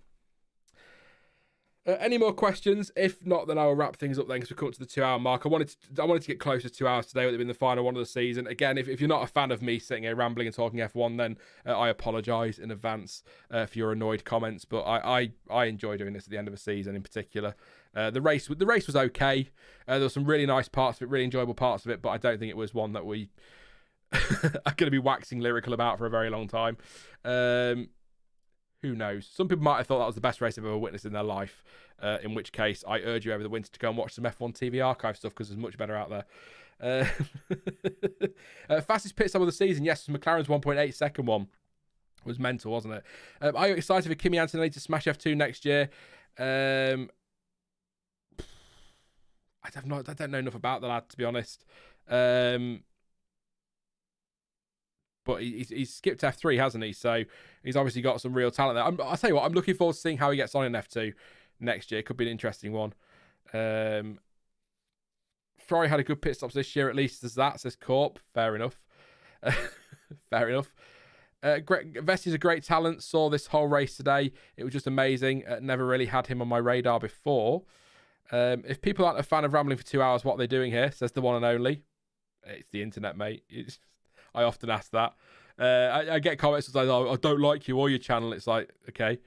[SPEAKER 1] Any more questions? If not, then I will wrap things up then because we're coming to the 2-hour mark. I wanted to get closer to 2 hours today with it being the final one of the season. Again, if you're not a fan of me sitting here rambling and talking F1, then I apologise in advance for your annoyed comments. But I enjoy doing this at the end of a season in particular. The race was okay. There were some really nice parts of it, really enjoyable parts of it, but I don't think it was one that we are going to be waxing lyrical about for a very long time. Who knows? Some people might have thought that was the best race they've ever witnessed in their life, in which case I urge you over the winter to go and watch some F1 TV archive stuff because there's much better out there. Fastest pit stop of the season, yes, McLaren's 1.8 second one. It was mental, wasn't it? Are you excited for Kimi Antonelli to smash F2 next year? I don't know enough about the lad, to be honest. But he's skipped F3, hasn't he? So he's obviously got some real talent there. I'll tell you what, I'm looking forward to seeing how he gets on in F2 next year. Could be an interesting one. Ferrari had a good pit stops this year, at least as that, says Corp. Fair enough. Fair enough. Vesti's a great talent. Saw this whole race today. It was just amazing. Never really had him on my radar before. If people aren't a fan of rambling for 2 hours, what are they doing here? Says the one and only. It's the internet, mate. I often ask that. I get comments like, "Oh, I don't like you or your channel." It's like, okay,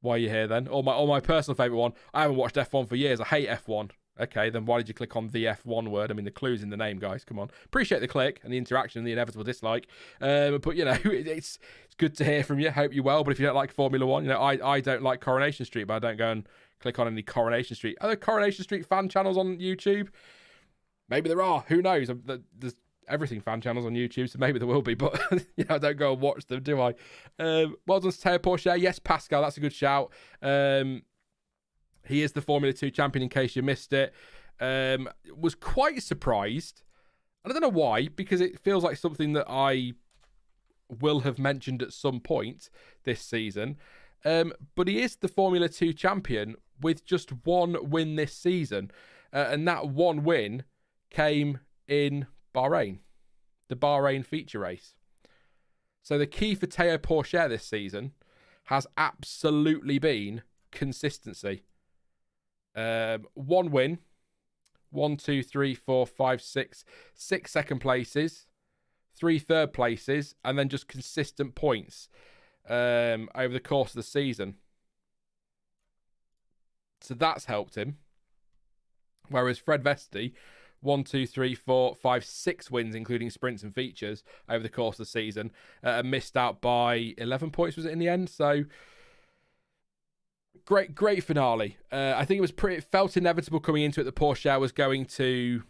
[SPEAKER 1] why are you here then? Or my personal favourite one, I haven't watched F1 for years. I hate F1. Okay, then why did you click on the F1 word? I mean, the clue's in the name, guys. Come on. Appreciate the click and the interaction and the inevitable dislike. But, you know, it's good to hear from you. Hope you're well. But if you don't like Formula One, you know, I don't like Coronation Street, but I don't go and click on any Coronation Street. Are there Coronation Street fan channels on YouTube? Maybe there are. Who knows? There's everything fan channels on YouTube, so maybe there will be, but you know, I don't go and watch them, do I? Well done to Teo Porsche. Yes, Pascal, that's a good shout. He is the Formula 2 champion, in case you missed it. Was quite surprised, and I don't know why, because it feels like something that I will have mentioned at some point this season. But he is the Formula 2 champion with just one win this season, and that one win came in Bahrain, the Bahrain feature race. So the key for Teo Porsche this season has absolutely been consistency. One win, 1, 2, 3, 4, 5, 6 second places, 3 third places, and then just consistent points over the course of the season. So that's helped him. Whereas Fred Vesti, 1, 2, 3, 4, 5, 6 wins, including sprints and features over the course of the season, missed out by 11 points, was it, in the end? So great finale. I think it felt inevitable coming into it that Porsche was going to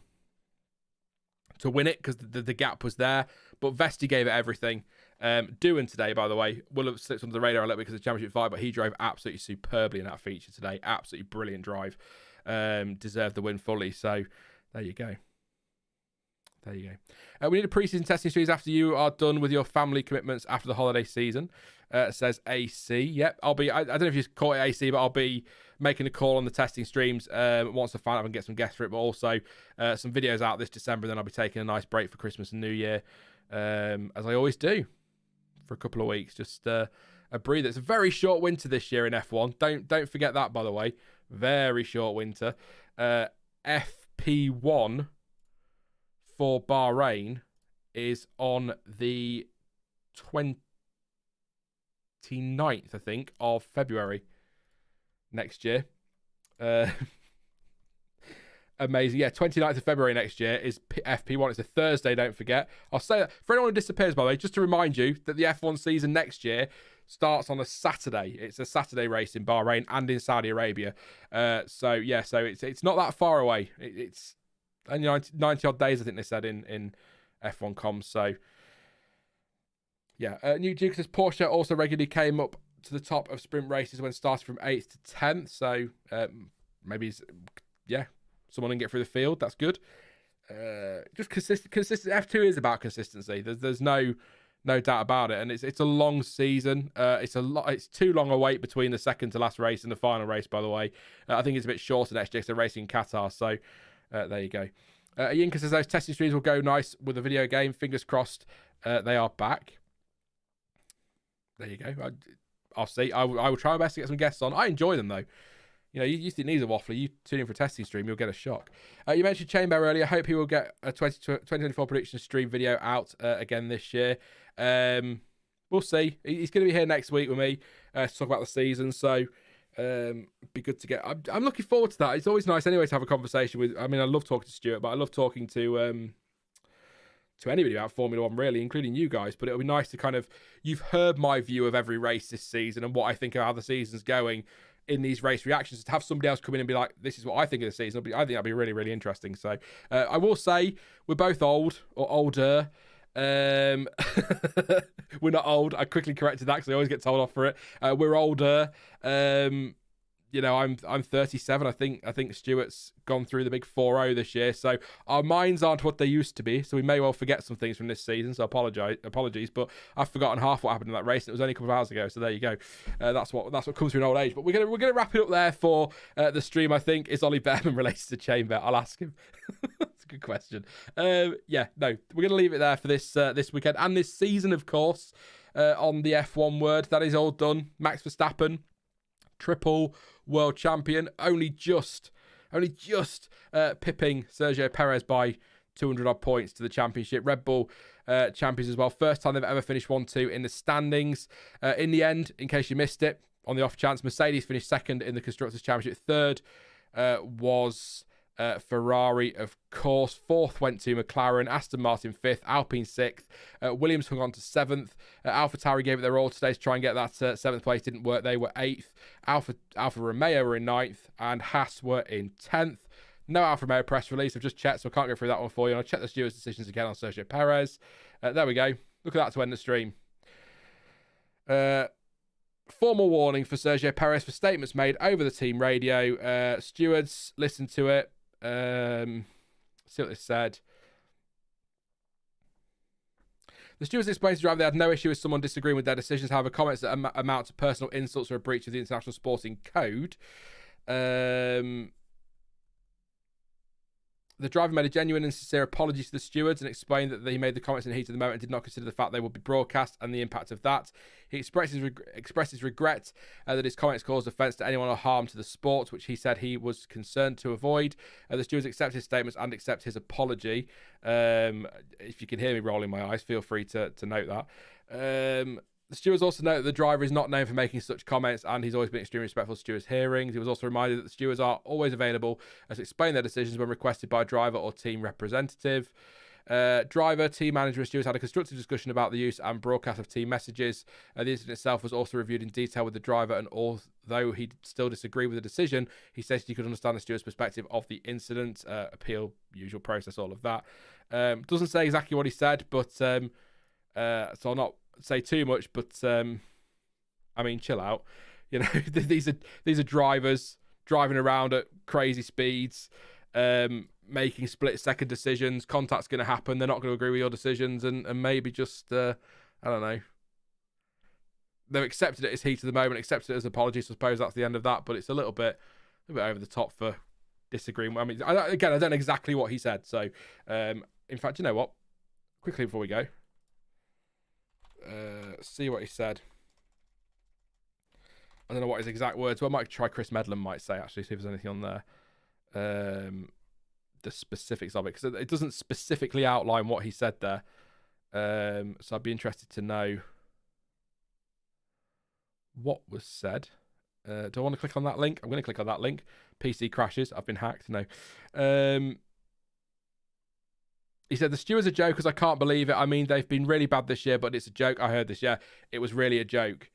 [SPEAKER 1] win it because the gap was there, but Vesti gave it everything. Doohan today, by the way, will have slipped under the radar a little bit because of Championship 5, but he drove absolutely superbly in that feature today. Absolutely brilliant drive. Deserved the win fully. So there you go. There you go. We need a pre-season testing series after you are done with your family commitments after the holiday season. Says AC. Yep, I'll be. I don't know if you call it AC, but I'll be making a call on the testing streams once I find out and get some guests for it. But also some videos out this December. And then I'll be taking a nice break for Christmas and New Year, as I always do, for a couple of weeks. Just a breather. It's a very short winter this year in F1. Don't forget that, by the way. Very short winter. FP1 for Bahrain is on the 20th 29th, I think, of February next year. Amazing. Yeah, 29th of February next year is FP1. It's a Thursday, don't forget. I'll say that for anyone who disappears, by the way, just to remind you that the F1 season next year starts on a Saturday. It's a Saturday race in Bahrain and in Saudi Arabia. So it's not that far away. It's only 90 odd days, I think they said in F1 comms. So yeah, New Duke says Porsche also regularly came up to the top of sprint races when starting from 8th to 10th. So maybe someone can get through the field. That's good. Just consistent. F2 is about consistency. There's no doubt about it. And it's a long season. It's too long a wait between the second to last race and the final race, by the way. I think it's a bit shorter next year because they're racing in Qatar. So there you go. Yinka says those testing streams will go nice with the video game. Fingers crossed they are back. There you go. I'll see. I will try my best to get some guests on. I enjoy them, though. You know, you think these are waffly. You tune in for a testing stream, you'll get a shock. You mentioned Chamber earlier. I hope he will get a 2024 prediction stream video out again this year. We'll see. He's going to be here next week with me to talk about the season. So be good to get. I'm looking forward to that. It's always nice anyway to have a conversation with. I mean, I love talking to Stuart, but I love talking to anybody about Formula One, really, including you guys. But it'll be nice to kind of, you've heard my view of every race this season and what I think of how the season's going in these race reactions. To have somebody else come in and be like, this is what I think of the season, I think that'd be really, really interesting. So I will say we're both old or older. We're not old. I quickly corrected that because I always get told off for it. We're older. You know, I'm 37. I think Stuart's gone through the big 4-0 this year, so our minds aren't what they used to be. So we may well forget some things from this season. So apologies, but I've forgotten half what happened in that race. And it was only a couple of hours ago. So there you go. That's what comes through in old age. But we're gonna wrap it up there for the stream. I think, is Ollie Behrman related to Chamber? I'll ask him. That's a good question. We're gonna leave it there for this weekend and this season, of course. On the F1 word, that is all done. Max Verstappen, triple world champion, only just pipping Sergio Perez by 200 odd points to the championship. Red Bull champions as well. First time they've ever finished 1-2 in the standings. In the end, in case you missed it, on the off chance, Mercedes finished second in the Constructors' Championship. Third was Ferrari, of course. Fourth went to McLaren. Aston Martin fifth. Alpine sixth. Williams hung on to seventh. AlphaTauri gave it their all today to try and get that seventh place. Didn't work. They were eighth. Alfa Romeo were in ninth, and Haas were in 10th. No Alfa Romeo press release. I've just checked, so I can't go through that one for you. And I'll check the stewards' decisions again on Sergio Perez. There we go. Look at that to end the stream. Formal warning for Sergio Perez for statements made over the team radio. Stewards, listen to it. See what they said. The stewards explained to the driver they had no issue with someone disagreeing with their decisions. However, comments that amount to personal insults or a breach of the International Sporting Code. The driver made a genuine and sincere apology to the stewards and explained that he made the comments in the heat of the moment and did not consider the fact they would be broadcast and the impact of that. He expressed his regret that his comments caused offence to anyone or harm to the sport, which he said he was concerned to avoid. The stewards accept his statements and accept his apology. If you can hear me rolling my eyes, feel free to note that. The stewards also note that the driver is not known for making such comments and he's always been extremely respectful of stewards' hearings. He was also reminded that the stewards are always available to explain their decisions when requested by a driver or team representative. Driver, team manager and stewards had a constructive discussion about the use and broadcast of team messages. The incident itself was also reviewed in detail with the driver, and although he still disagreed with the decision, he said he could understand the steward's perspective of the incident. Appeal, usual process, all of that. Doesn't say exactly what he said, but so I'll not say too much, but I mean, chill out. You know, these are drivers driving around at crazy speeds, making split-second decisions. Contact's going to happen. They're not going to agree with your decisions, and maybe just I don't know. They've accepted it as heat of the moment, accepted it as apologies. I suppose that's the end of that. But it's a little bit over the top for disagreeing. I mean, I don't know exactly what he said. So, in fact, you know what? Quickly before we go. See what he said. I don't know what his exact words were. I might try Chris Medland might say, actually, see if there's anything on there. The specifics of it, because it doesn't specifically outline what he said there. So I'd be interested to know what was said. Do I want to click on that link? I'm going to click on that link. PC crashes. I've been hacked. No. He said, the stewards are jokers. I can't believe it. I mean, they've been really bad this year, but it's a joke. I heard this. Yeah, it was really a joke.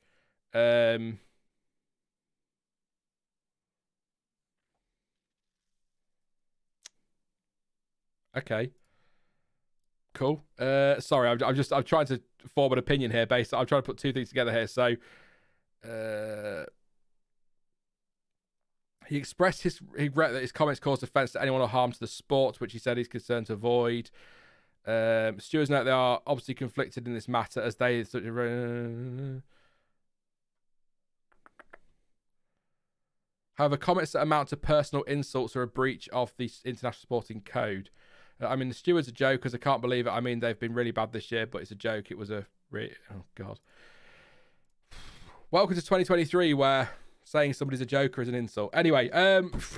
[SPEAKER 1] Okay. Cool. Sorry, I'm trying to form an opinion here based. I'm trying to put two things together here. So, he expressed his regret that his comments caused offence to anyone or harm to the sport, which he said he's concerned to avoid. Stewards note they are obviously conflicted in this matter as they. However, comments that amount to personal insults are a breach of the international sporting code. I mean, the stewards are jokers. I can't believe it. I mean, they've been really bad this year, but it's a joke. It was a oh god. Welcome to 2023, where saying somebody's a joker is an insult. Anyway,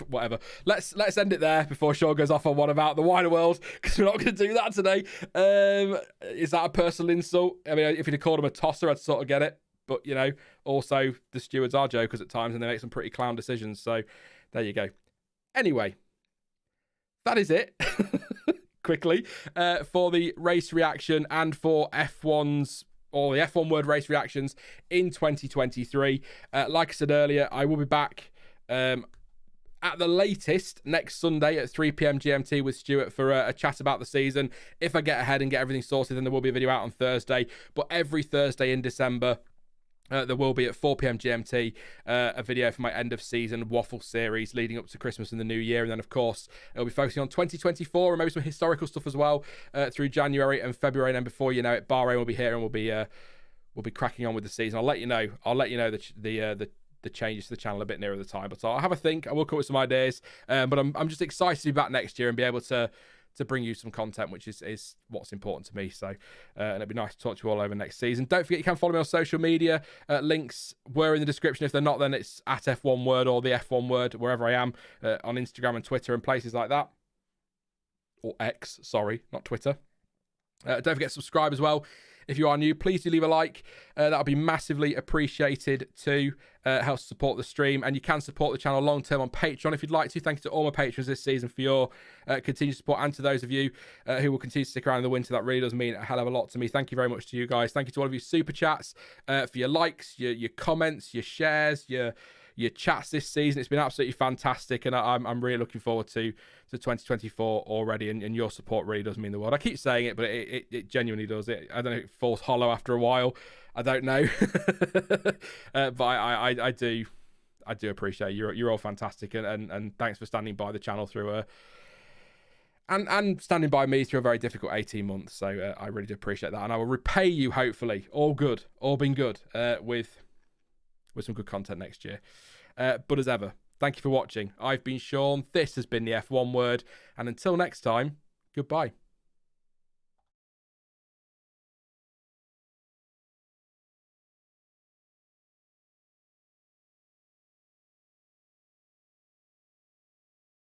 [SPEAKER 1] whatever. Let's end it there before Sean goes off on one about the wider world, because we're not going to do that today. Is that a personal insult? I mean, if you'd have called him a tosser, I'd sort of get it. But, you know, also the stewards are jokers at times and they make some pretty clown decisions. So there you go. Anyway, that is it. Quickly, for the race reaction and for F1's or the F1 word race reactions in 2023. Like I said earlier, I will be back at the latest next Sunday at 3 p.m. GMT with Stuart for a chat about the season. If I get ahead and get everything sorted, then there will be a video out on Thursday. But every Thursday in December, there will be at 4 p.m. GMT a video for my end of season waffle series leading up to Christmas and the New Year. And then, of course, it'll be focusing on 2024 and maybe some historical stuff as well through January and February. And then before you know it, Bahrain will be here and we'll be cracking on with the season. I'll let you know the changes to the channel a bit nearer the time. But I'll have a think. I will come up with some ideas. But I'm just excited to be back next year and be able to bring you some content, which is what's important to me. So, and it'd be nice to talk to you all over next season. Don't forget you can follow me on social media. Links were in the description. If they're not, then it's at F1 Word or the F1 Word, wherever I am, on Instagram and Twitter and places like that. Or X, sorry, not Twitter. Don't forget to subscribe as well. If you are new, please do leave a like. That'll be massively appreciated too. Helps support the stream. And you can support the channel long-term on Patreon if you'd like to. Thank you to all my patrons this season for your continued support. And to those of you who will continue to stick around in the winter, that really does mean a hell of a lot to me. Thank you very much to you guys. Thank you to all of you super chats for your likes, your comments, your shares, your chats this season. It's been absolutely fantastic, and I'm really looking forward to 2024 already, and your support really does mean the world. I keep saying it, but it genuinely does. I don't know if it falls hollow after a while. I don't know. But I do appreciate you. You're all fantastic, and thanks for standing by the channel through and standing by me through a very difficult 18 months. So I really do appreciate that, and I will repay you, hopefully, all been good, with some good content next year. But as ever, thank you for watching. I've been Sean. This has been the F1 Word. And until next time, goodbye.